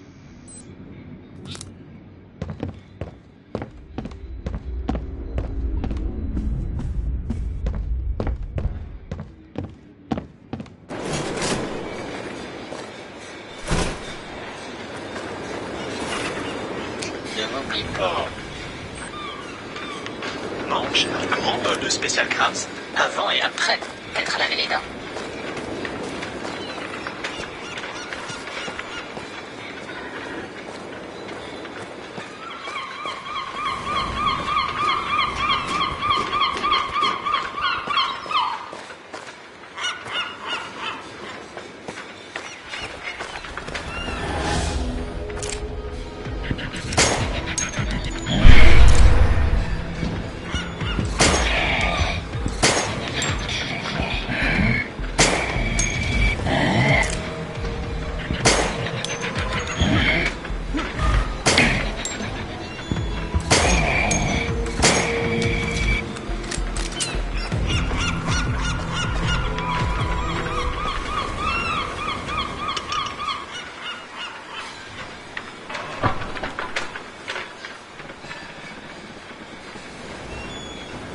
Ne m'oublie pas. Mange un grand bol de Special Crabs avant et après t'être lavé les dents.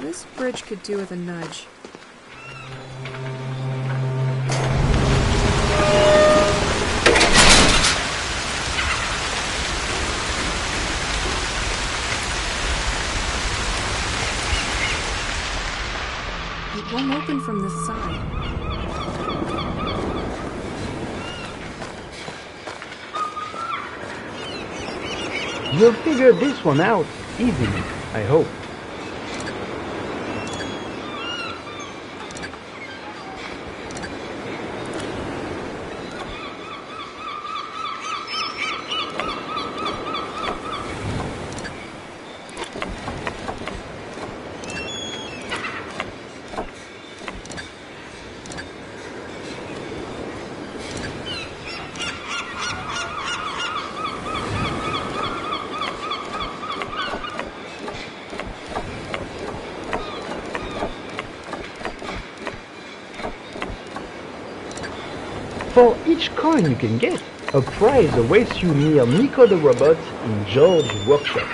This bridge could do with a nudge. It won't open from this side. You'll figure this one out easily, I hope. For each coin you can get, a prize awaits you near Nico the Robot in George's workshop.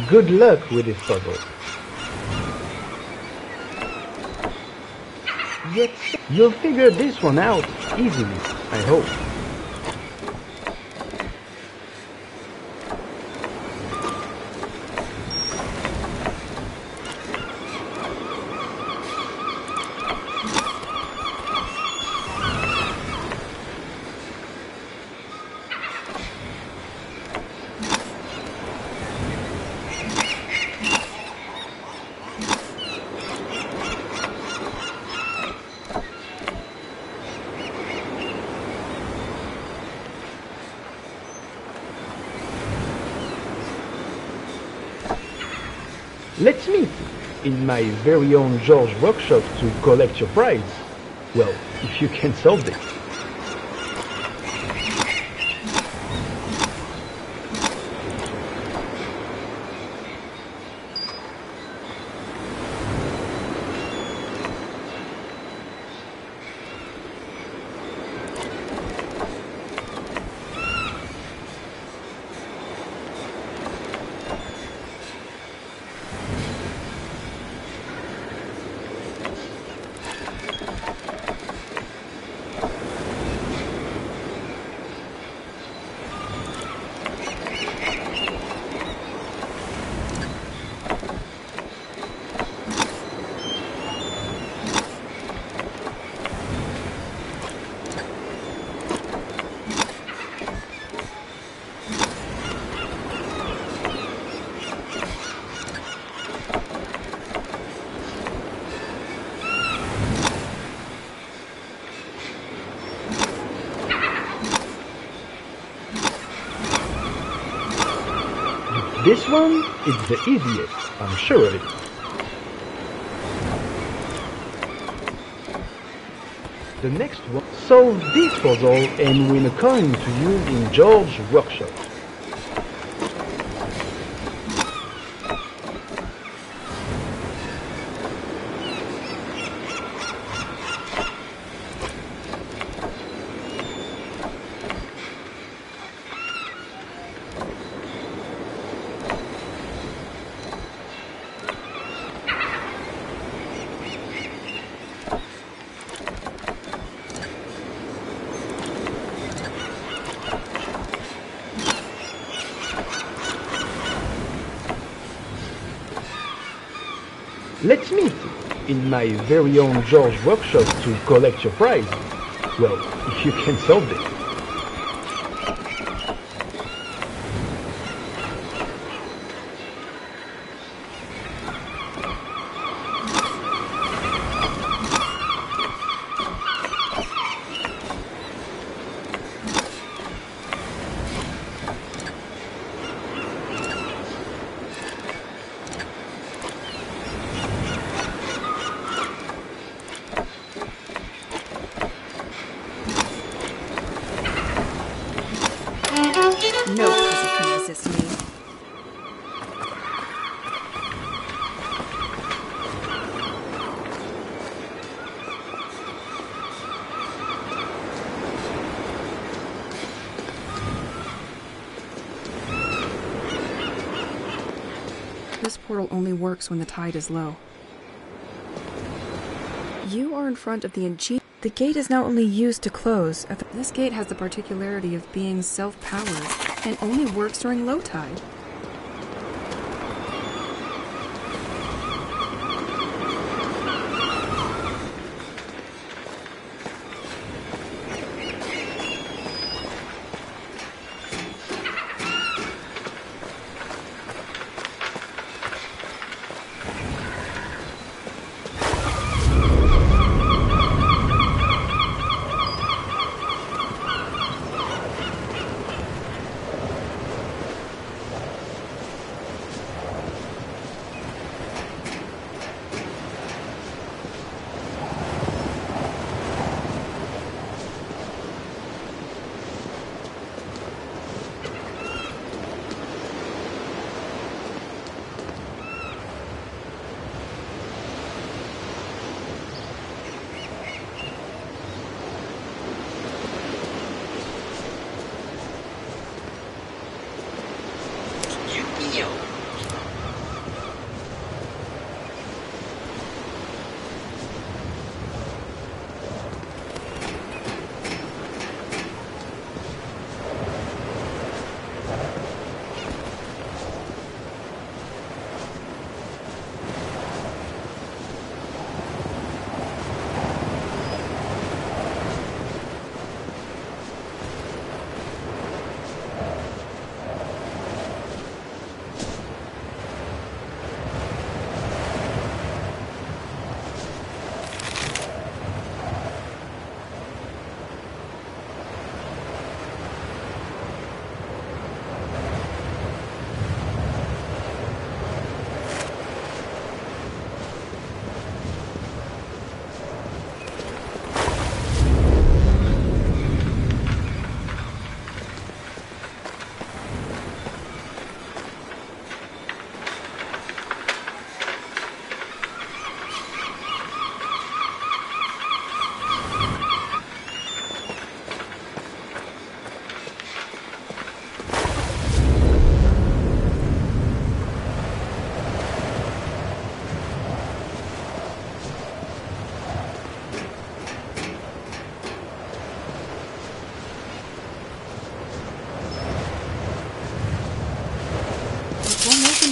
Good luck with this puzzle. Yet, you'll figure this one out easily, I hope. Let's meet in my very own George workshop to collect your prize. Well, if you can solve it. This one is the easiest, I'm sure of it. The next one, solve this puzzle and win a coin to use in George's workshop. Let's meet in my very own George workshop to collect your prize. Well, if you can solve it. No puzzle can resist me. This portal only works when the tide is low. You are in front of the ingenious. The gate is now only used to close. This gate has the particularity of being self-powered and only works during low tide.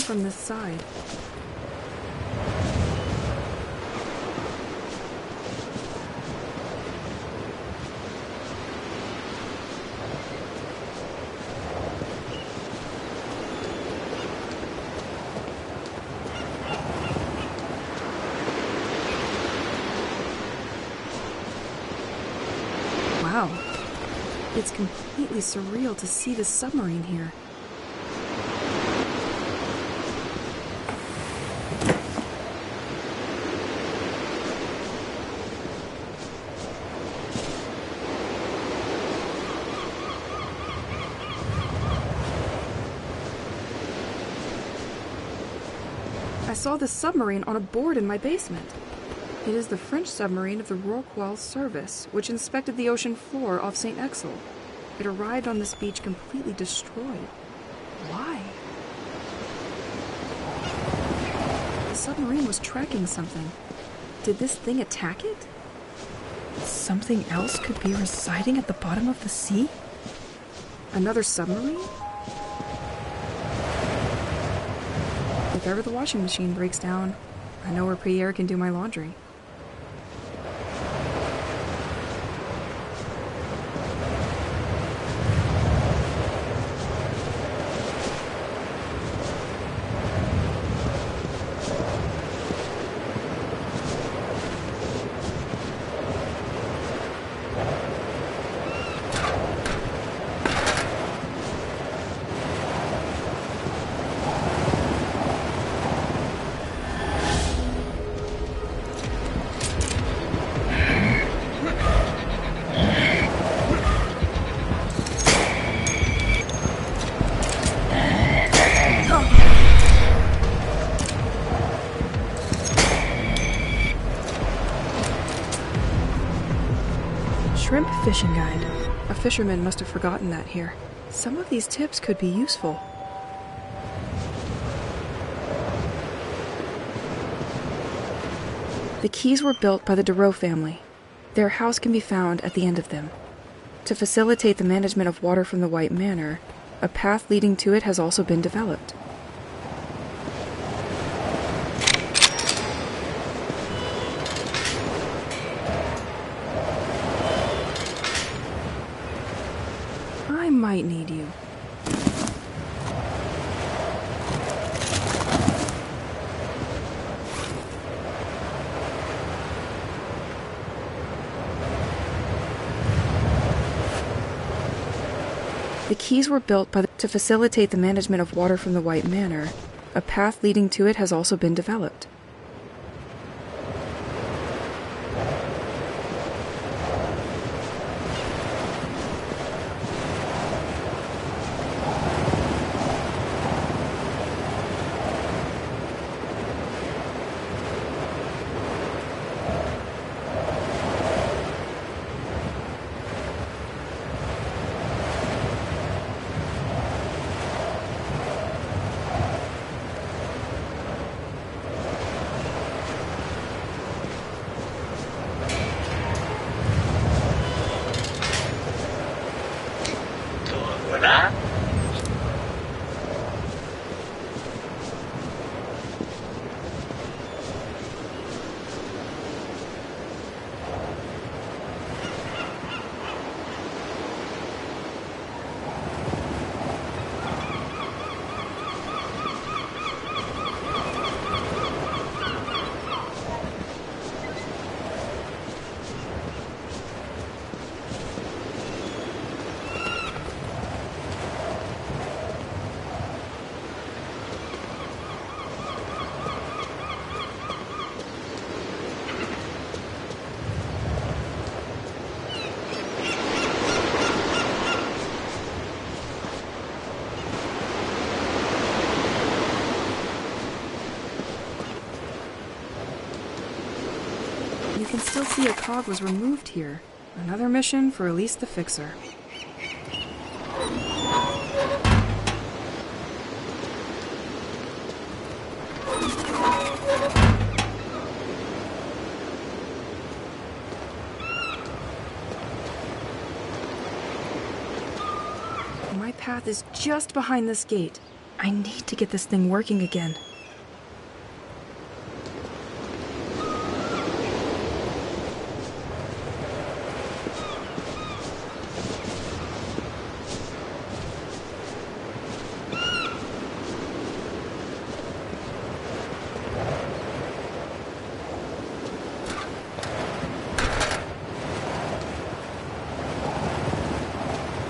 From this side. Wow. It's completely surreal to see the submarine here. I saw this submarine on a board in my basement. It is the French submarine of the Rockwell service, which inspected the ocean floor off St. Exel. It arrived on this beach completely destroyed. Why? The submarine was tracking something. Did this thing attack it? Something else could be residing at the bottom of the sea? Another submarine? If ever the washing machine breaks down, I know where Pierre can do my laundry. Shrimp fishing guide. A fisherman must have forgotten that here. Some of these tips could be useful. The keys were built by the Dureau family. Their house can be found at the end of them. To facilitate the management of water from the White Manor, a path leading to it has also been developed. I might need you. The keys were built to facilitate the management of water from the White Manor. A path leading to it has also been developed. Voilà. You can still see a cog was removed here. Another mission for Elise the Fixer. My path is just behind this gate. I need to get this thing working again.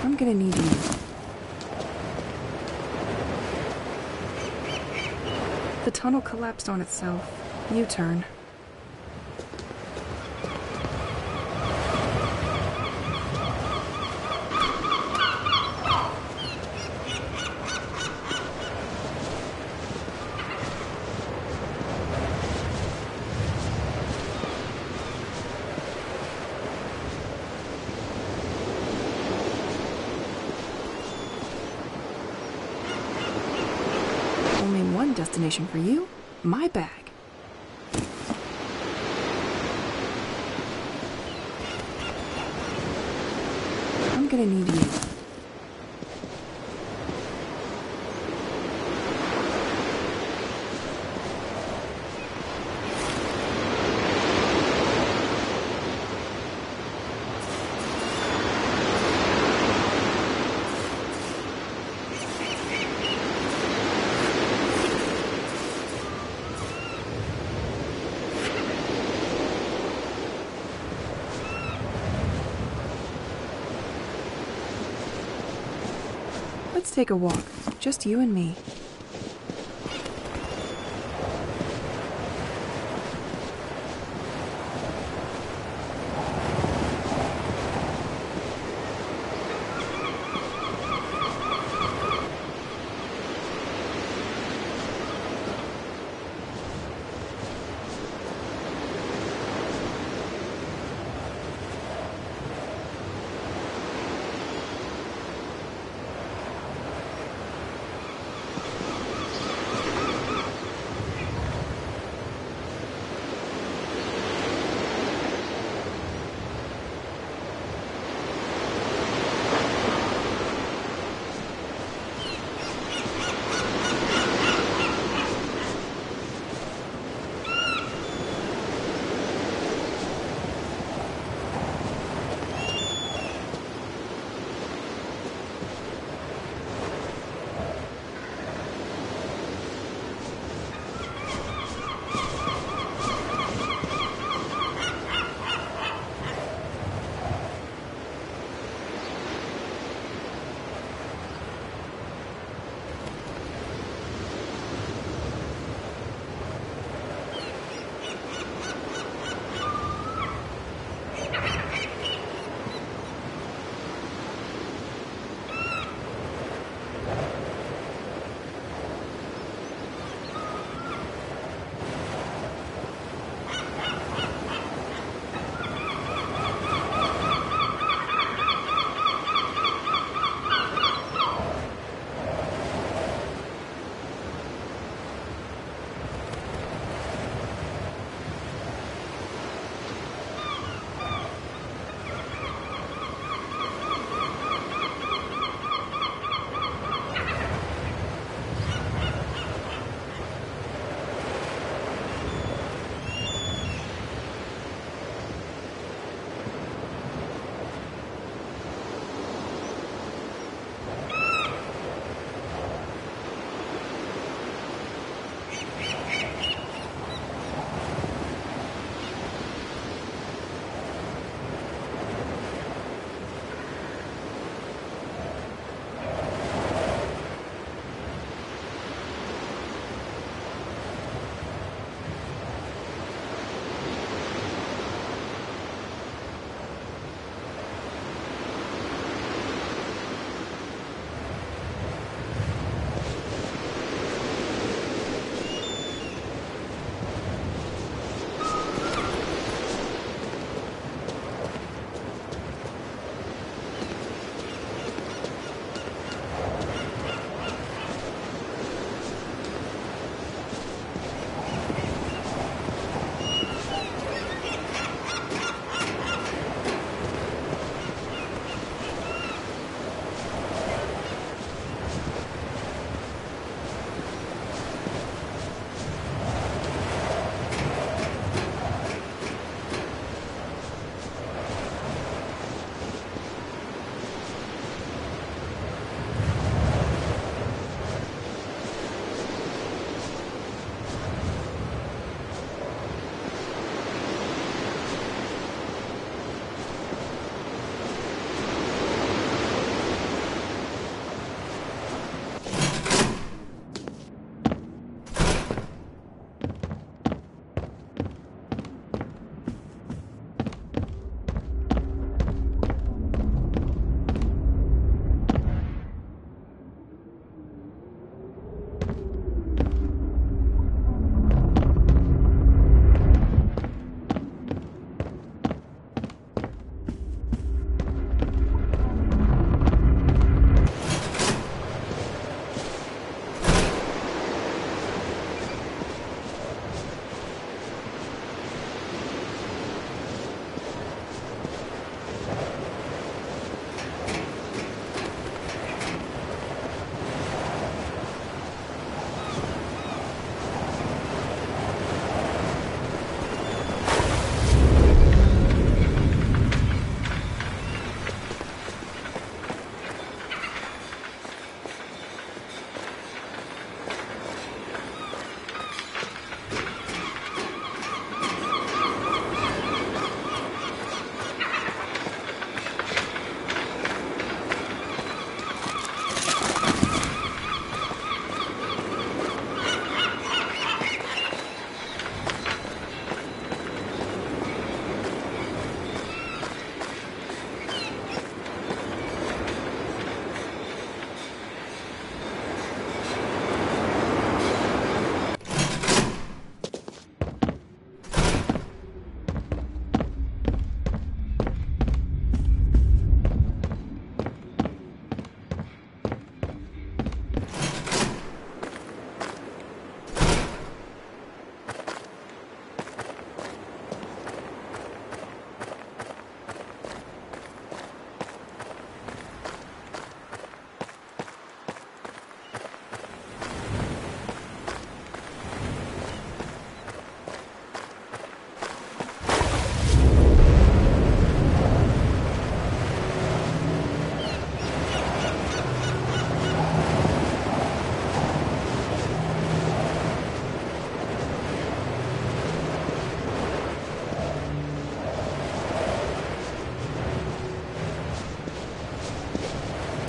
I'm gonna need you. The tunnel collapsed on itself. U-turn. only one destination for you, my bag. I'm gonna need you. Let's take a walk, just you and me.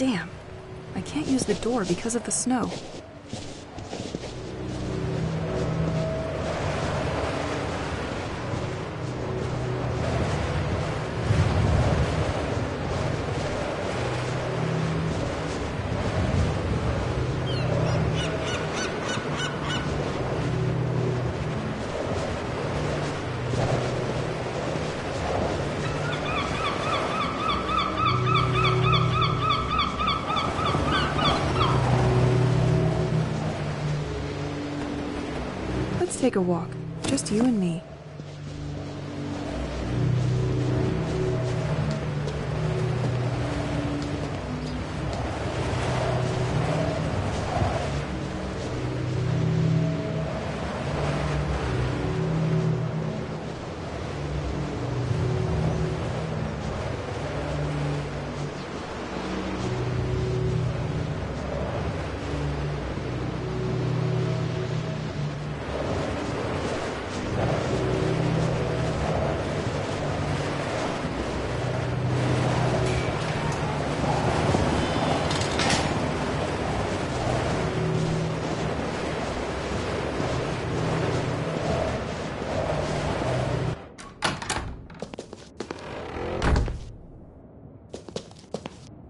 Damn. I can't use the door because of the snow. Let's take a walk. Just you and me.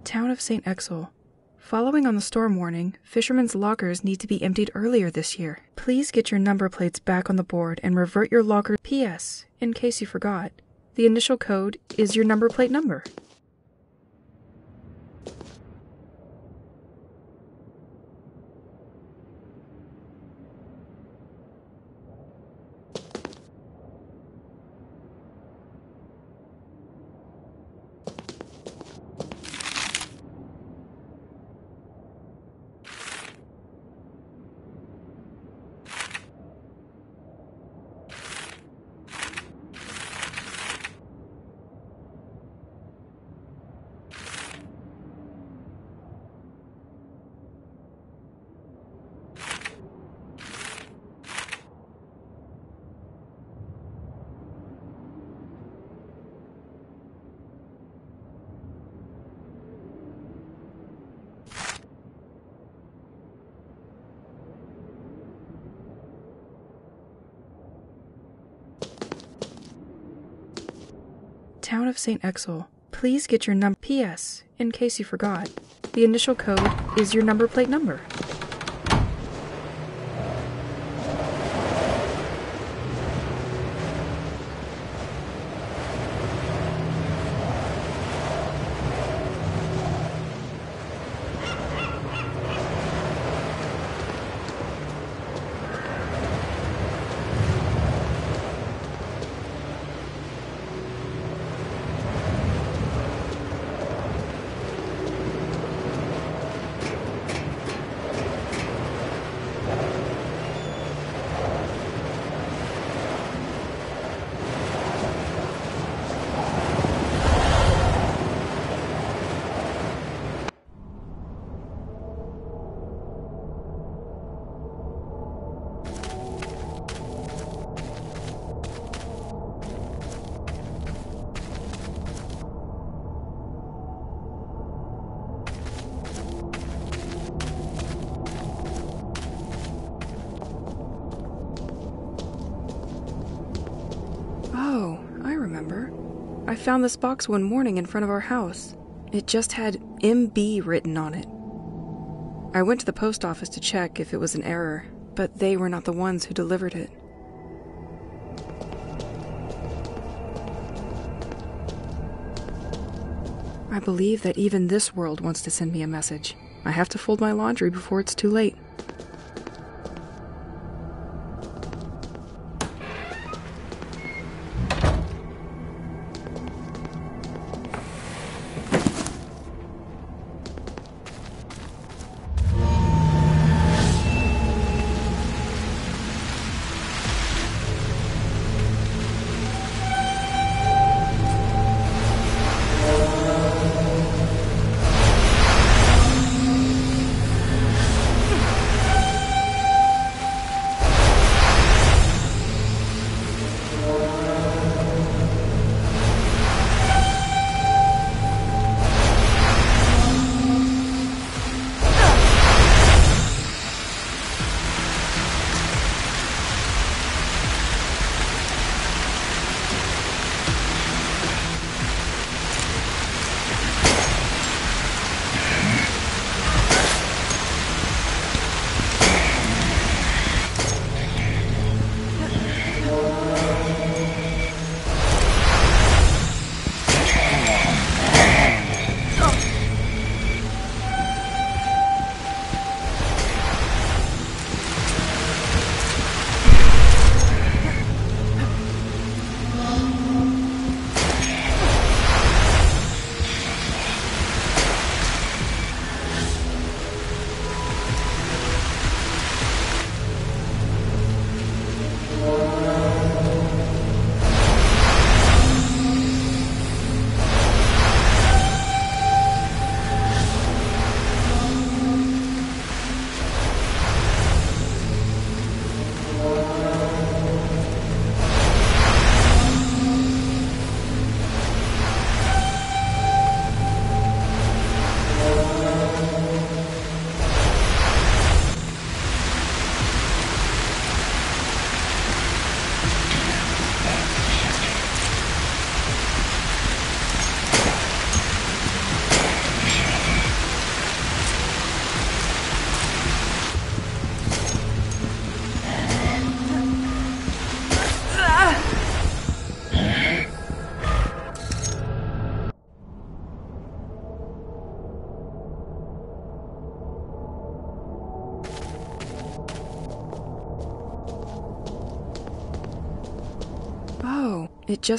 Town of St. Exel. Following on the storm warning, fishermen's lockers need to be emptied earlier this year. Please get your number plates back on the board and revert your locker. P.S. In case you forgot, the initial code is your number plate number. Town of St. Exel. Please get your number. P.S. In case you forgot, the initial code is your number plate number. Oh, I remember. I found this box one morning in front of our house. It just had MB written on it. I went to the post office to check if it was an error, but they were not the ones who delivered it. I believe that even this world wants to send me a message. I have to fold my laundry before it's too late.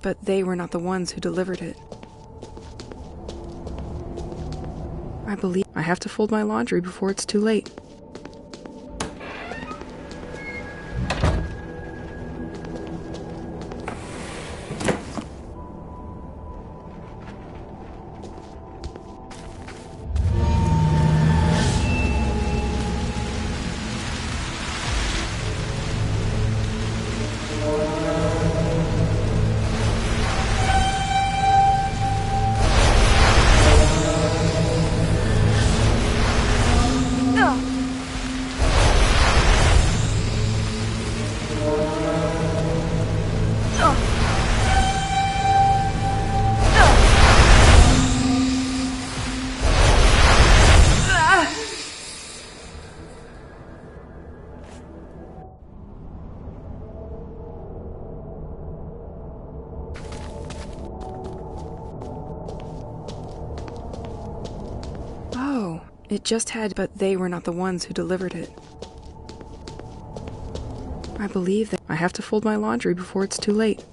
But they were not the ones who delivered it. I believe I have to fold my laundry before it's too late. But they were not the ones who delivered it. I believe that I have to fold my laundry before it's too late.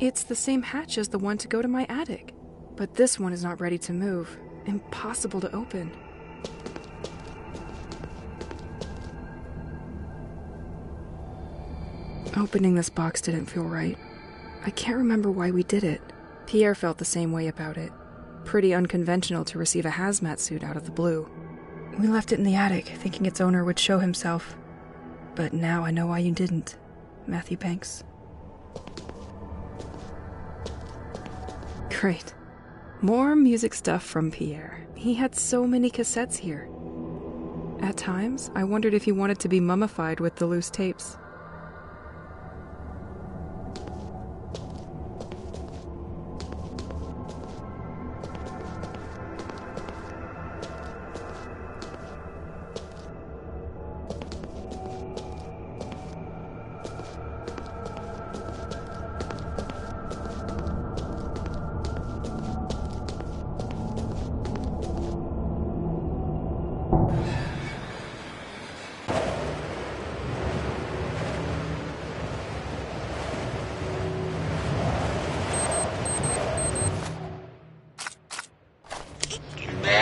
It's the same hatch as the one to go to my attic. But this one is not ready to move. Impossible to open. Opening this box didn't feel right. I can't remember why we did it. Pierre felt the same way about it. Pretty unconventional to receive a hazmat suit out of the blue. We left it in the attic, thinking its owner would show himself. But now I know why you didn't, Matthew Banks. Great. More music stuff from Pierre. He had so many cassettes here. At times, I wondered if he wanted to be mummified with the loose tapes.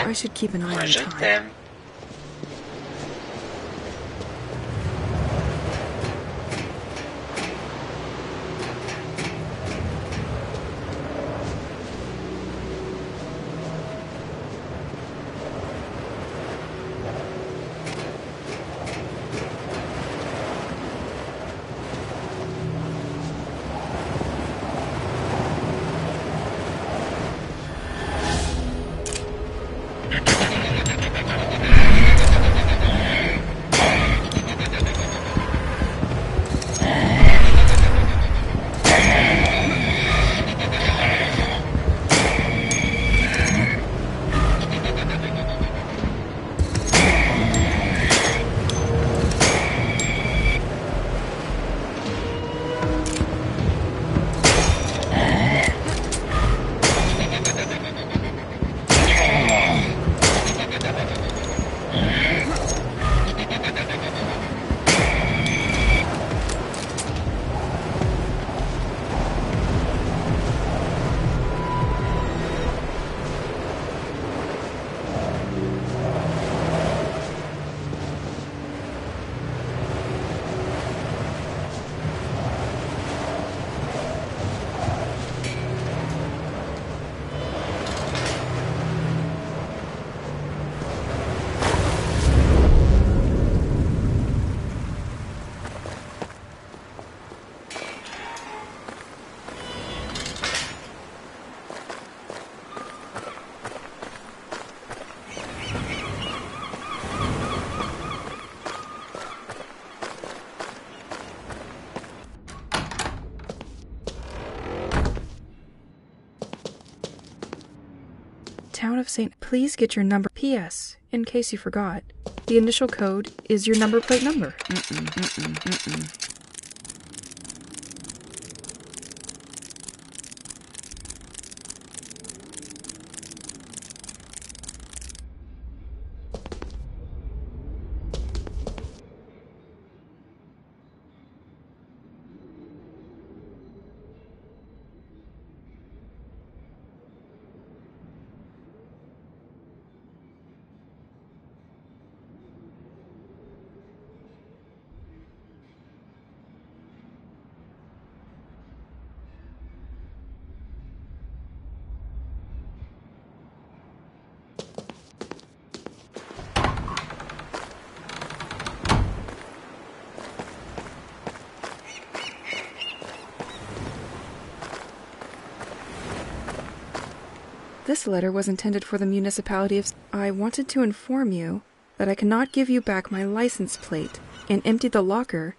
I should keep an eye on time. Town of St. Please get your number. P.S. In case you forgot, the initial code is your number plate number. This letter was intended for the municipality of... I wanted to inform you that I cannot give you back my license plate and empty the locker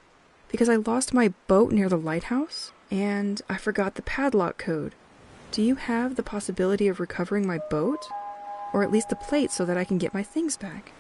because I lost my boat near the lighthouse and I forgot the padlock code. Do you have the possibility of recovering my boat? Or at least the plate so that I can get my things back?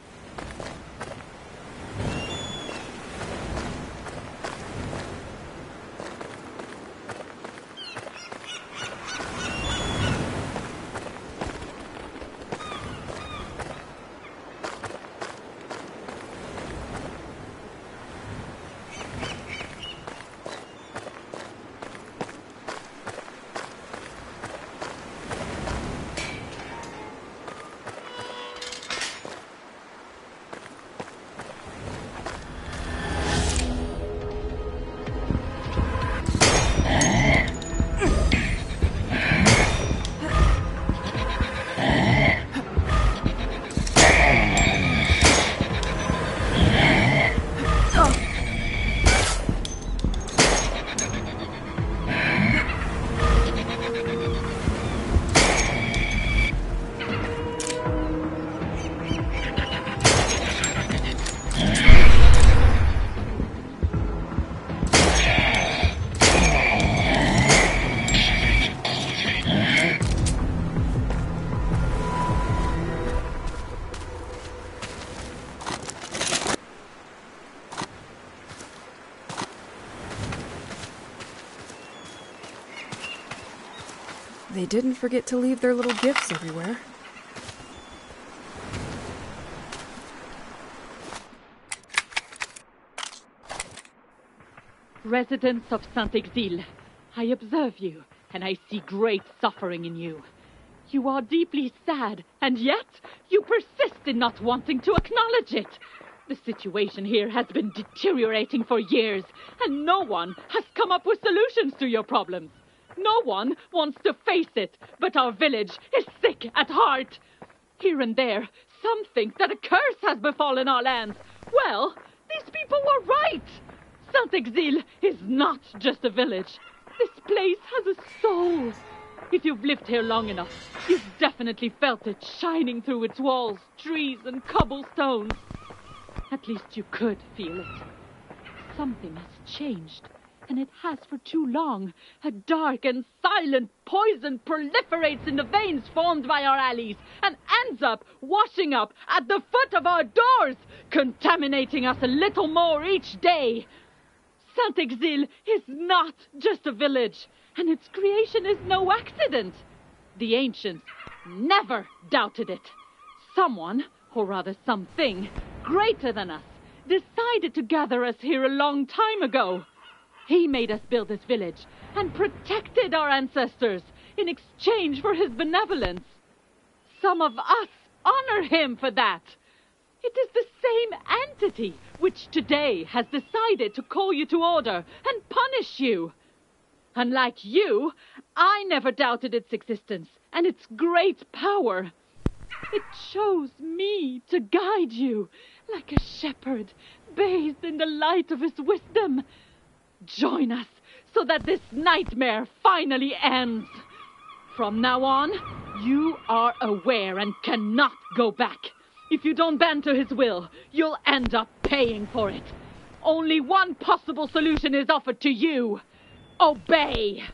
They didn't forget to leave their little gifts everywhere. Residents of Saint-Exile, I observe you, and I see great suffering in you. You are deeply sad, and yet you persist in not wanting to acknowledge it. The situation here has been deteriorating for years, and no one has come up with solutions to your problems. No one wants to face it, but our village is sick at heart. Here and there, some think that a curse has befallen our lands. Well, these people were right. Saint-Exile is not just a village. This place has a soul. If you've lived here long enough, you've definitely felt it shining through its walls, trees, and cobblestones. At least you could feel it. Something has changed, and it has for too long. A dark and silent poison proliferates in the veins formed by our alleys and ends up washing up at the foot of our doors, contaminating us a little more each day. Saint-Exile is not just a village, and its creation is no accident. The ancients never doubted it. Someone, or rather something, greater than us, decided to gather us here a long time ago. He made us build this village and protected our ancestors in exchange for his benevolence. Some of us honor him for that. It is the same entity which today has decided to call you to order and punish you. Unlike you, I never doubted its existence and its great power. It chose me to guide you like a shepherd bathed in the light of his wisdom. Join us so that this nightmare finally ends. From now on, you are aware and cannot go back. If you don't bend to his will, you'll end up paying for it. Only one possible solution is offered to you. Obey!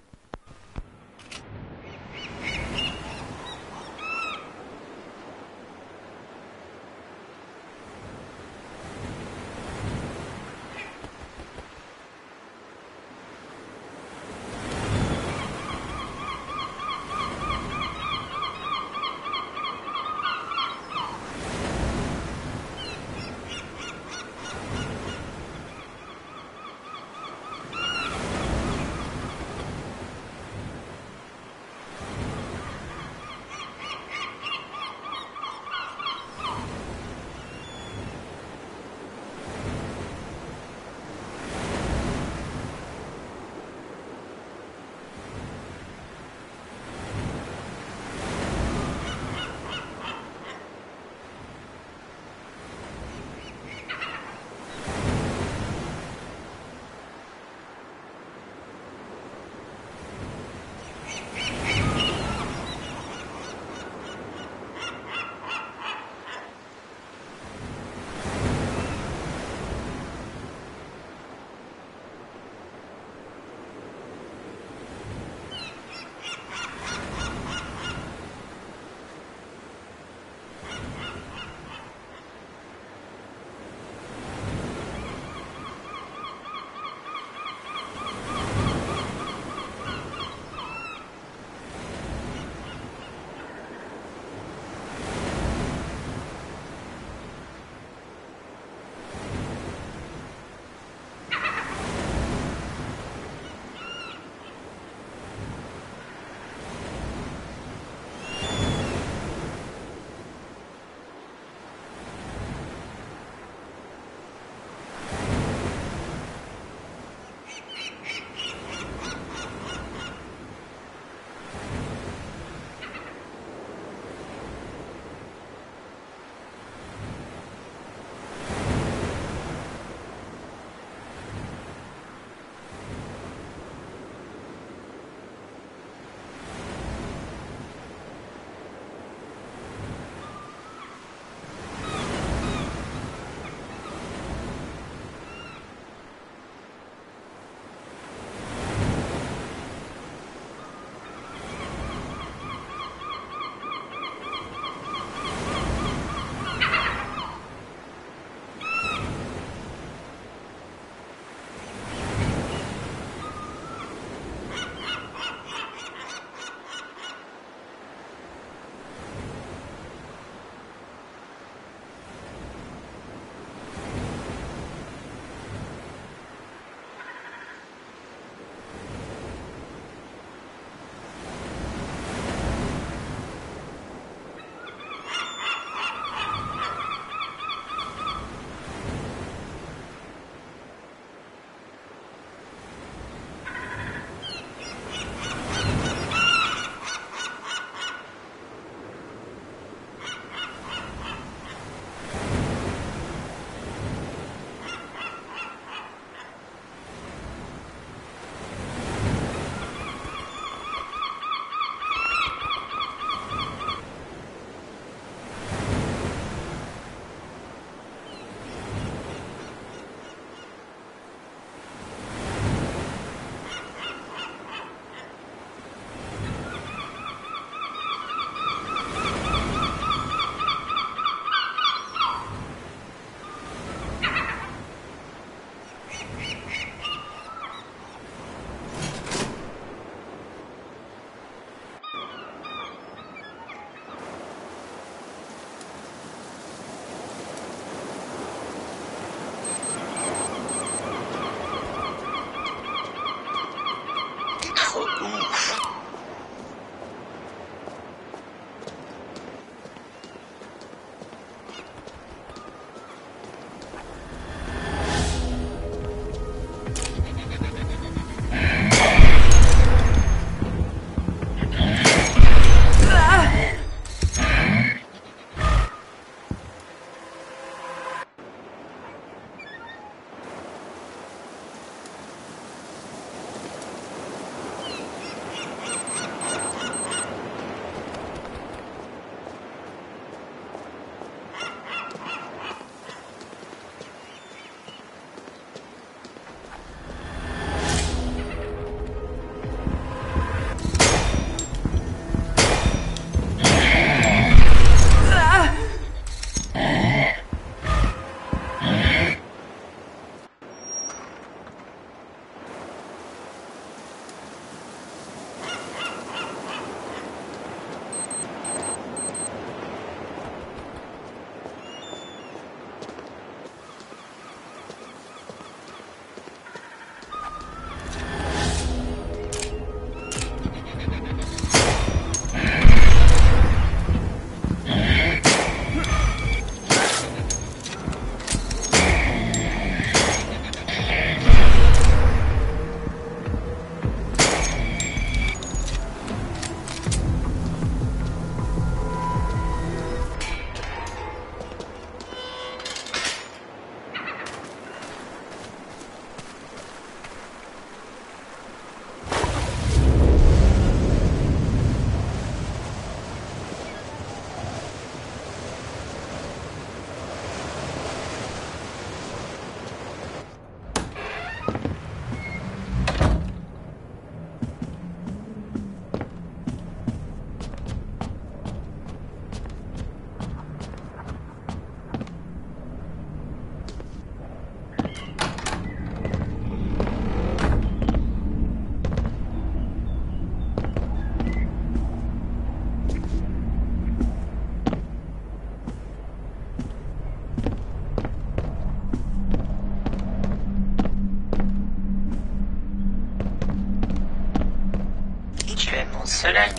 soleil.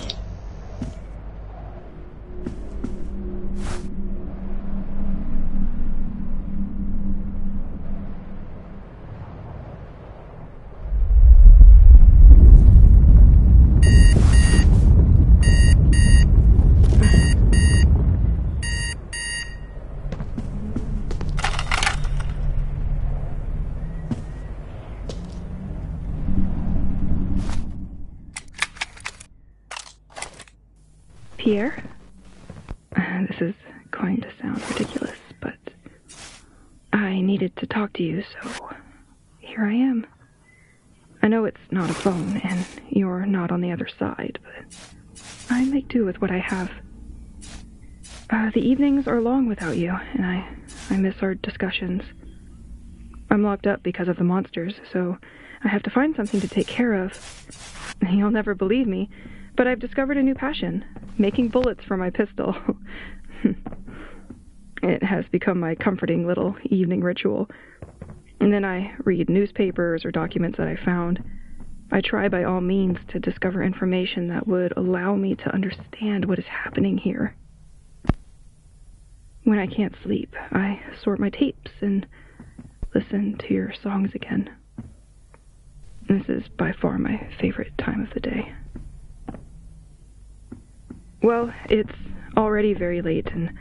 Pierre? This is going to sound ridiculous, but I needed to talk to you, so here I am. I know it's not a phone, and you're not on the other side, but I make do with what I have. The evenings are long without you, and I miss our discussions. I'm locked up because of the monsters, so I have to find something to take care of. You'll never believe me, but I've discovered a new passion, making bullets for my pistol. It has become my comforting little evening ritual. And then I read newspapers or documents that I found. I try by all means to discover information that would allow me to understand what is happening here. When I can't sleep, I sort my tapes and listen to your songs again. This is by far my favorite time of the day. Well, it's already very late, and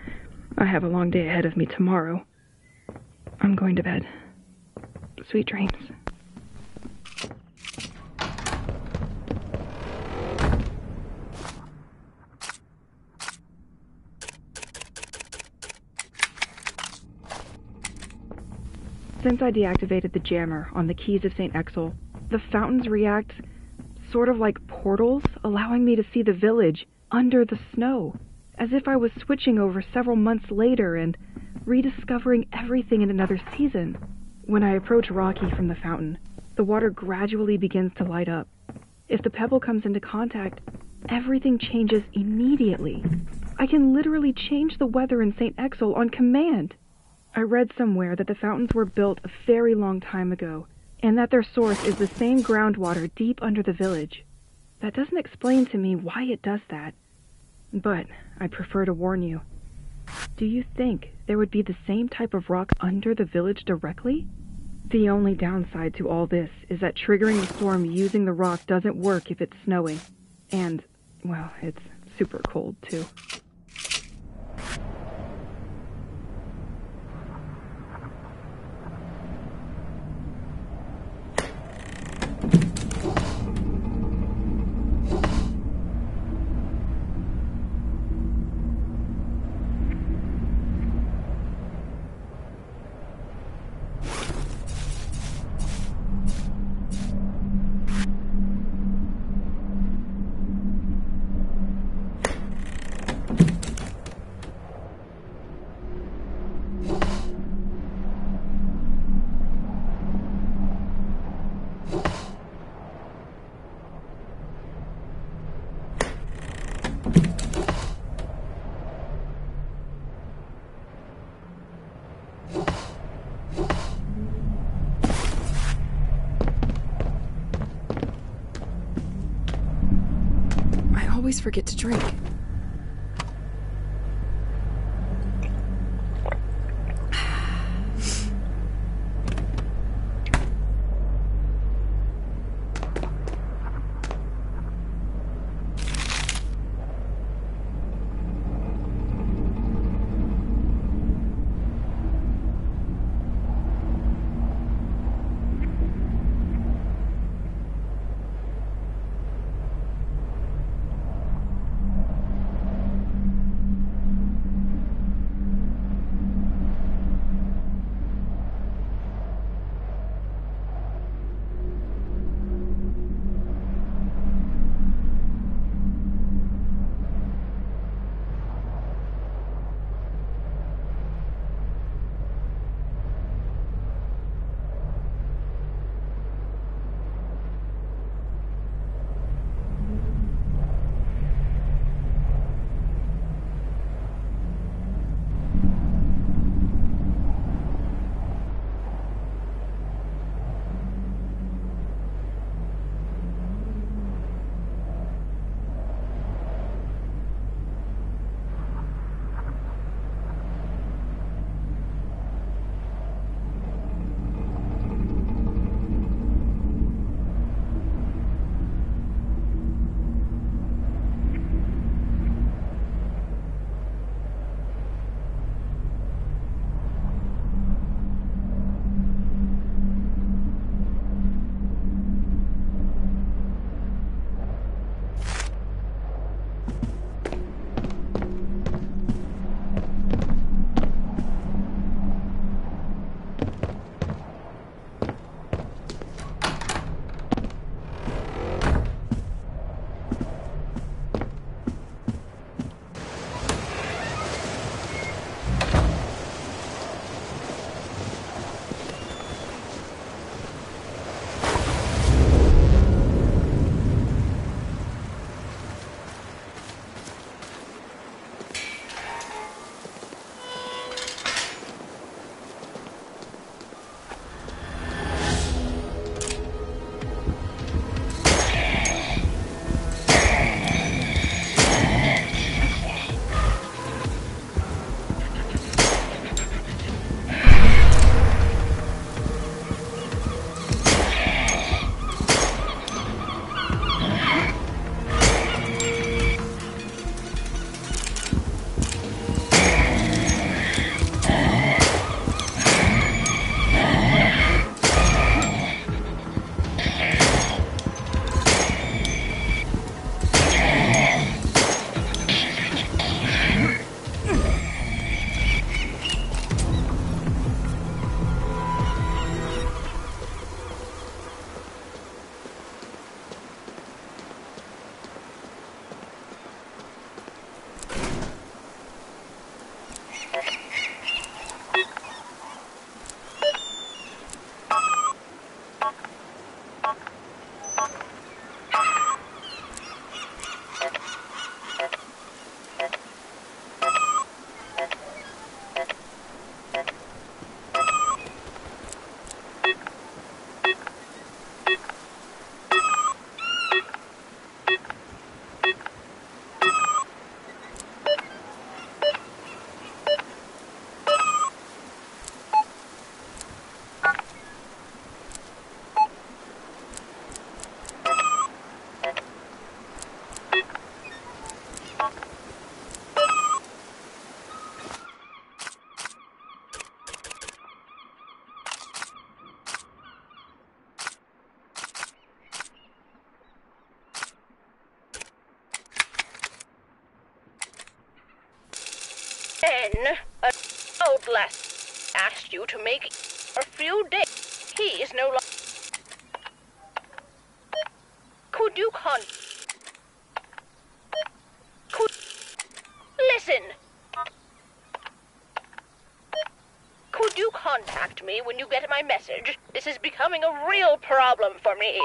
I have a long day ahead of me tomorrow. I'm going to bed. Sweet dreams. Since I deactivated the jammer on the keys of St. Exel, the fountains react sort of like portals, allowing me to see the village under the snow, as if I was switching over several months later and rediscovering everything in another season. When I approach Rocky from the fountain, the water gradually begins to light up. If the pebble comes into contact, everything changes immediately. I can literally change the weather in St. Exel on command. I read somewhere that the fountains were built a very long time ago, and that their source is the same groundwater deep under the village. That doesn't explain to me why it does that, but I prefer to warn you. Do you think there would be the same type of rock under the village directly? The only downside to all this is that triggering the storm using the rock doesn't work if it's snowing. And, well, it's super cold, too. I always forget to drink. A old lass asked you to make a few days. He is no longer. Could you Listen! Could you contact me when you get my message? This is becoming a real problem for me.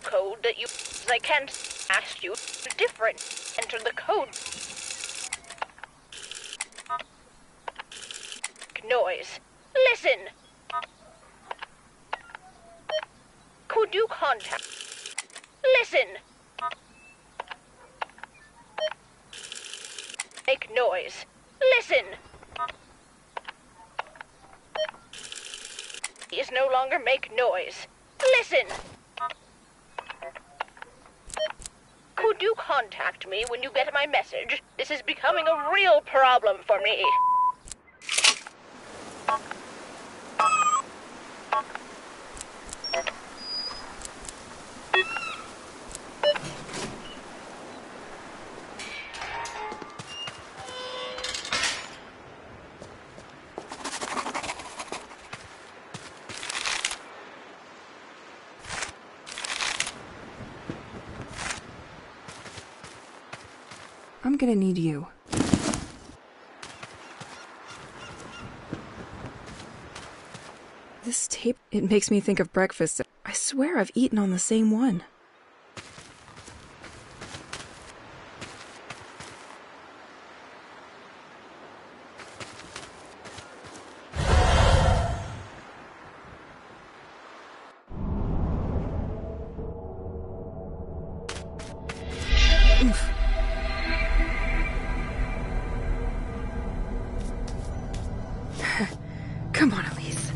Code that you... I can't ask you. Different. Enter the code. Noise. Listen! Could you contact... Listen! Make noise. Listen! He is no longer make noise. Listen! Could you contact me when you get my message? This is becoming a real problem for me. I'm gonna need you. This tape, it makes me think of breakfast. I swear I've eaten on the same one. Come on, Elise.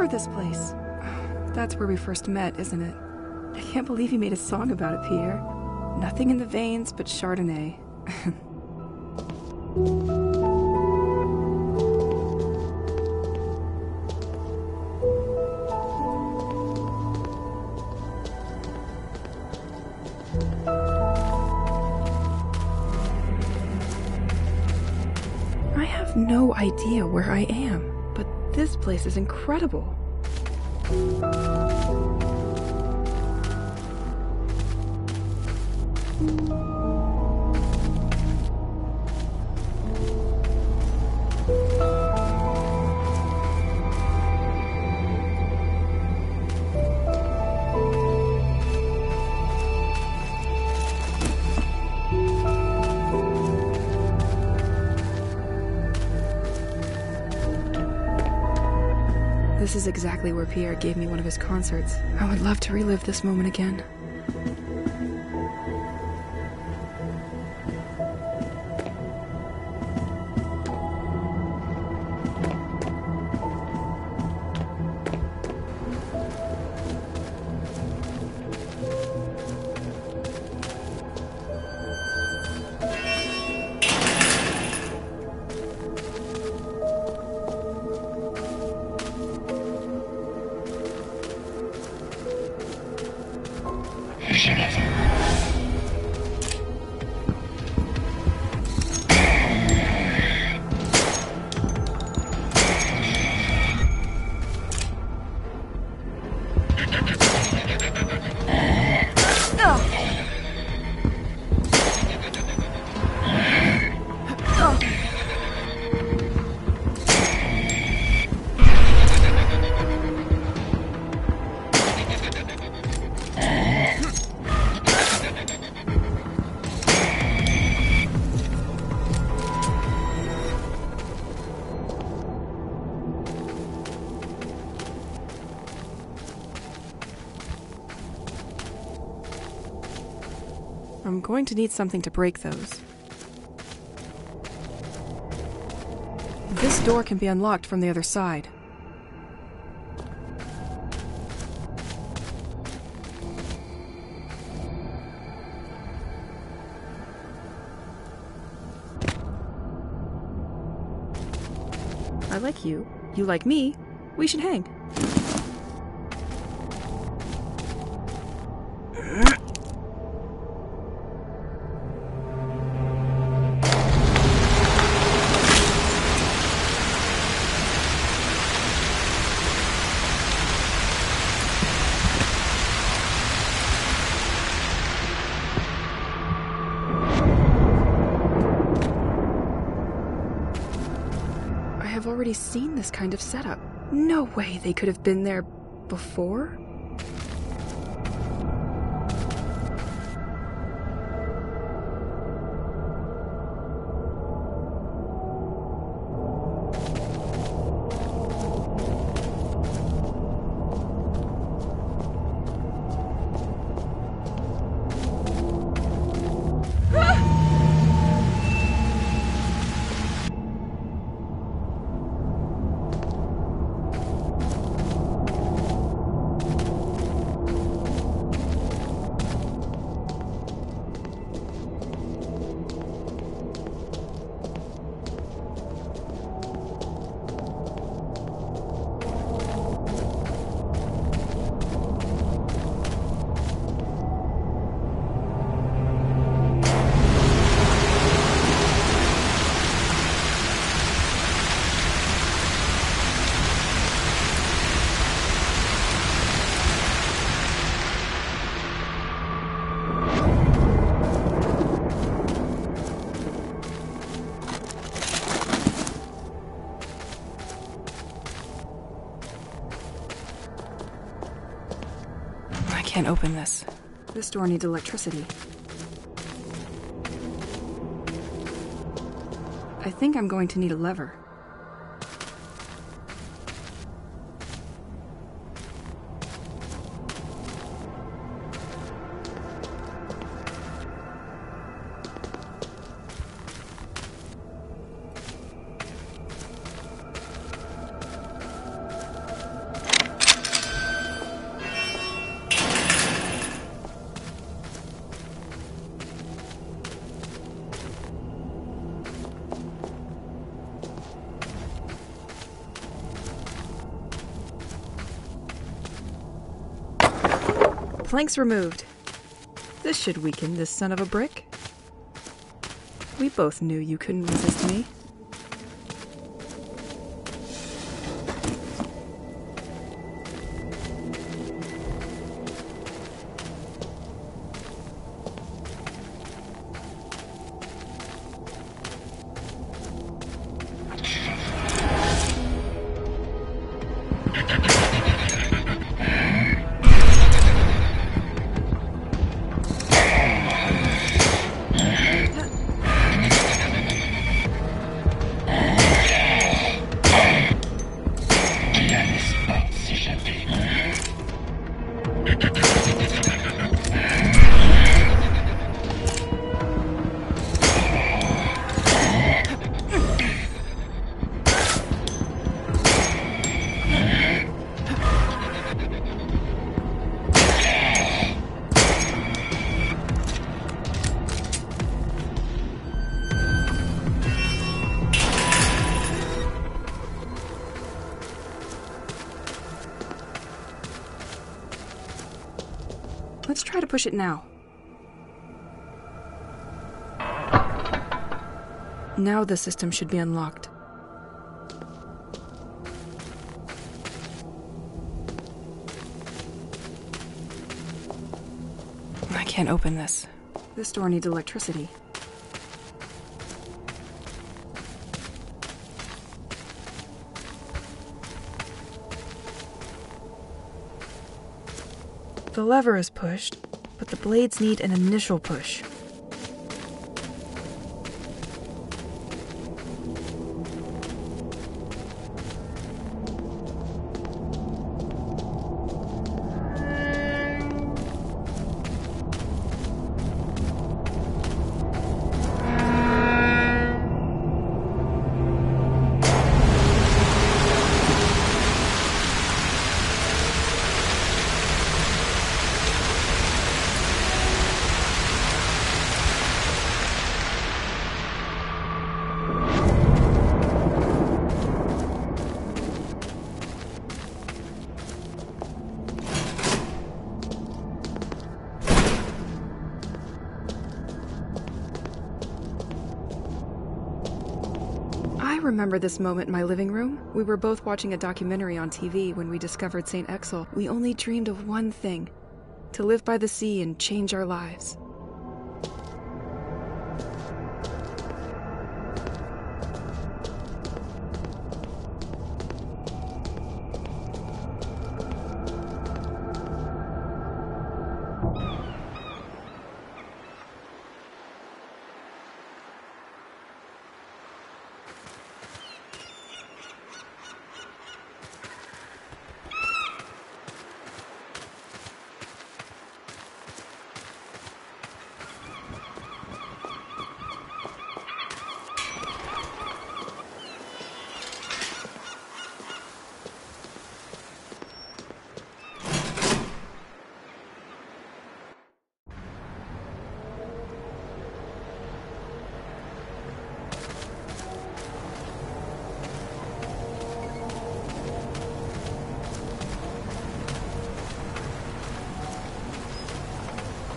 remember this place. That's where we first met, isn't it? I can't believe you made a song about it, Pierre. Nothing in the veins but Chardonnay. I have no idea where I am, but this place is incredible. This is exactly where Pierre gave me one of his concerts. I would love to relive this moment again. I'm going to need something to break those. This door can be unlocked from the other side. I like you. You like me. We should hang. I've already seen this kind of setup. No way they could have been there before? I can't open this. This door needs electricity. I think I'm going to need a lever. Planks removed. This should weaken this son of a brick. We both knew you couldn't resist me. Let's try to push it now. Now the system should be unlocked. I can't open this. This door needs electricity. The lever is pushed, but the blades need an initial push. I remember this moment in my living room. We were both watching a documentary on TV when we discovered St. Exel. We only dreamed of one thing: to live by the sea and change our lives.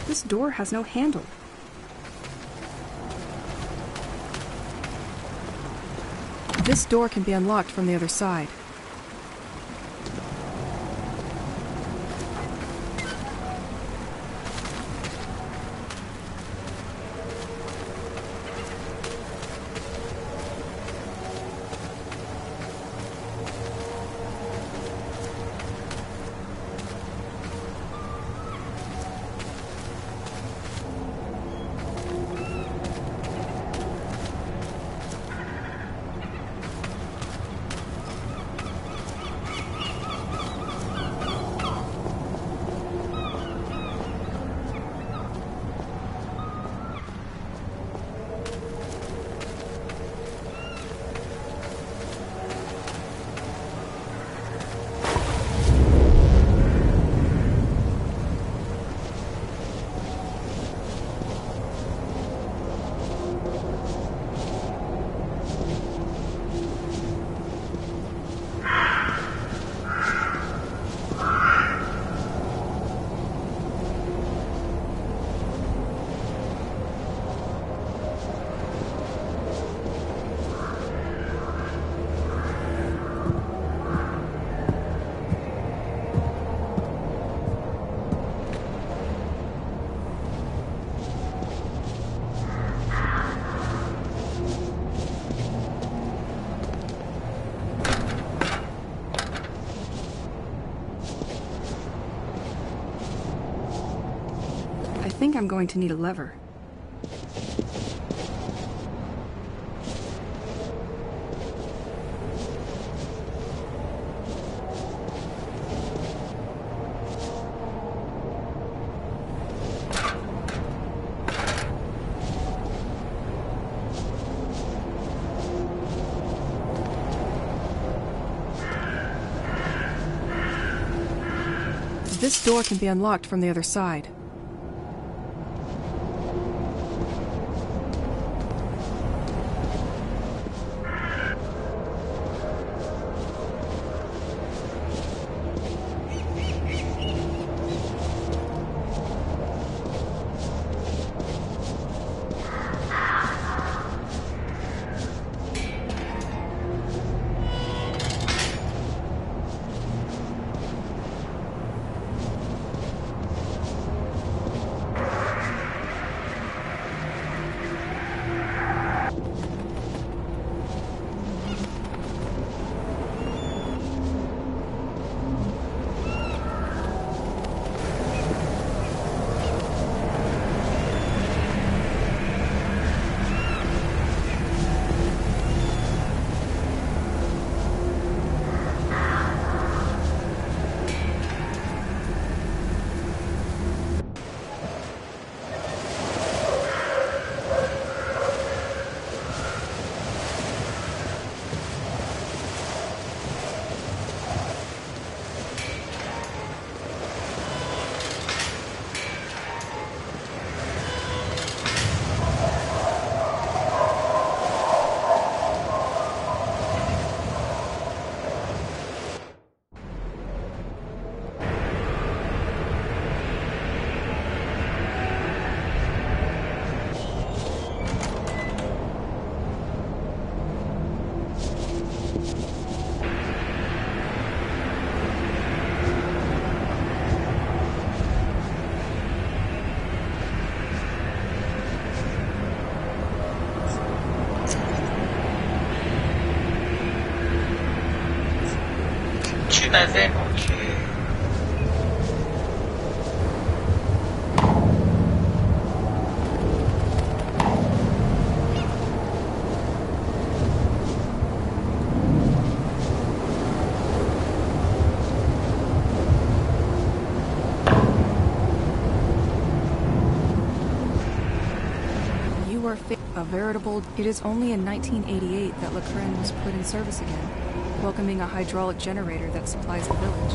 This door has no handle. This door can be unlocked from the other side. think I'm going to need a lever. This door can be unlocked from the other side. Tu m'avais manqué. You are a veritable... It is only in 1988 that Lacren was put in service again, welcoming a hydraulic generator that supplies the village.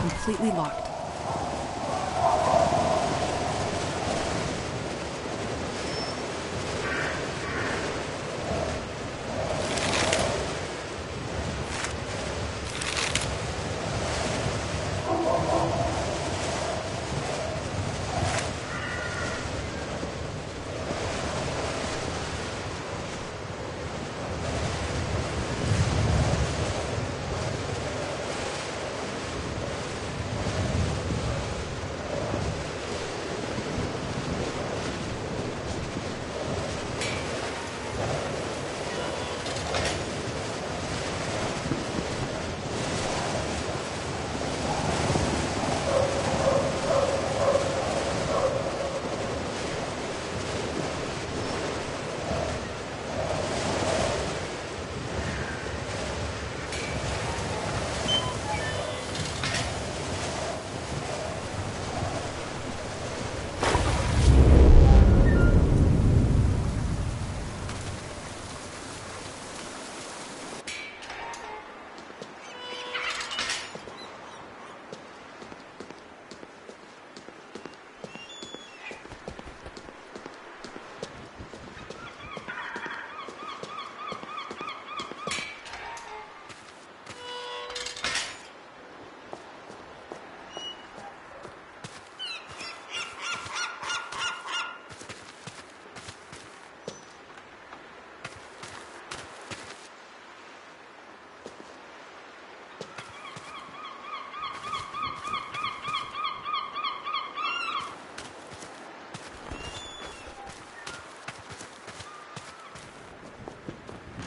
Completely locked.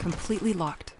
Completely locked.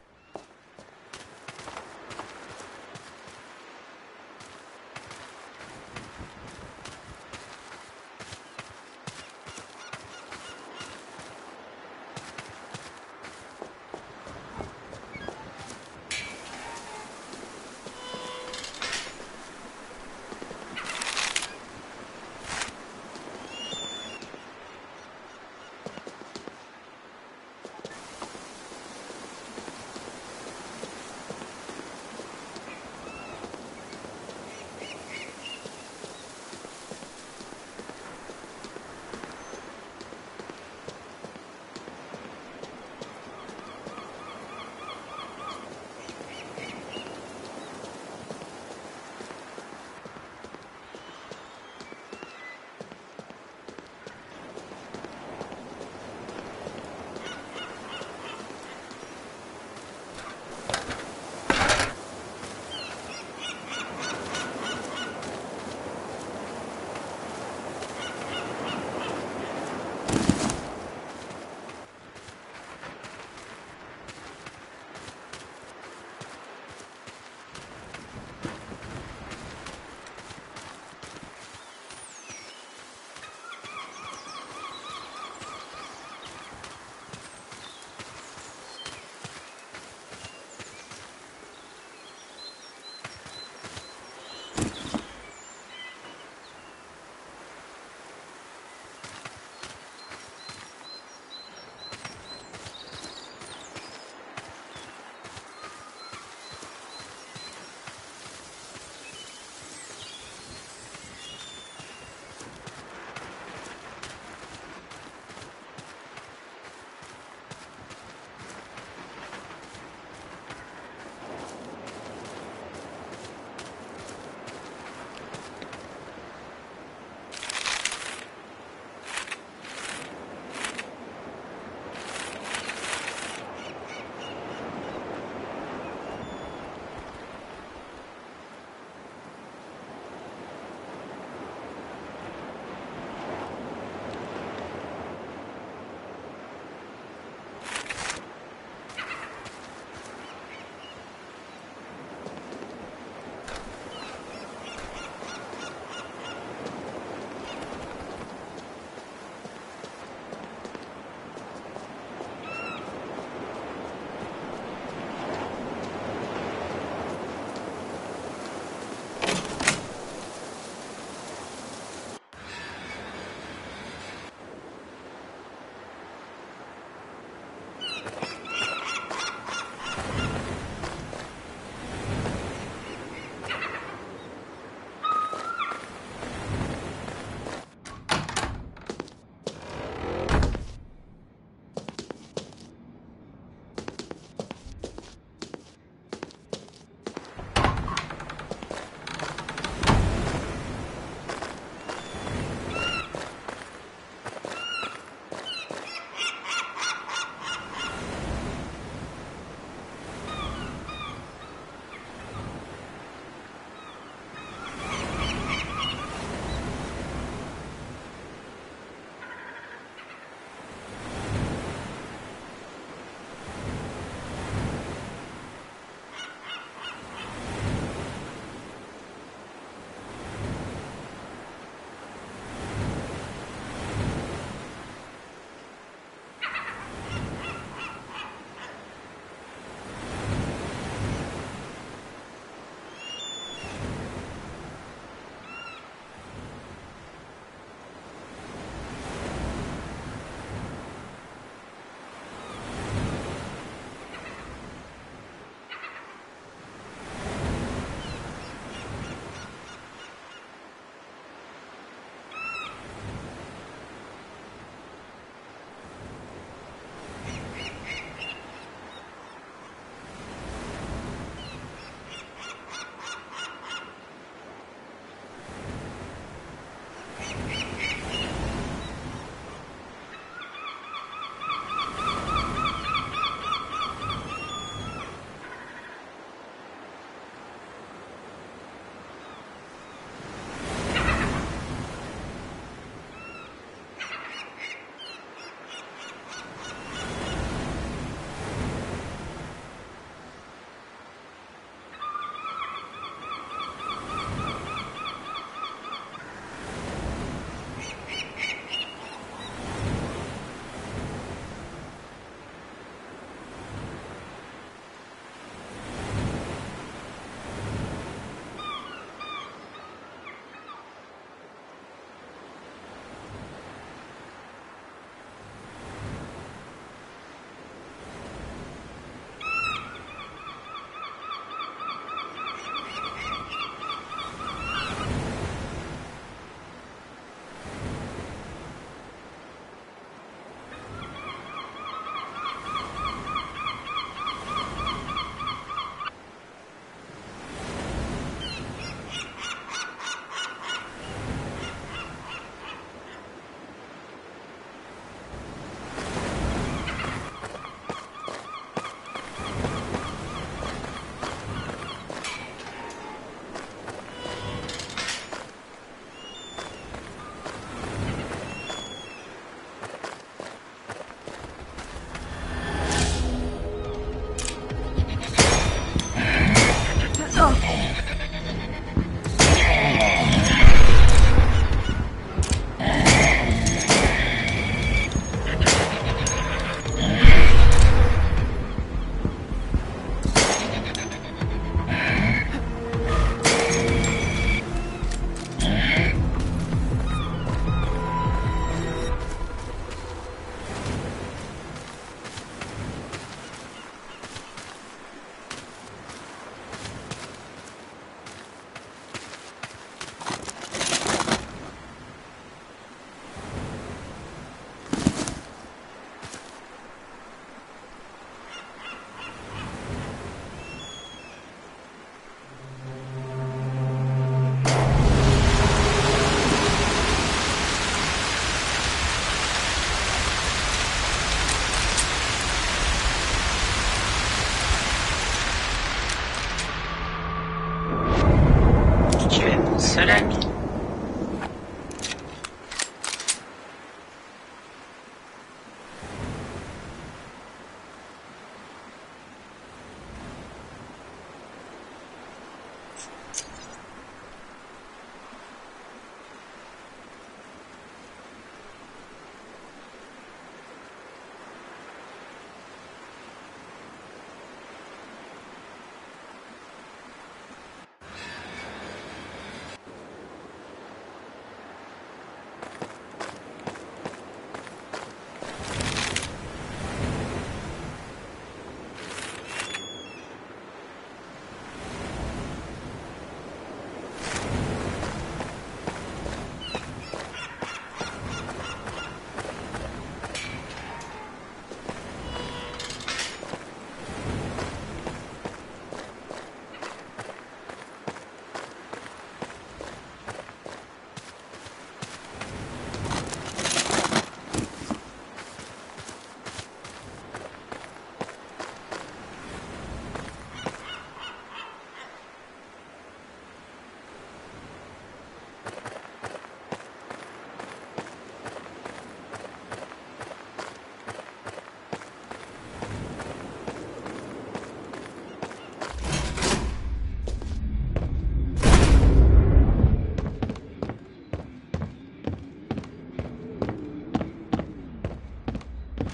seul ami.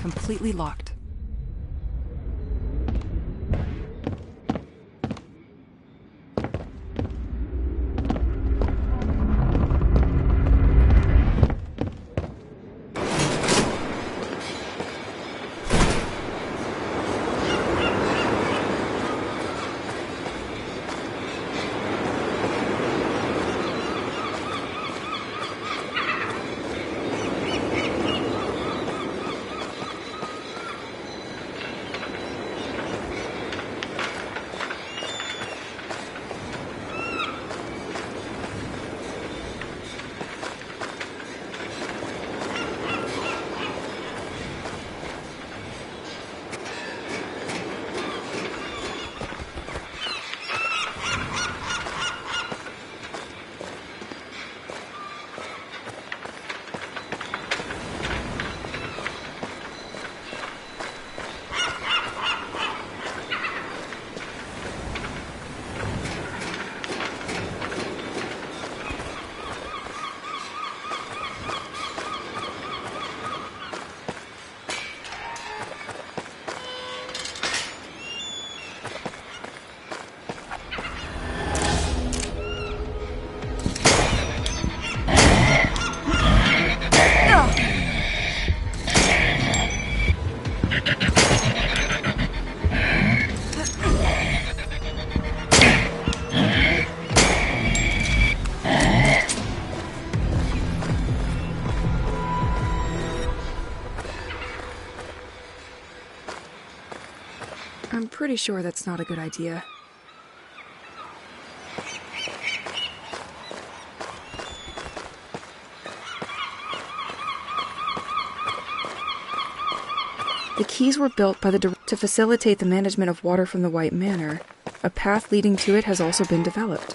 Completely locked. I'm pretty sure that's not a good idea. The keys were built by to facilitate the management of water from the White Manor. A path leading to it has also been developed.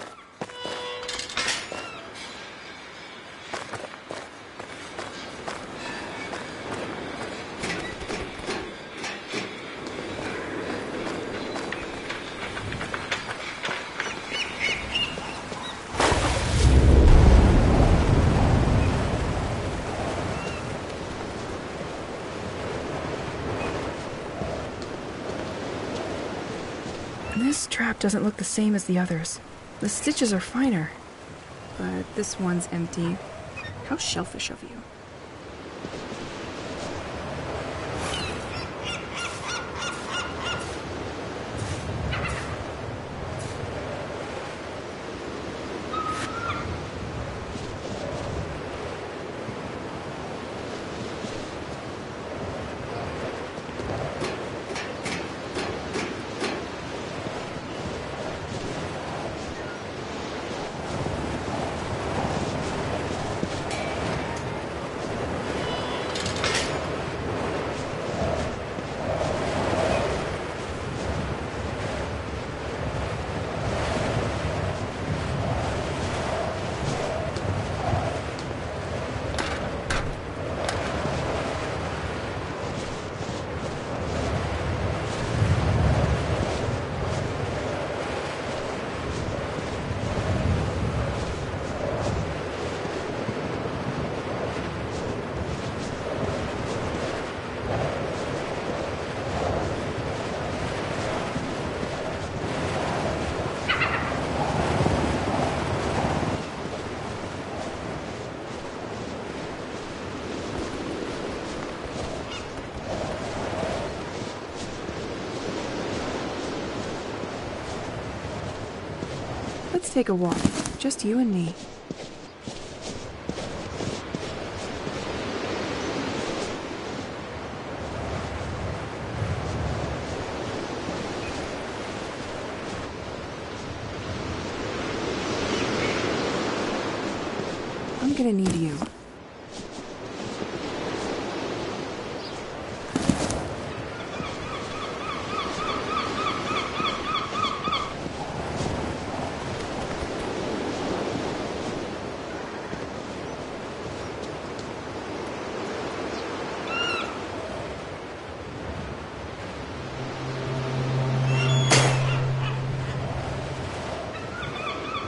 This trap doesn't look the same as the others. The stitches are finer. But this one's empty. How shellfish of you. take a walk. Just you and me. I'm gonna need you.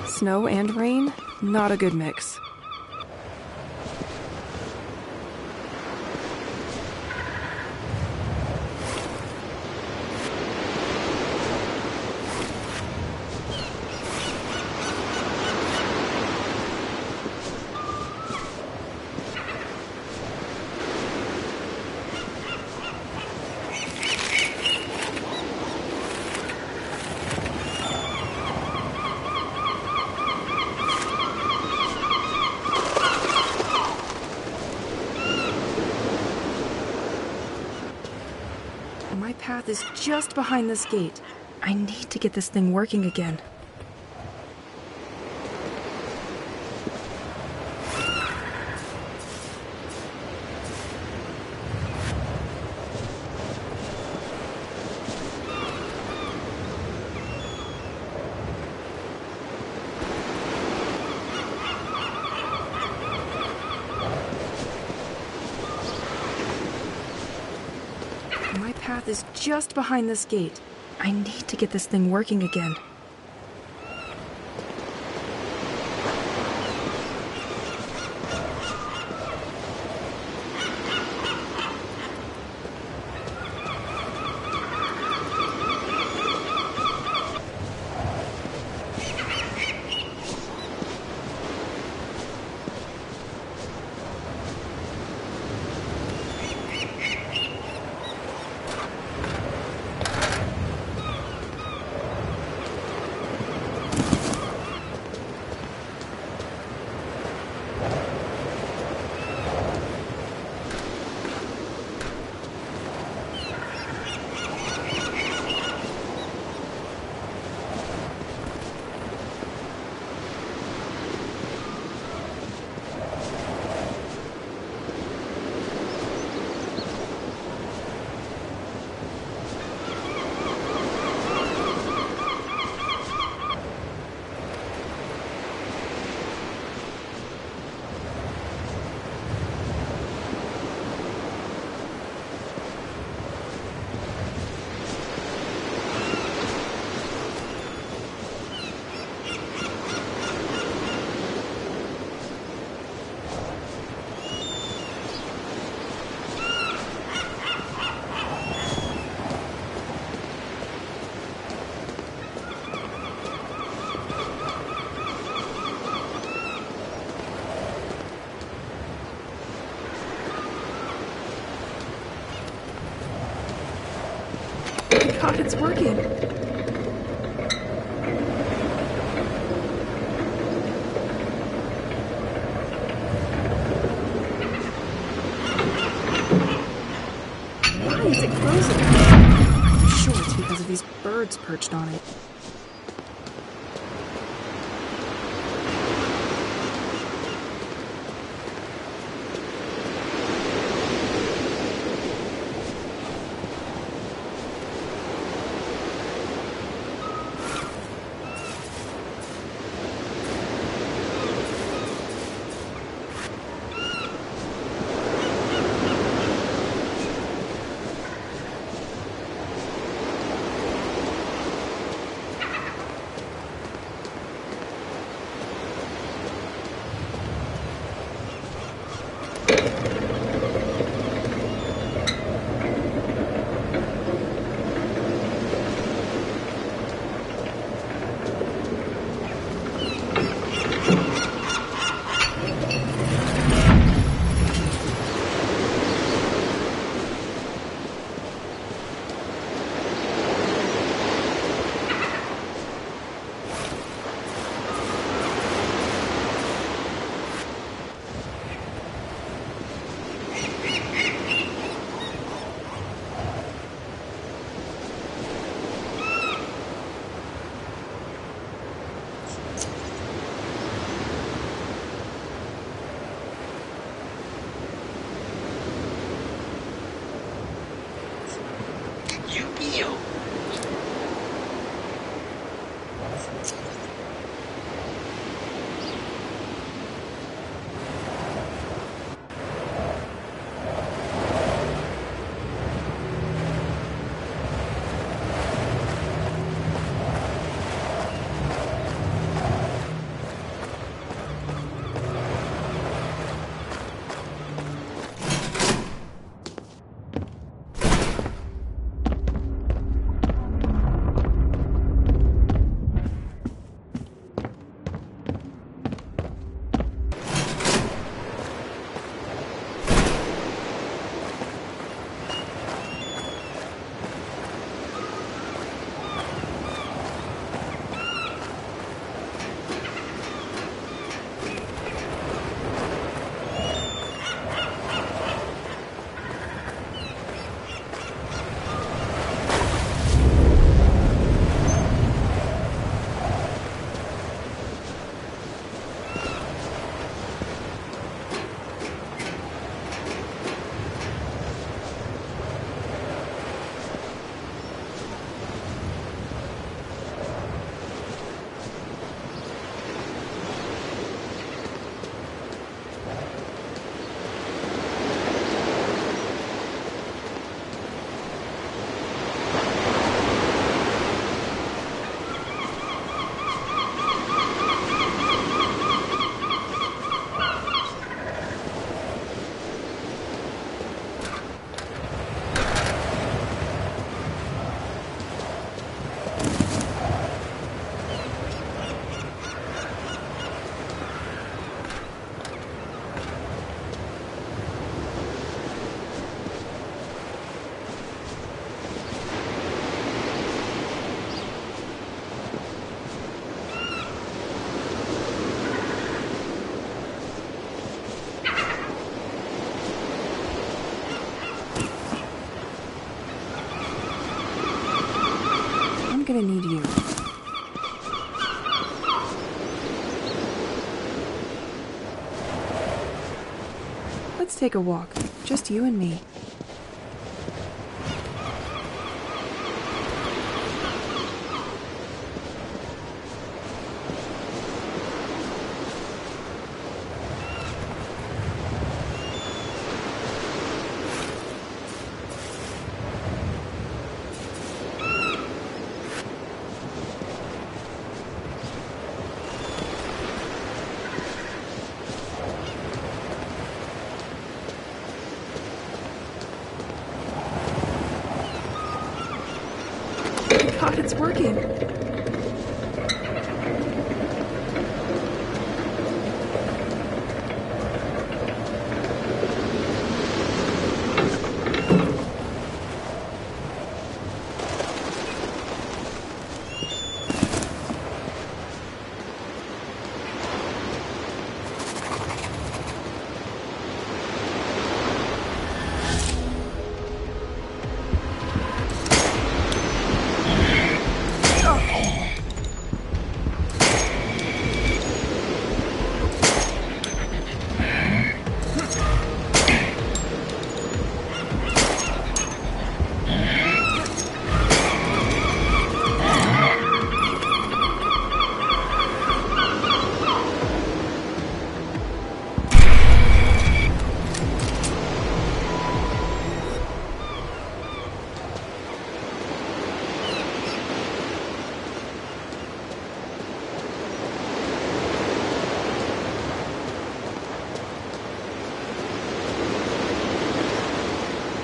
Snow and rain? Not a good mix. My path is just behind this gate. I need to get this thing working again. My path is just behind this gate. I need to get this thing working again. God, it's working. Why is it frozen? I'm sure it's because of these birds perched on it. gonna need you. Let's take a walk. Just you and me. God, it's working.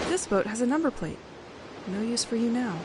This boat has a number plate. No use for you now.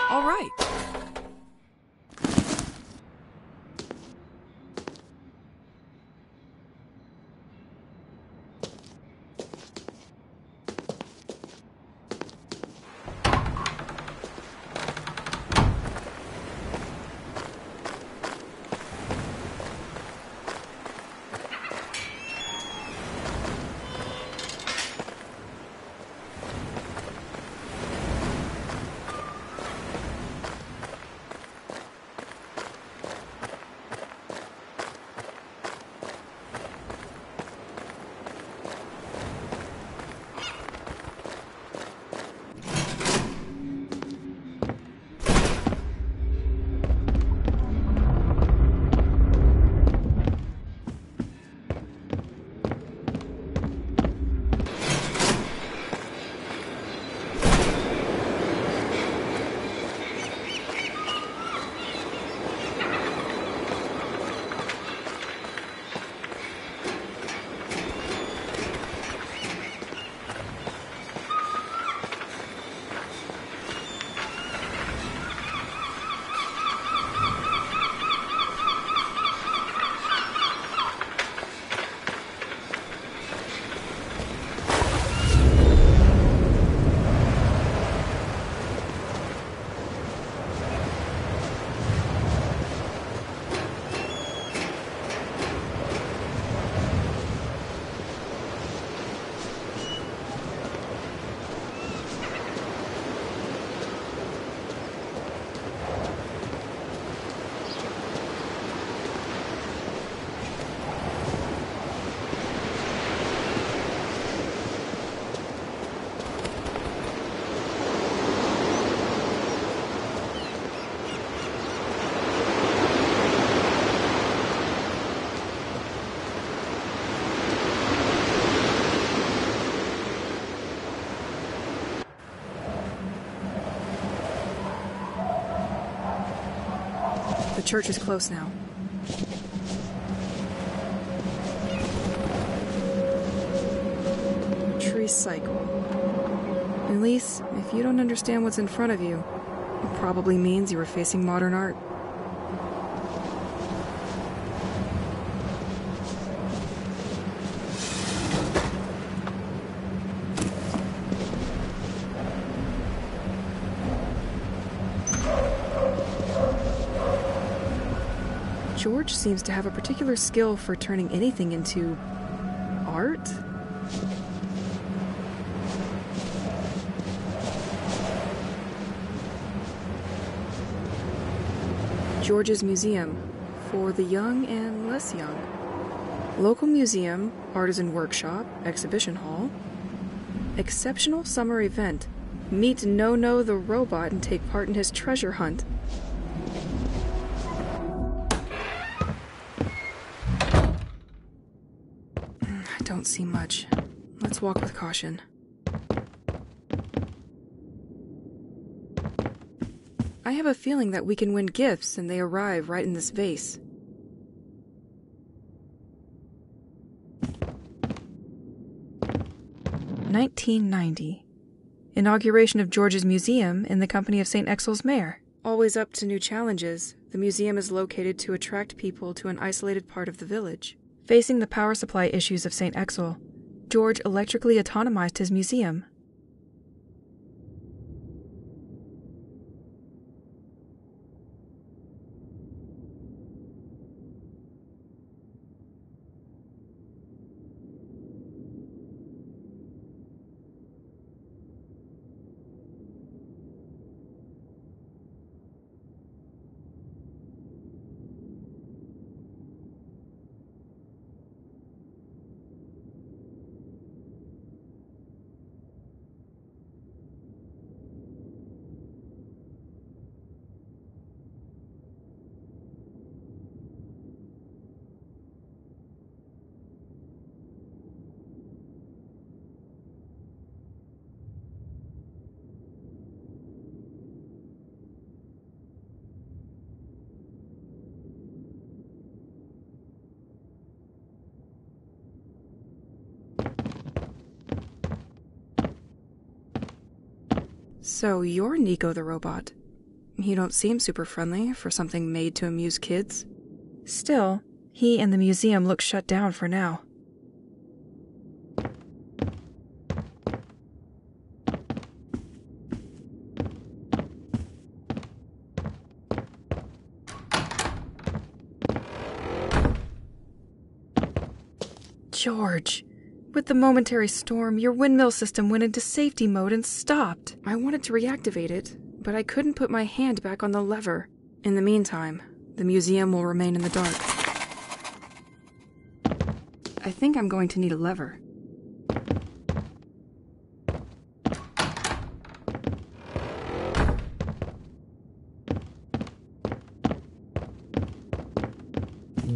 All right. church is close now. Tricycle. Elise, if you don't understand what's in front of you, it probably means you were facing modern art. George seems to have a particular skill for turning anything into art? George's Museum, for the young and less young. Local museum, artisan workshop, exhibition hall. Exceptional summer event. Meet No-No the robot and take part in his treasure hunt. I don't see much. Let's walk with caution. I have a feeling that we can win gifts and they arrive right in this vase. $19.90. Inauguration of George's Museum in the company of St. Exel's mayor. Always up to new challenges, the museum is located to attract people to an isolated part of the village. Facing the power supply issues of St. Exel, George electrically autonomized his museum. So you're Nico the robot. You don't seem super friendly for something made to amuse kids. Still, he and the museum look shut down for now. George, with the momentary storm, your windmill system went into safety mode and stopped. I wanted to reactivate it, but I couldn't put my hand back on the lever. In the meantime, the museum will remain in the dark. I think I'm going to need a lever.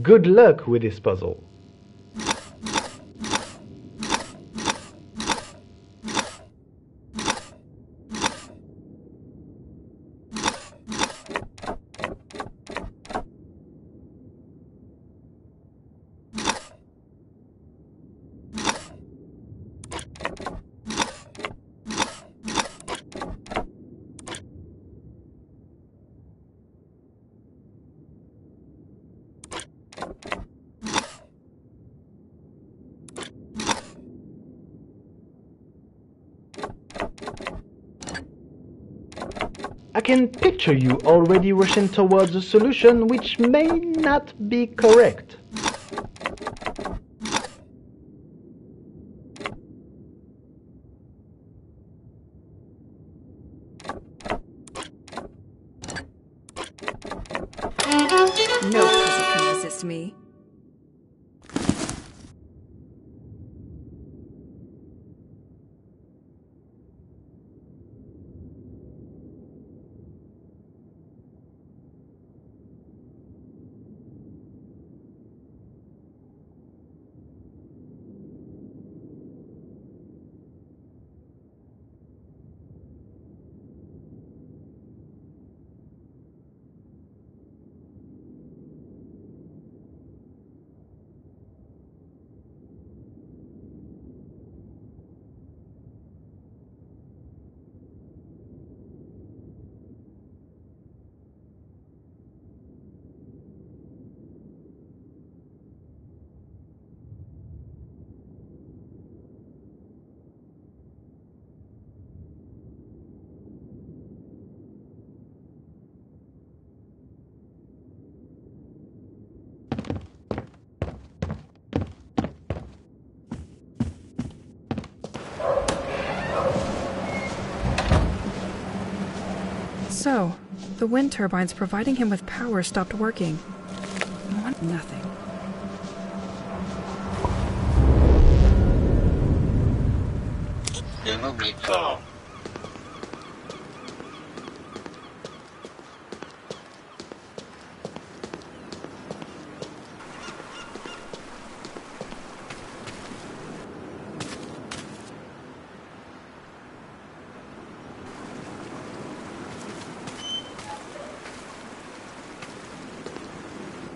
Good luck with this puzzle. I can picture you already rushing towards a solution which may not be correct. No puzzle can resist me. So, the wind turbines providing him with power stopped working. Nothing. Ne m'oublie pas.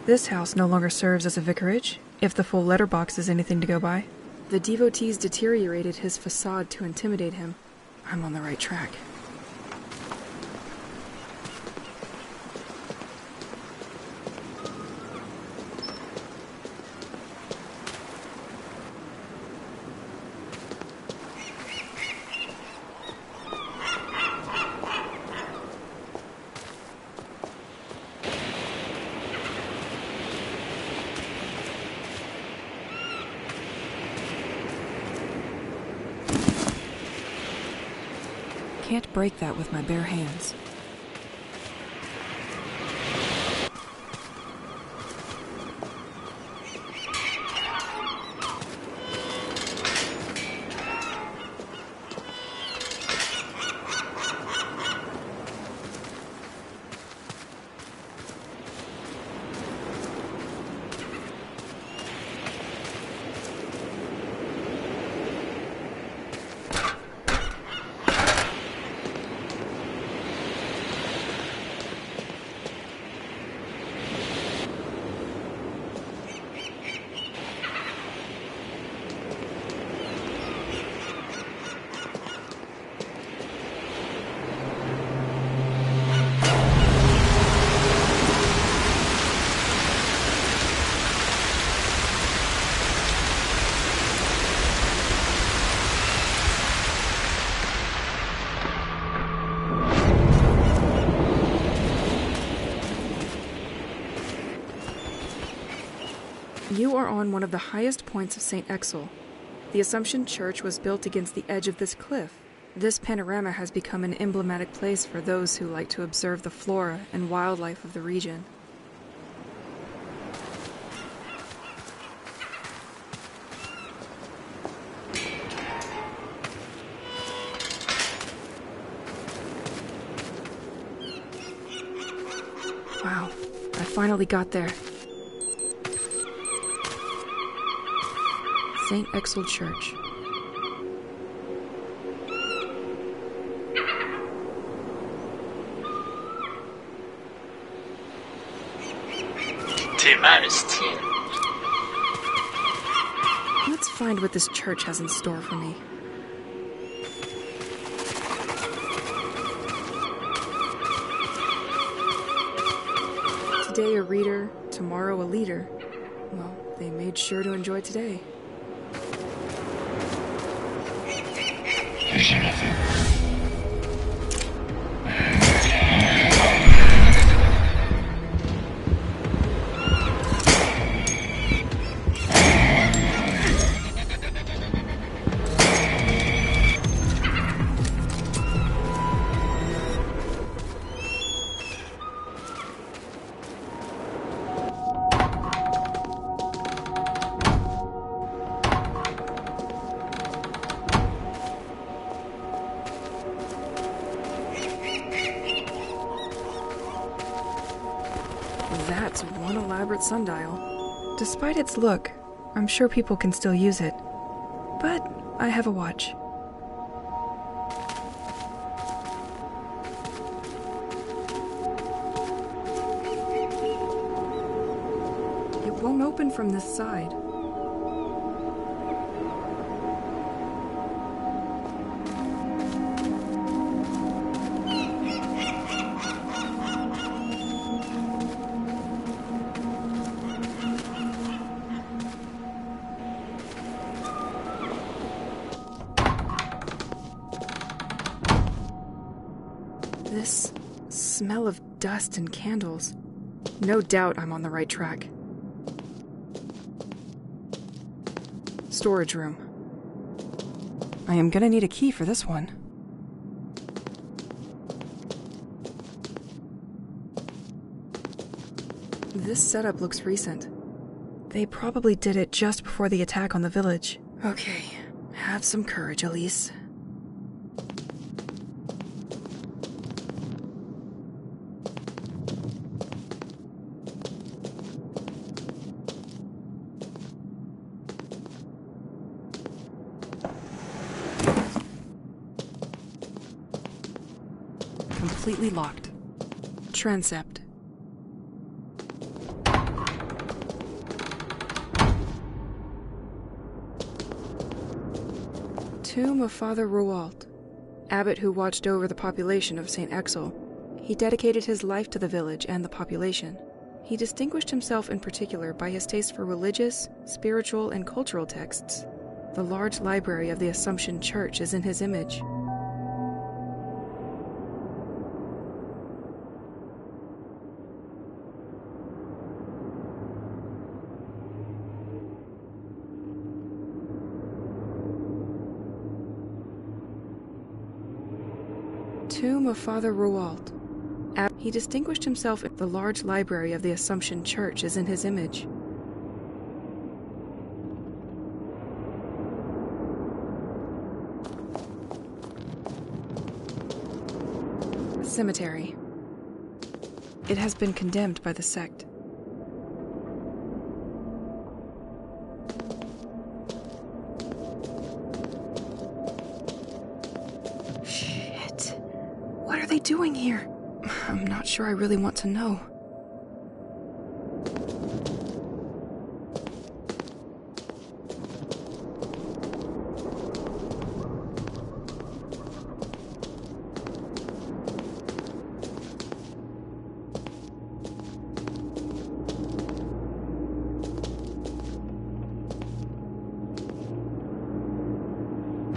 This house no longer serves as a vicarage, if the full letterbox is anything to go by. The devotees deteriorated his facade to intimidate him. I'm on the right track. Can't break that with my bare hands. You are on one of the highest points of St. Exel. The Assumption Church was built against the edge of this cliff. This panorama has become an emblematic place for those who like to observe the flora and wildlife of the region. Wow, I finally got there. St. Exel Church. T'es mal style. Let's find what this church has in store for me. Today a reader, tomorrow a leader. Well, they made sure to enjoy today. J'ai rien fait. That's one elaborate sundial. Despite its look, I'm sure people can still use it. But I have a watch. It won't open from this side. This smell of dust and candles. No doubt I'm on the right track. Storage room. I am gonna need a key for this one. This setup looks recent. They probably did it just before the attack on the village. Okay, have some courage, Elise. Completely locked. Transept. Tomb of Father Roald, abbot who watched over the population of St. Exel. He dedicated his life to the village and the population. He distinguished himself in particular by his taste for religious, spiritual, and cultural texts. The large library of the Assumption Church is in his image. Tomb of Father Roald. He distinguished himself in the large library of the Assumption Church is in his image. Cemetery. It has been condemned by the sect. What are they doing here? I'm not sure I really want to know.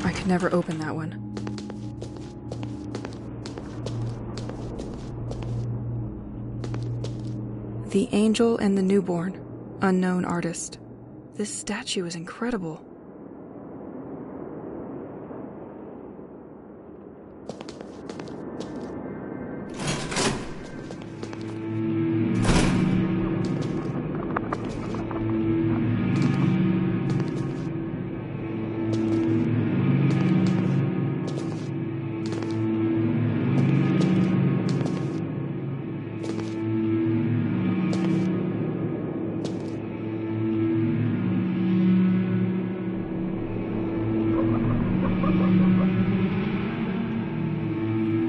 I could never open that one. The Angel and the Newborn, unknown artist. This statue is incredible.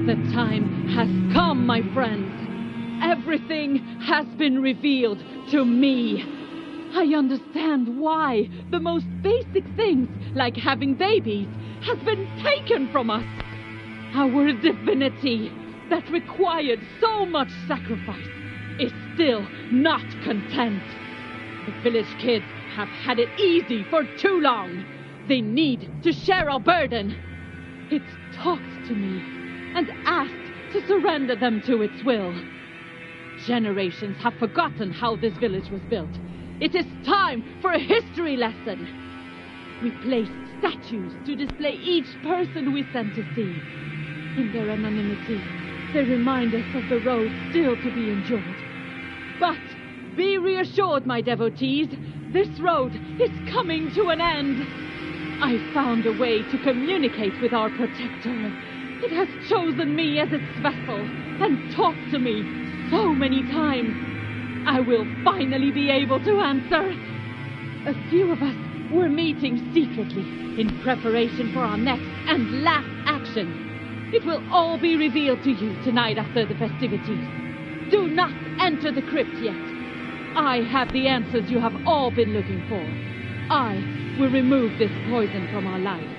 The time has come, my friends. Everything has been revealed to me. I understand why the most basic things, like having babies, has been taken from us. Our divinity, that required so much sacrifice, is still not content. The village kids have had it easy for too long. They need to share our burden. It talked to me and asked to surrender them to its will. Generations have forgotten how this village was built. It is time for a history lesson. We placed statues to display each person we sent to sea. In their anonymity, they remind us of the road still to be endured. But be reassured, my devotees, this road is coming to an end. I found a way to communicate with our protector. It has chosen me as its vessel and talked to me so many times. I will finally be able to answer. A few of us were meeting secretly in preparation for our next and last action. It will all be revealed to you tonight after the festivities. Do not enter the crypt yet. I have the answers you have all been looking for. I will remove this poison from our life.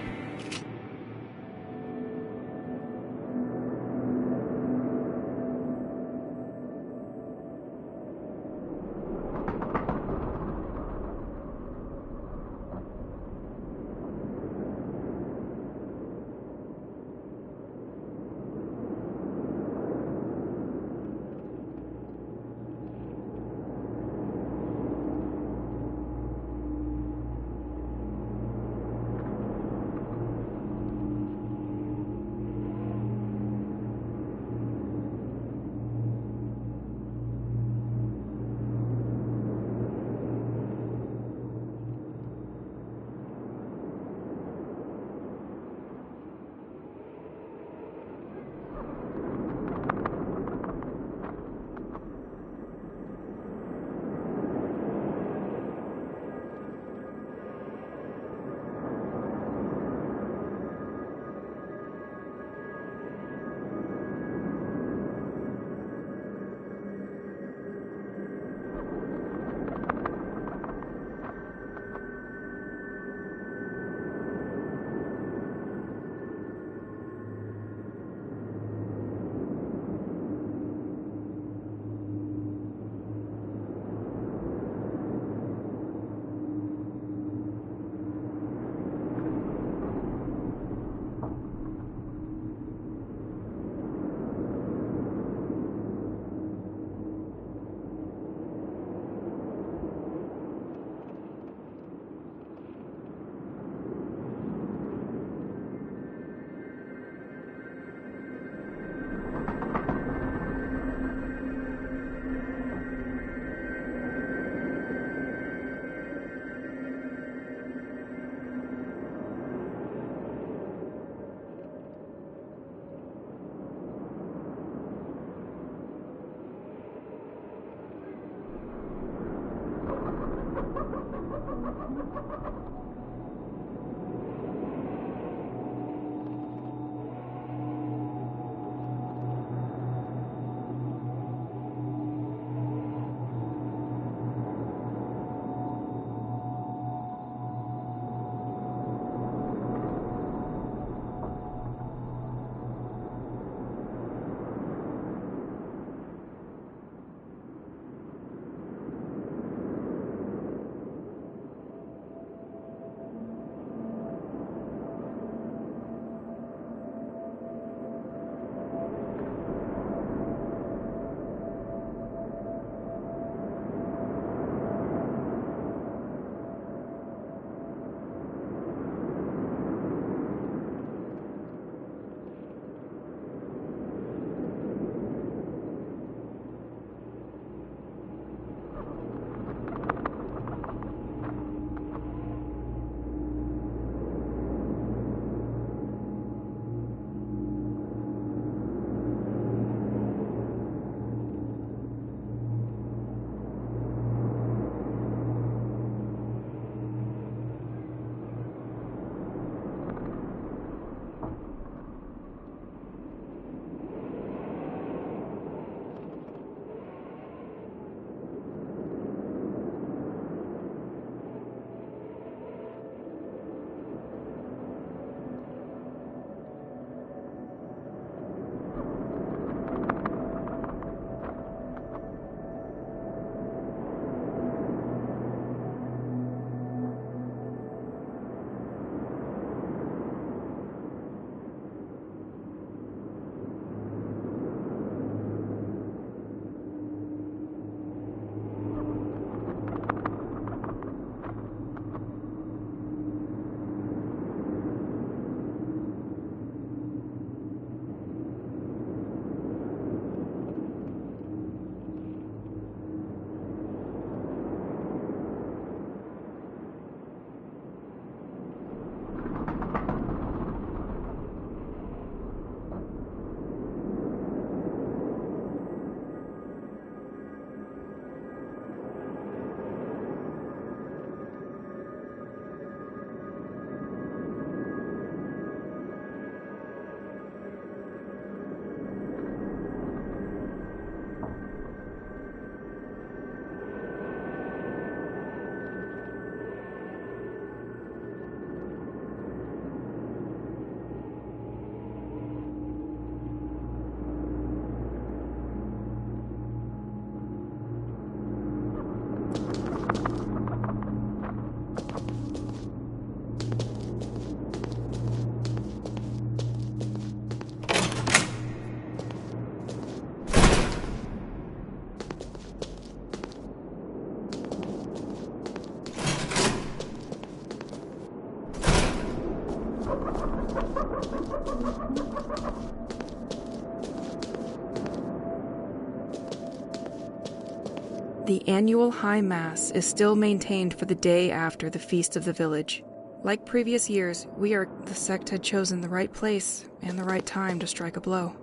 The annual High Mass is still maintained for the day after the Feast of the Village. Like previous years, the sect had chosen the right place and the right time to strike a blow.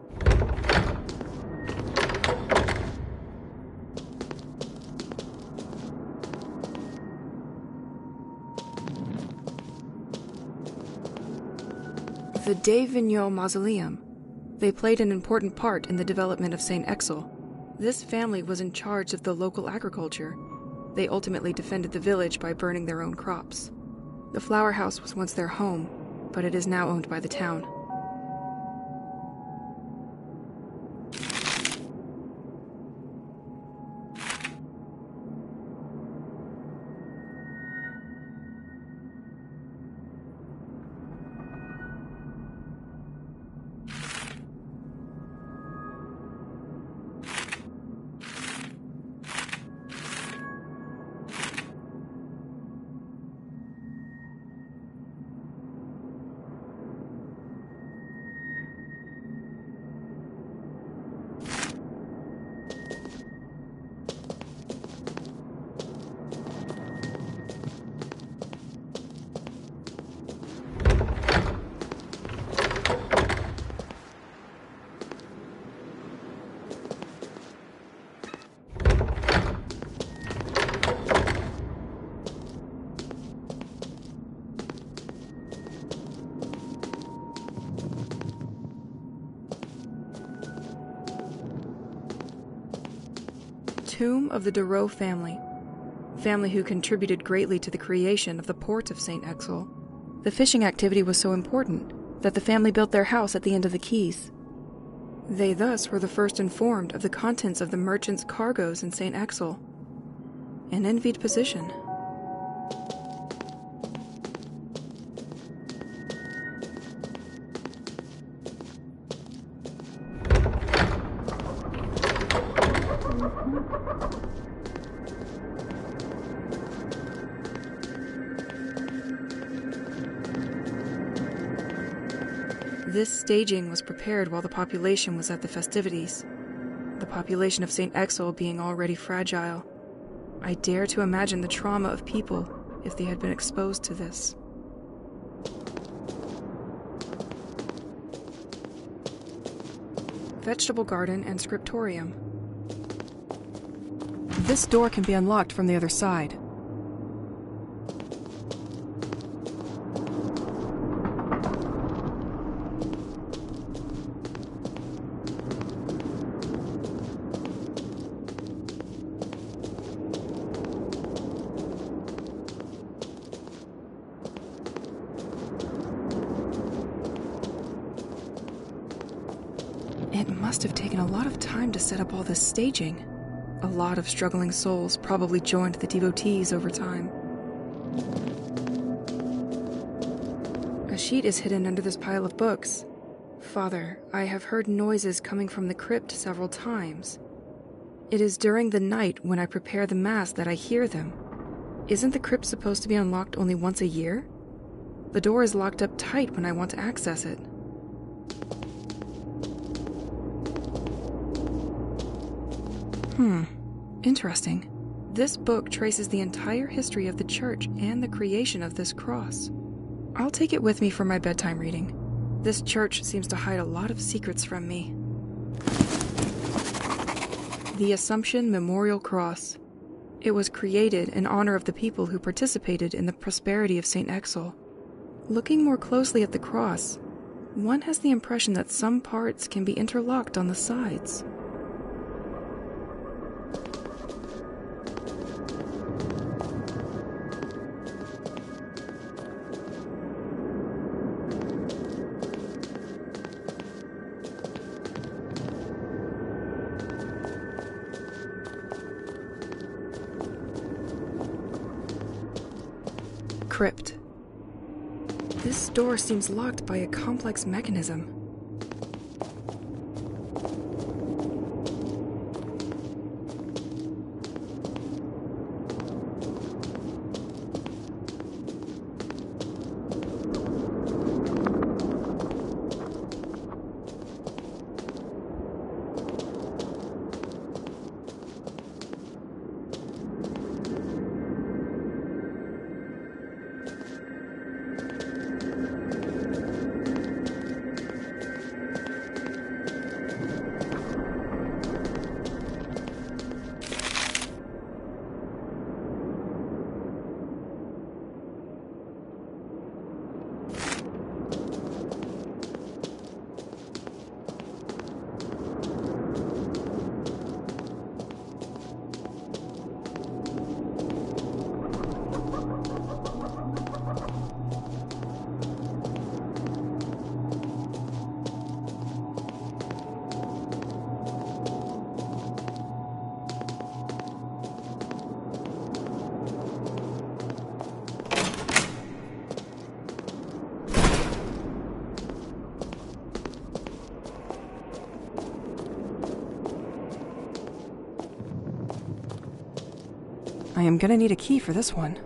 The De Vignaux Mausoleum. They played an important part in the development of St. Exel. This family was in charge of the local agriculture. They ultimately defended the village by burning their own crops. The flower house was once their home, but it is now owned by the town. Tomb of the Dureau family who contributed greatly to the creation of the port of St. Exel. The fishing activity was so important that the family built their house at the end of the quays. They thus were the first informed of the contents of the merchants' cargoes in St. Exel. An envied position. This staging was prepared while the population was at the festivities. The population of St. Exel being already fragile. I dare to imagine the trauma of people if they had been exposed to this. Vegetable garden and scriptorium. This door can be unlocked from the other side. It must have taken a lot of time to set up all this staging. A lot of struggling souls probably joined the devotees over time. A sheet is hidden under this pile of books. Father, I have heard noises coming from the crypt several times. It is during the night when I prepare the Mass that I hear them. Isn't the crypt supposed to be unlocked only once a year? The door is locked up tight when I want to access it. Interesting. This book traces the entire history of the church and the creation of this cross. I'll take it with me for my bedtime reading. This church seems to hide a lot of secrets from me. The Assumption Memorial Cross. It was created in honor of the people who participated in the prosperity of St. Exel. Looking more closely at the cross, one has the impression that some parts can be interlocked on the sides. Crypt. This door seems locked by a complex mechanism. I am gonna need a key for this one.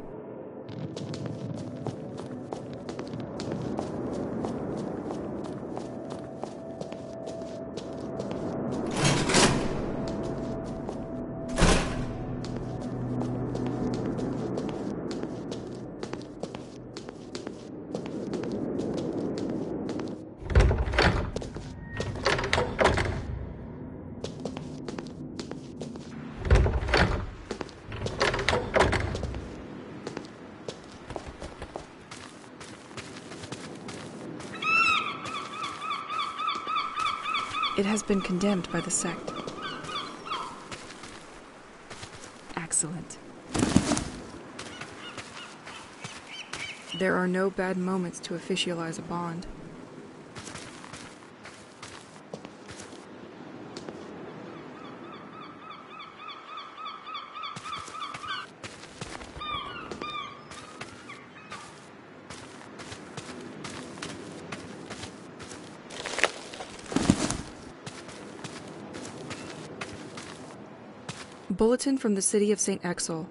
It has been condemned by the sect. Excellent. There are no bad moments to officialize a bond. Bulletin from the city of St. Exel.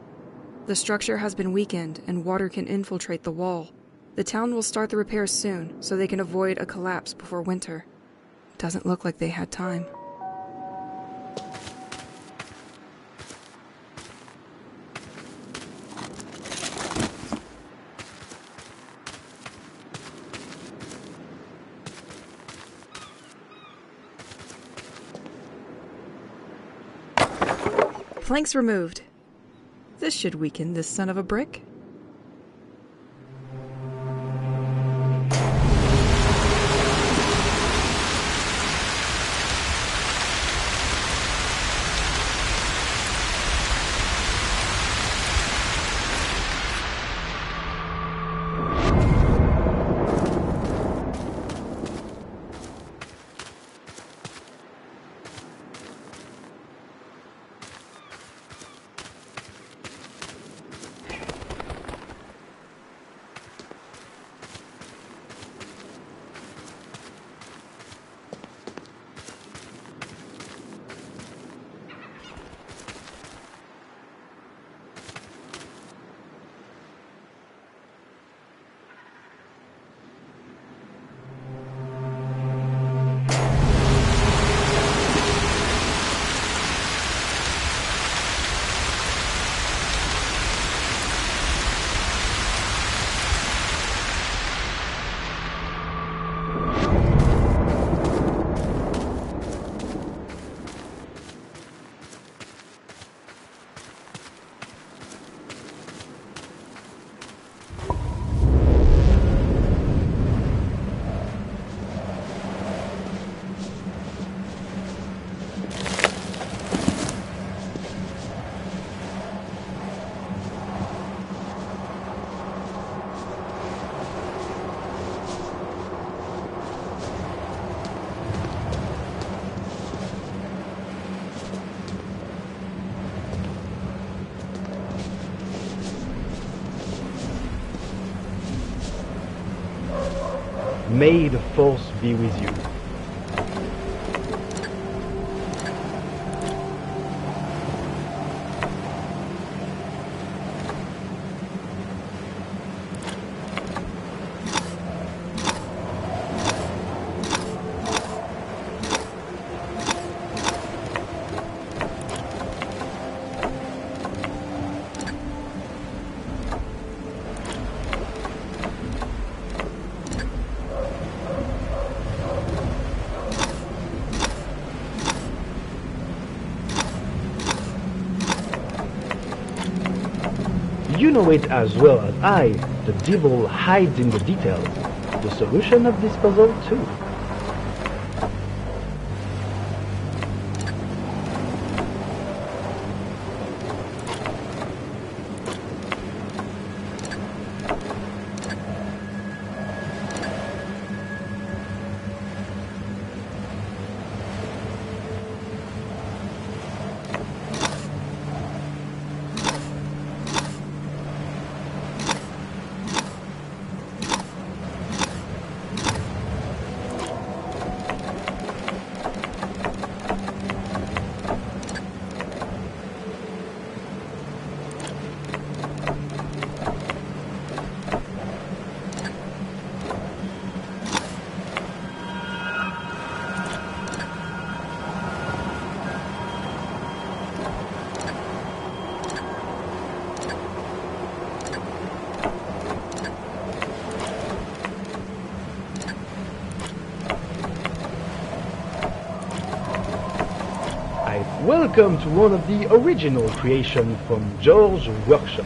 The structure has been weakened and water can infiltrate the wall. The town will start the repairs soon so they can avoid a collapse before winter. Doesn't look like they had time. Planks removed. This should weaken this son of a brick. May the force be with you. You know it as well as I. The devil hides in the details. The solution of this puzzle too. Welcome to one of the original creations from George's workshop.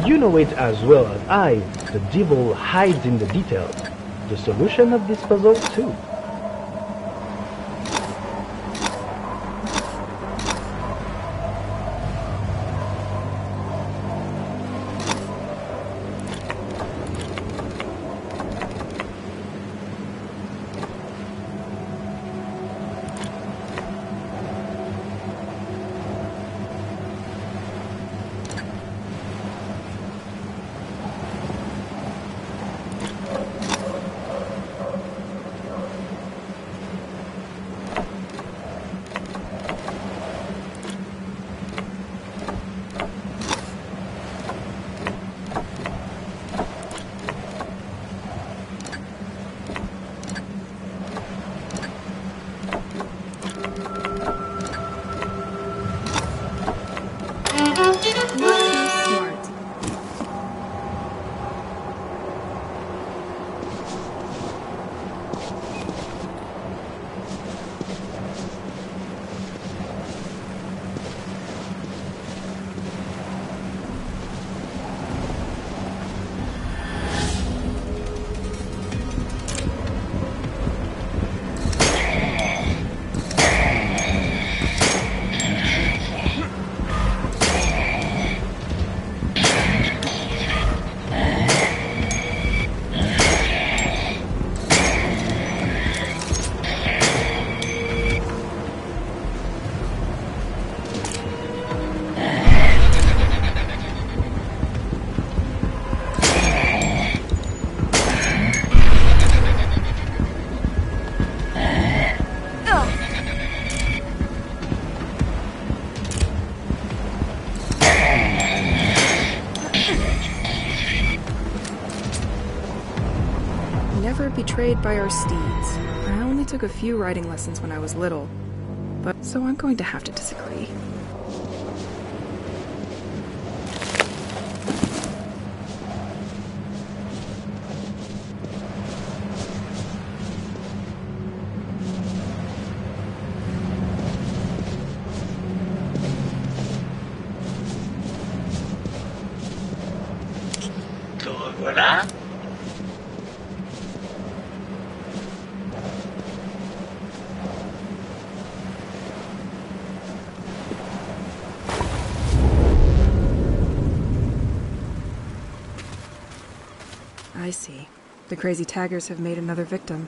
You know it as well as I, the devil hides in the details. The solution of this puzzle too. Never betrayed by our steeds. I only took a few riding lessons when I was little, but so I'm going to have to disagree. Te revoilà. I see. The crazy taggers have made another victim.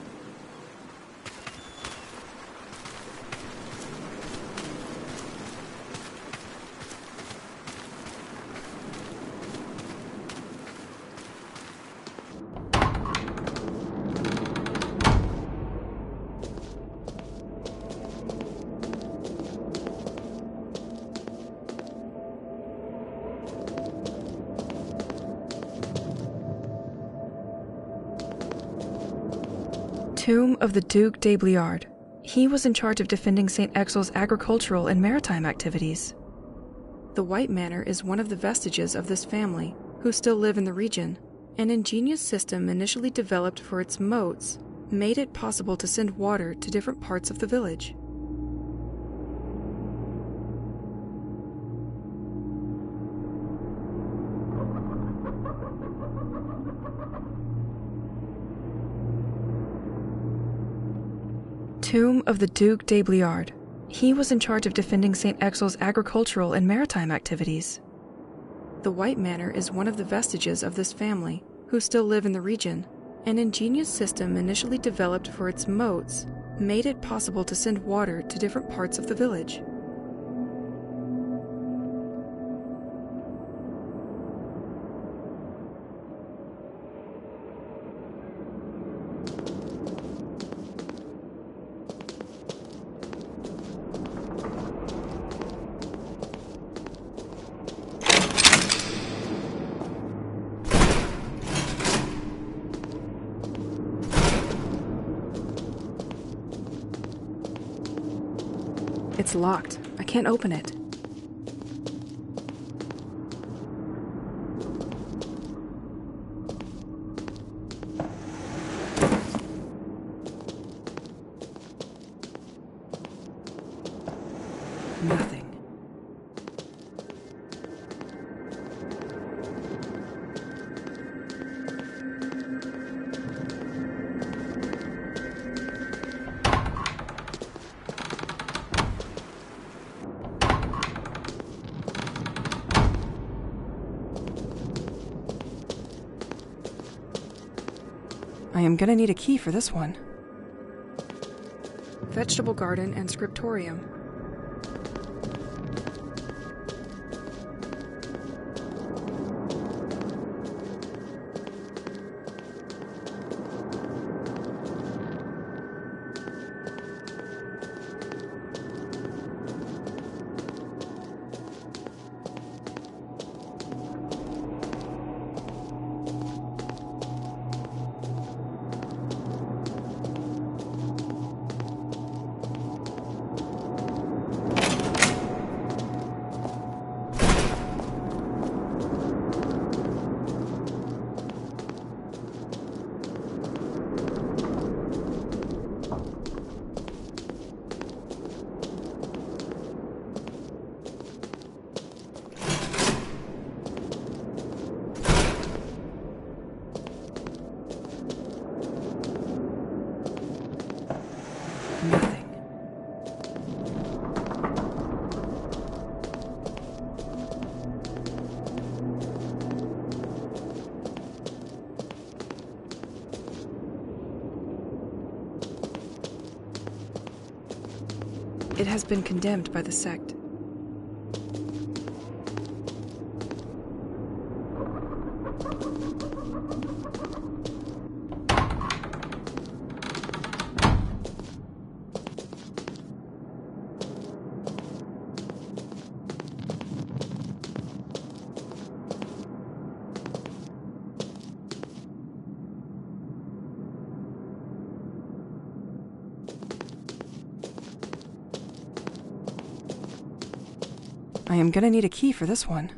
Tomb of the Duc de Bliard. He was in charge of defending St. Exil's agricultural and maritime activities. The White Manor is one of the vestiges of this family, who still live in the region. An ingenious system initially developed for its moats made it possible to send water to different parts of the village. Tomb of the Duc de Bliard. He was in charge of defending St. Exil's agricultural and maritime activities. The White Manor is one of the vestiges of this family, who still live in the region. An ingenious system initially developed for its moats made it possible to send water to different parts of the village. It's locked. I can't open it. Nothing. I am gonna need a key for this one. Vegetable garden and scriptorium. Nothing. It has been condemned by the sect. I am gonna need a key for this one.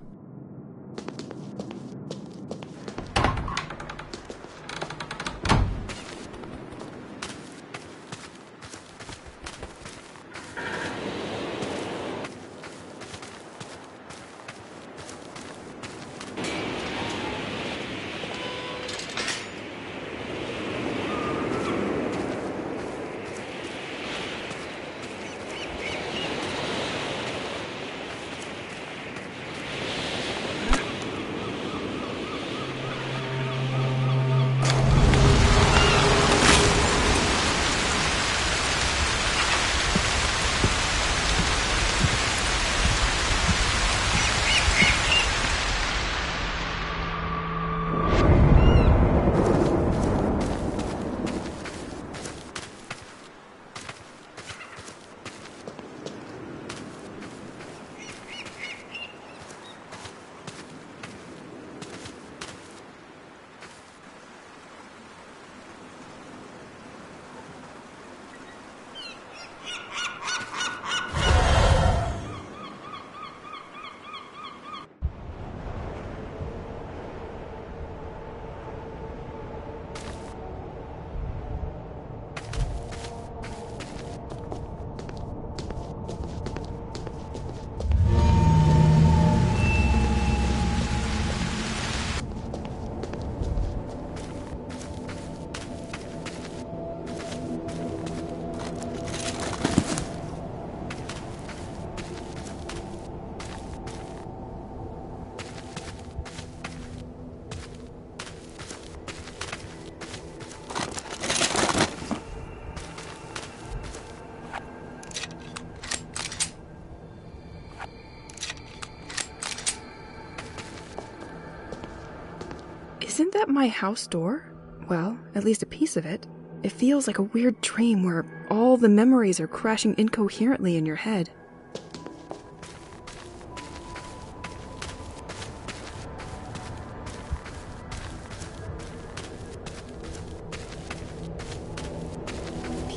Isn't that my house door? Well, at least a piece of it. It feels like a weird dream where all the memories are crashing incoherently in your head.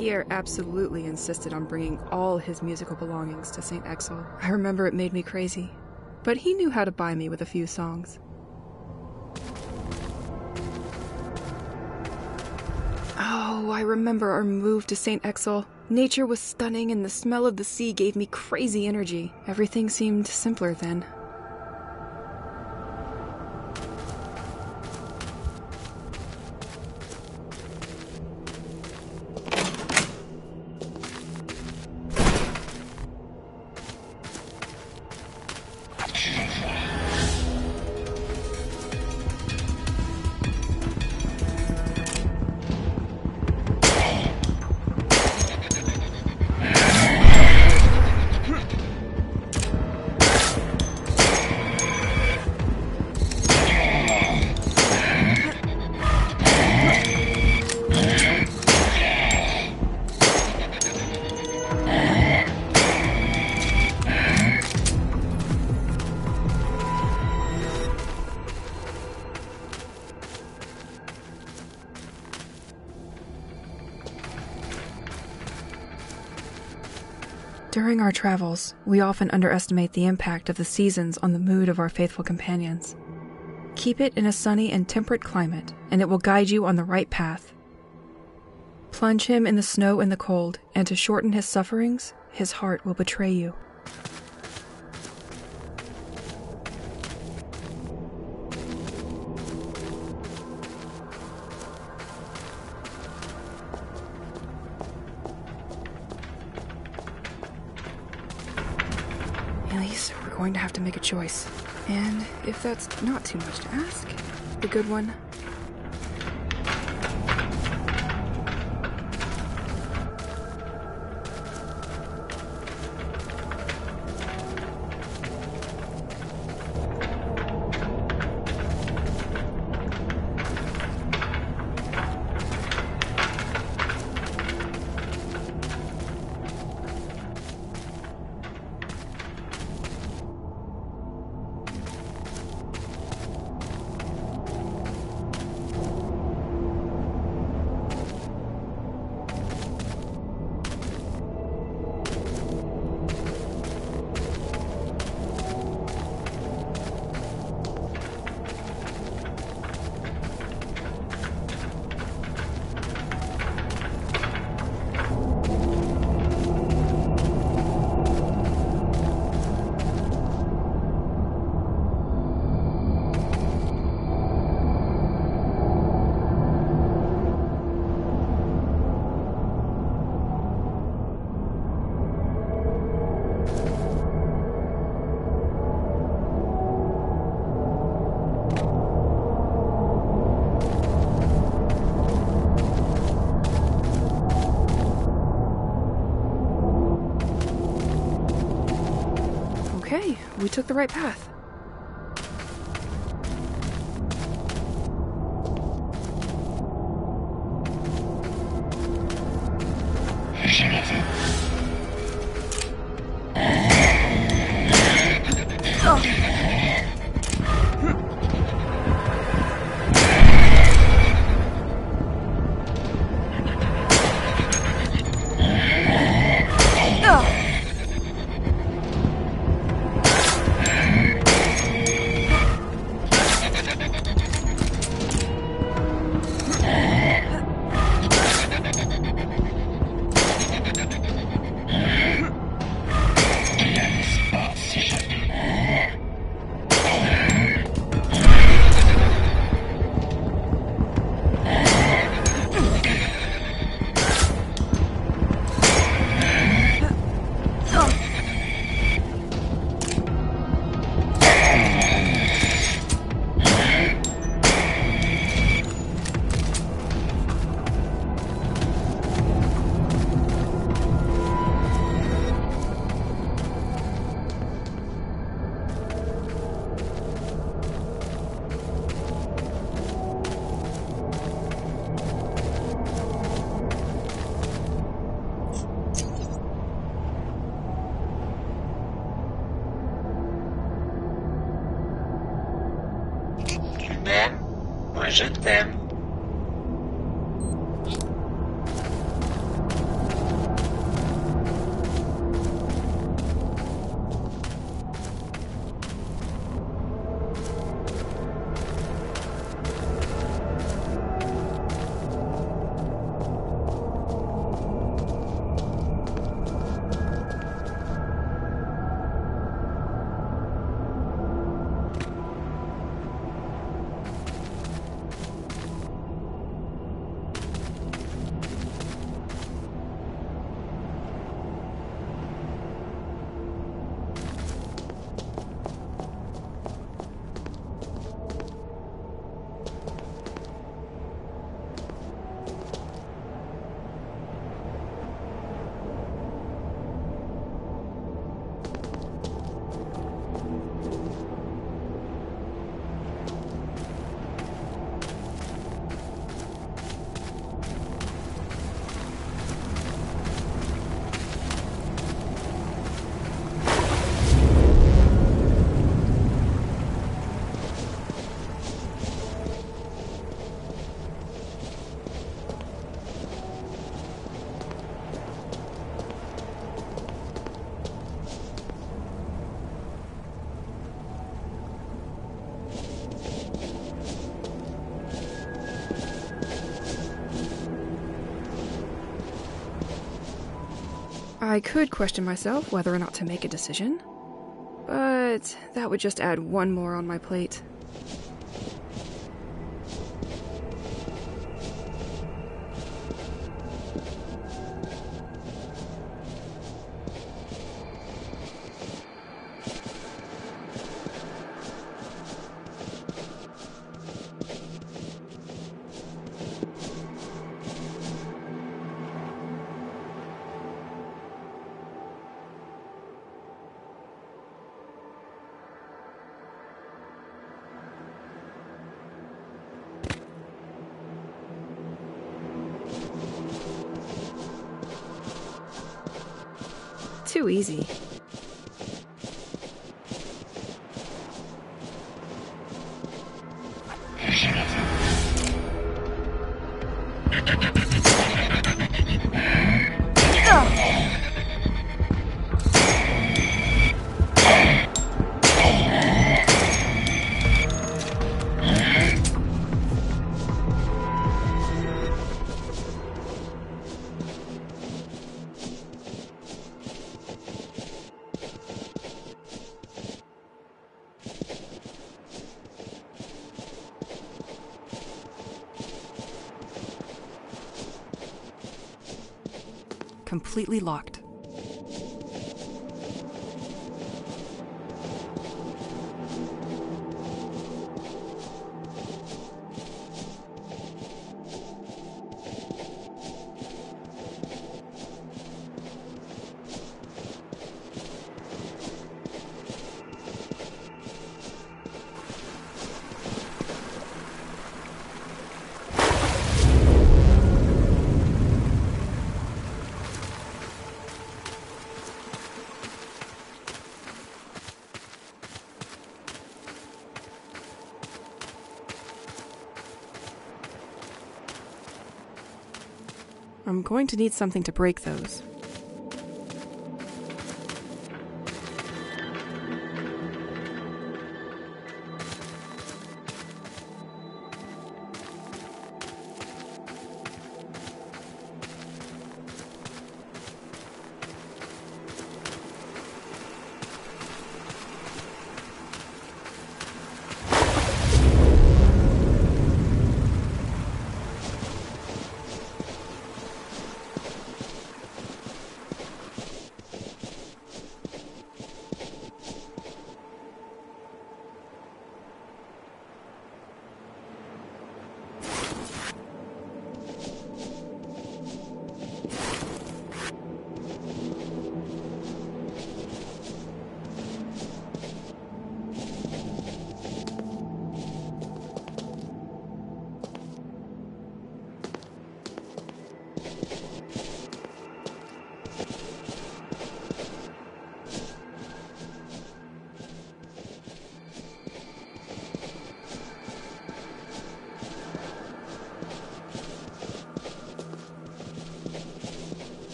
Pierre absolutely insisted on bringing all his musical belongings to St. Exil. I remember it made me crazy, but he knew how to buy me with a few songs. Oh, I remember our move to St. Exil. Nature was stunning and the smell of the sea gave me crazy energy. Everything seemed simpler then. During our travels, we often underestimate the impact of the seasons on the mood of our faithful companions. Keep it in a sunny and temperate climate, and it will guide you on the right path. Plunge him in the snow and the cold, and to shorten his sufferings, his heart will betray you. Elise, we're going to have to make a choice. And if that's not too much to ask, the good one. Okay, we took the right path. Moi je t'aime. I could question myself whether or not to make a decision, but that would just add one more on my plate. Too easy. Completely locked. I'm going to need something to break those.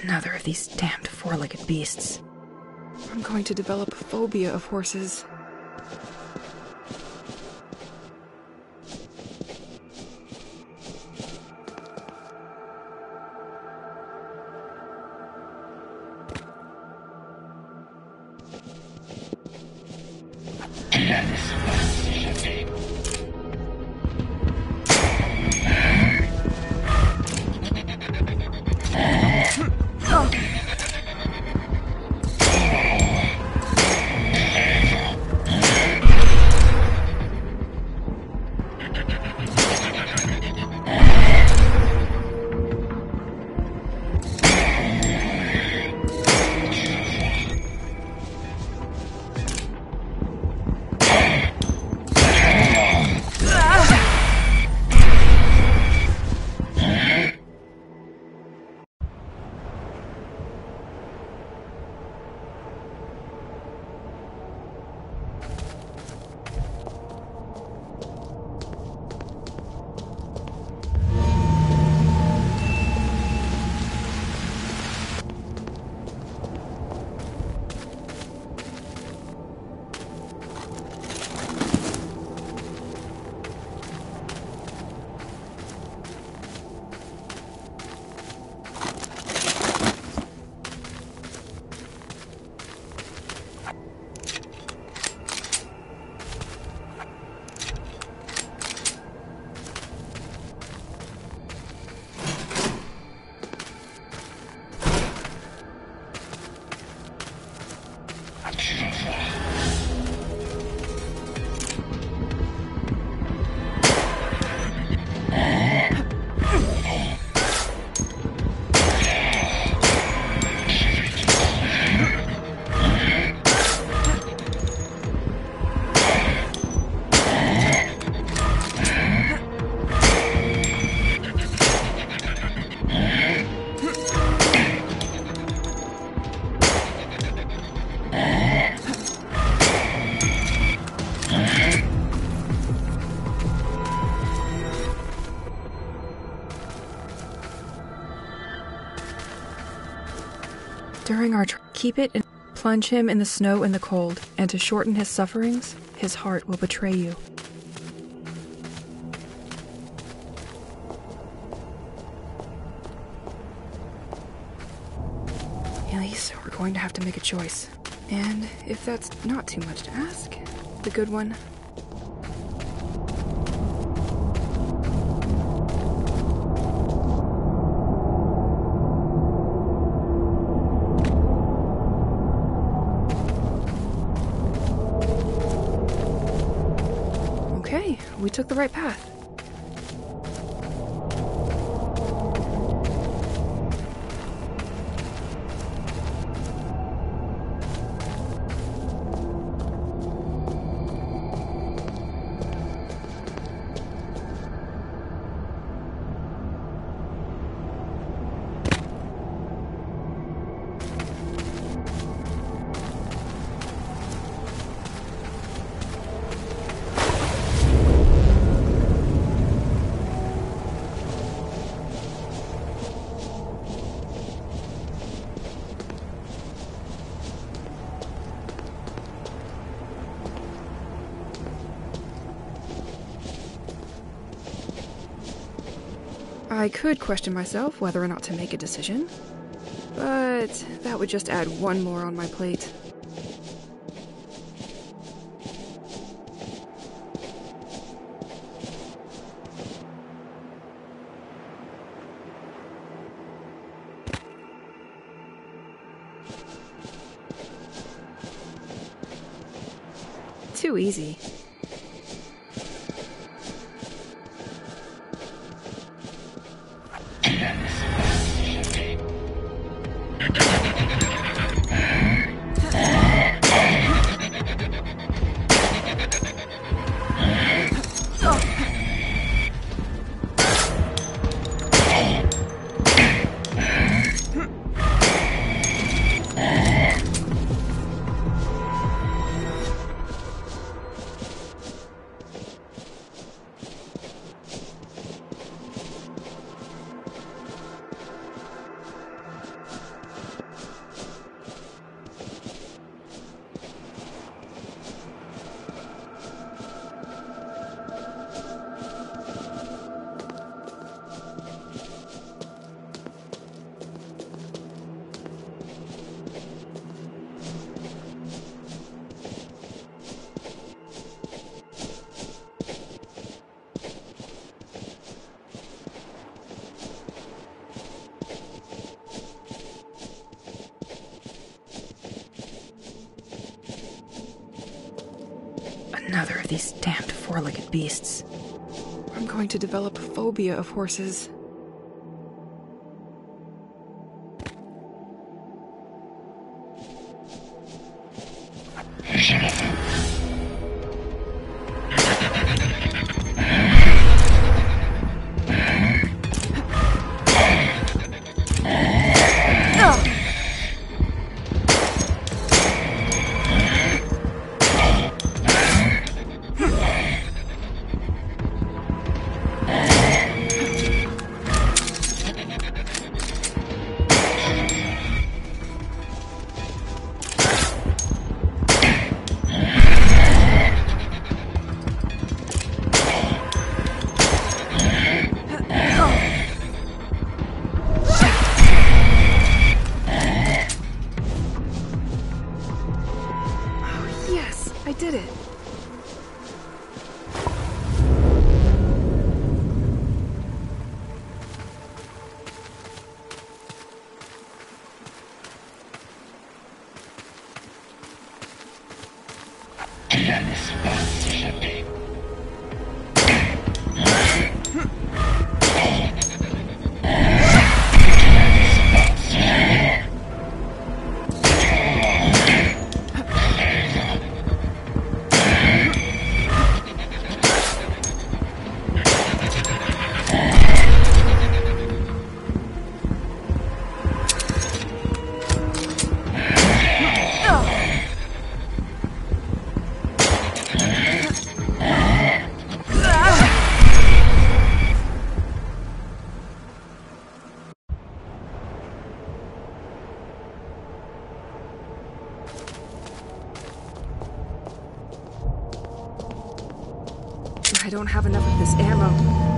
Another of these damned four-legged beasts. I'm going to develop a phobia of horses. During our keep it and plunge him in the snow and the cold, and to shorten his sufferings, his heart will betray you. Elise, we're going to have to make a choice. And if that's not too much to ask, the good one. Okay, we took the right path. I could question myself whether or not to make a decision, but that would just add one more on my plate. Too easy. Another of these damned four-legged beasts. I'm going to develop a phobia of horses. I did it. Rien n'espère s'échapper. I don't have enough of this ammo.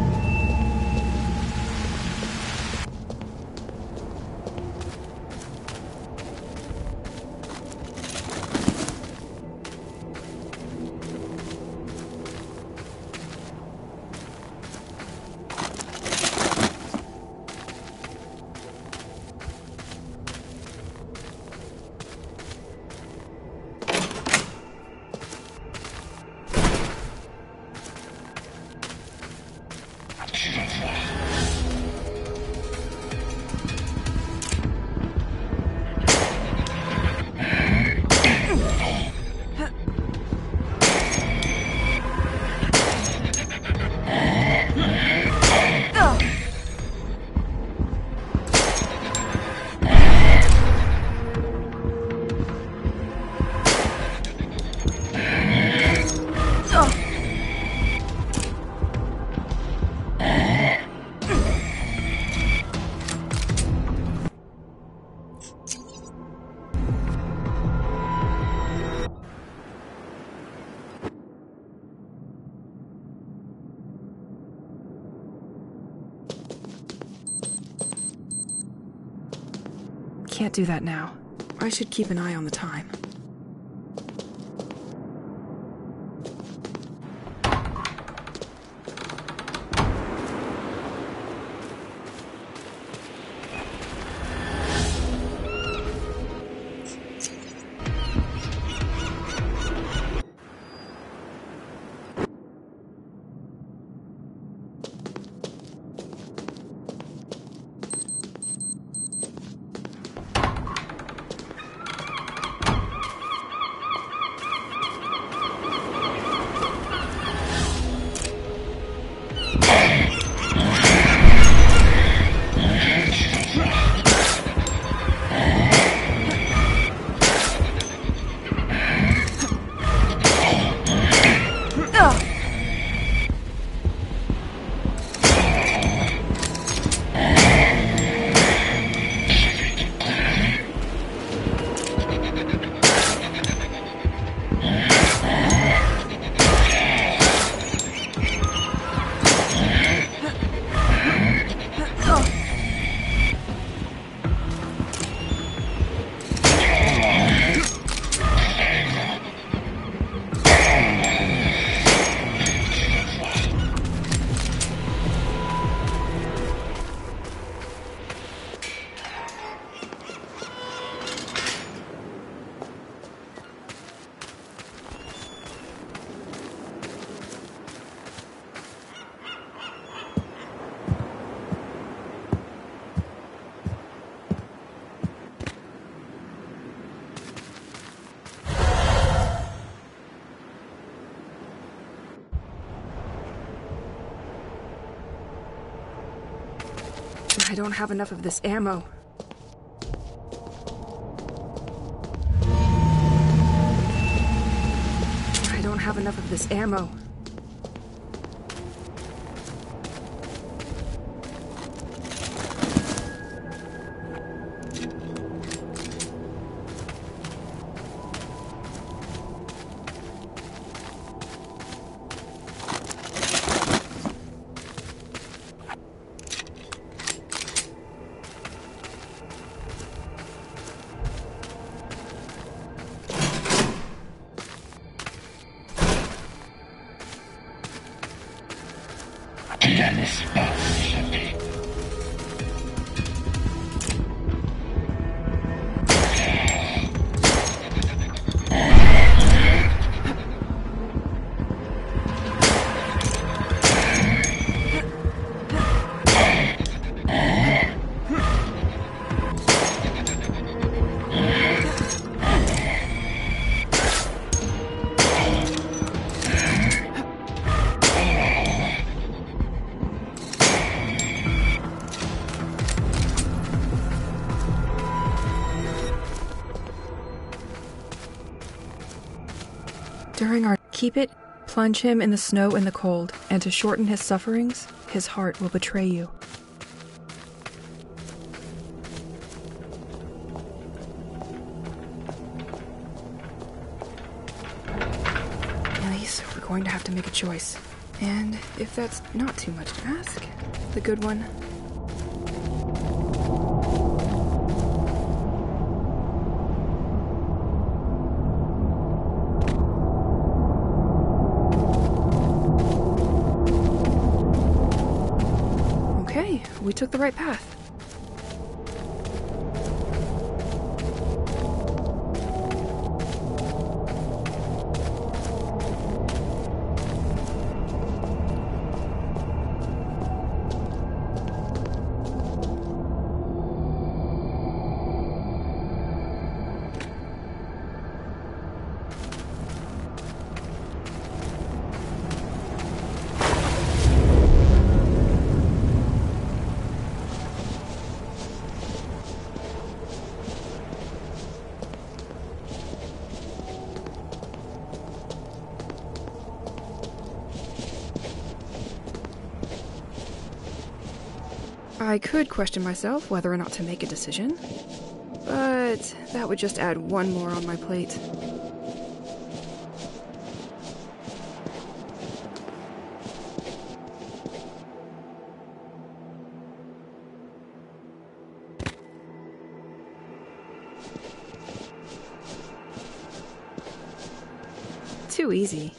Can't do that now. I should keep an eye on the time. I don't have enough of this ammo. I don't have enough of this ammo. Tu la laisses pas s'échapper. During our keep it, plunge him in the snow and the cold, and to shorten his sufferings, his heart will betray you. Elise, we're going to have to make a choice. And if that's not too much to ask, the good one. Okay, we took the right path. I could question myself whether or not to make a decision, but that would just add one more on my plate. Too easy.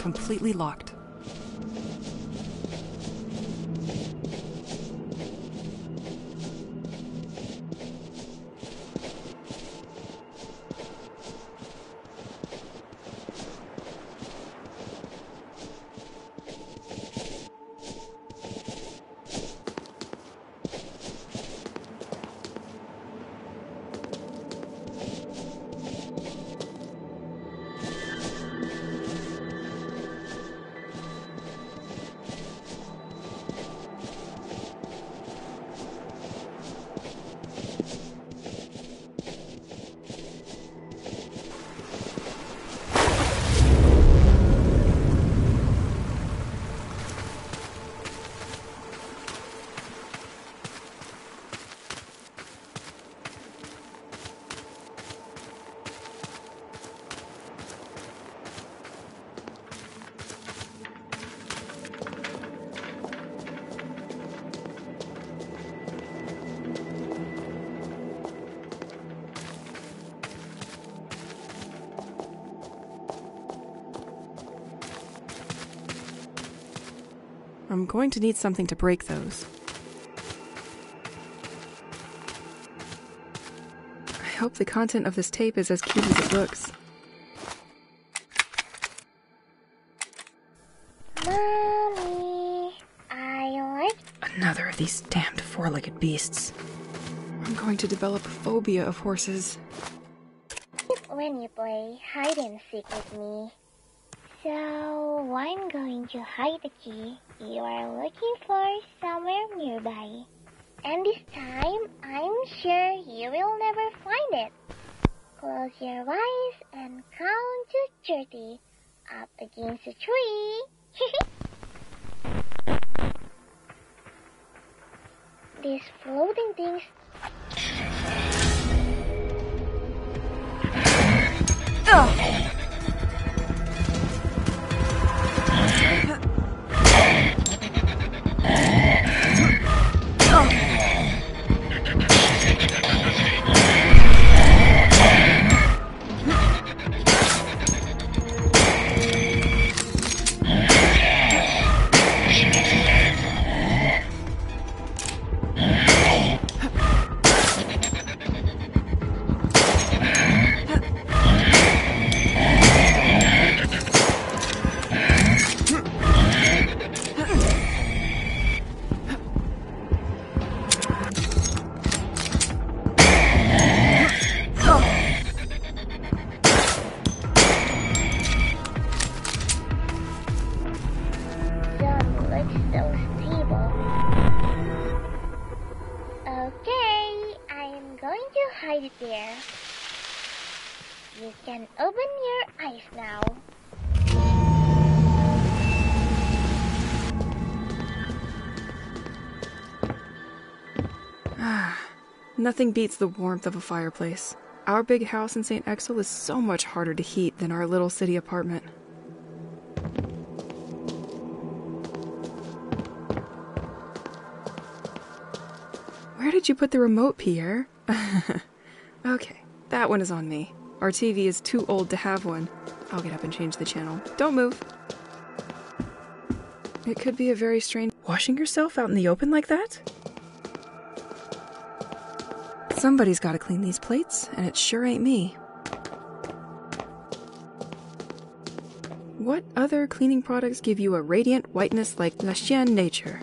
Completely locked. I'm going to need something to break those. I hope the content of this tape is as cute as it looks. Mommy, I like... Another of these damned four-legged beasts. I'm going to develop a phobia of horses. When you play hide and seek with me. So, I'm going to hide the key you are looking for somewhere nearby. And this time, I'm sure you will never find it. Close your eyes and count to 30 up against a tree. These floating things... Ugh! going to hide it there. You can open your eyes now. Nothing beats the warmth of a fireplace. Our big house in St. Exel is so much harder to heat than our little city apartment. Where did you put the remote, Pierre? Okay, that one is on me. Our TV is too old to have one. I'll get up and change the channel. Don't move. It could be a very strange... Washing yourself out in the open like that? Somebody's got to clean these plates, and it sure ain't me. What other cleaning products give you a radiant whiteness like La Chienne Nature?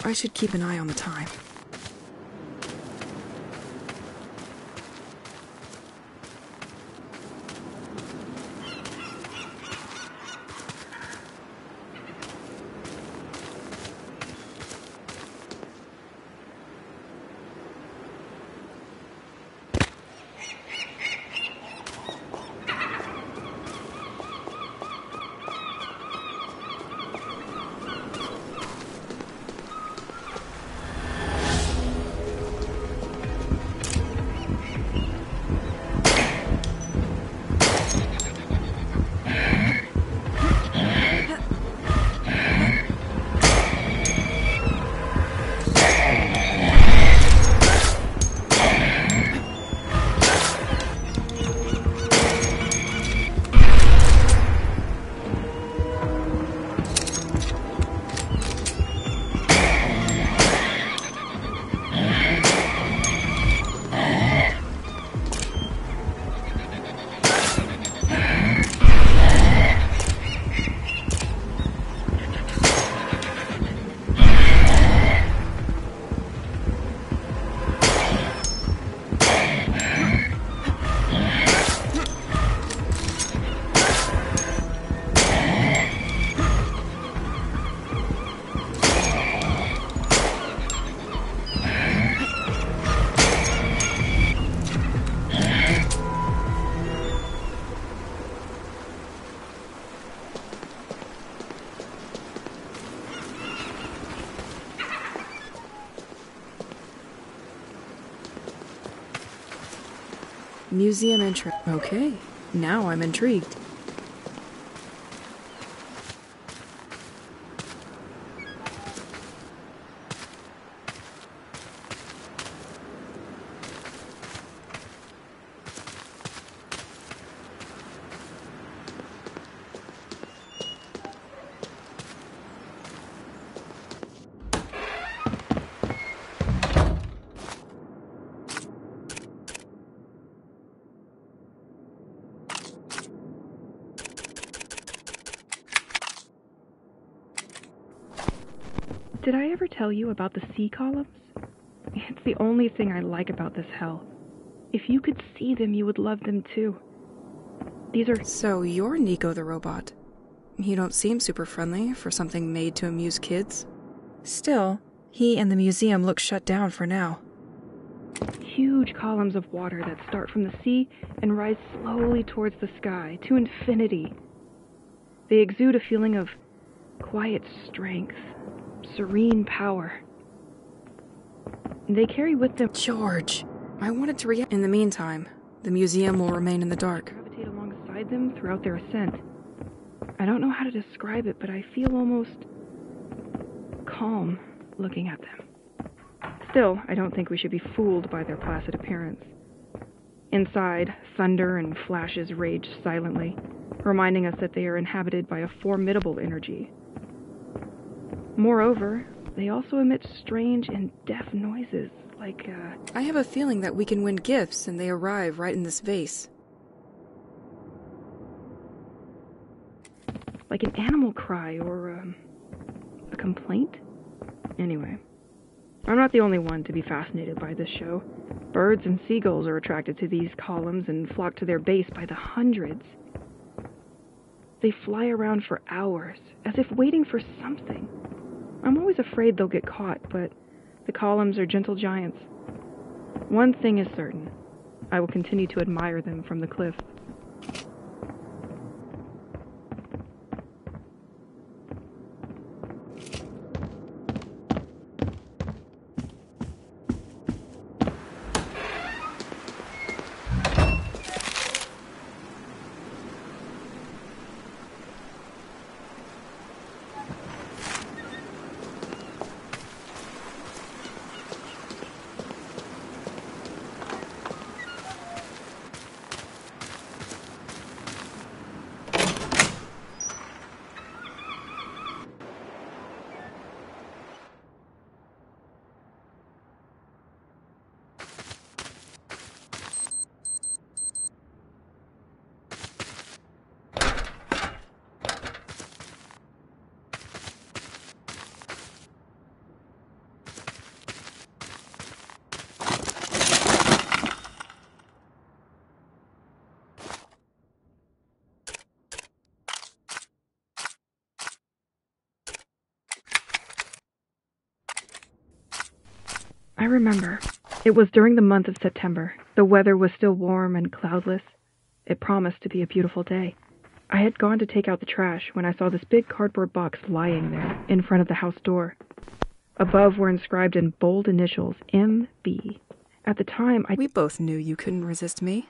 I should keep an eye on the time. Museum entrance. Okay, now I'm intrigued. Did I ever tell you about the sea columns? It's the only thing I like about this hell. If you could see them, you would love them too. These are... So you're Nico the robot. You don't seem super friendly for something made to amuse kids. Still, he and the museum look shut down for now. Huge columns of water that start from the sea and rise slowly towards the sky, to infinity. They exude a feeling of quiet strength, serene power. They carry with them... George, I wanted to react. In the meantime, the museum will remain in the dark. Gravitate alongside them throughout their ascent. I don't know how to describe it, but I feel almost calm looking at them. Still, I don't think we should be fooled by their placid appearance. Inside, thunder and flashes rage silently, reminding us that they are inhabited by a formidable energy. Moreover, they also emit strange and deaf noises, like, I have a feeling that we can win gifts and they arrive right in this vase. like an animal cry or complaint? Anyway, I'm not the only one to be fascinated by this show. Birds and seagulls are attracted to these columns and flock to their base by the hundreds. They fly around for hours, as if waiting for something. I'm always afraid they'll get caught, but the columns are gentle giants. One thing is certain. I will continue to admire them from the cliff. I remember. It was during the month of September. The weather was still warm and cloudless. It promised to be a beautiful day. I had gone to take out the trash when I saw this big cardboard box lying there in front of the house door. Above were inscribed in bold initials, M.B. At the time, We both knew you couldn't resist me.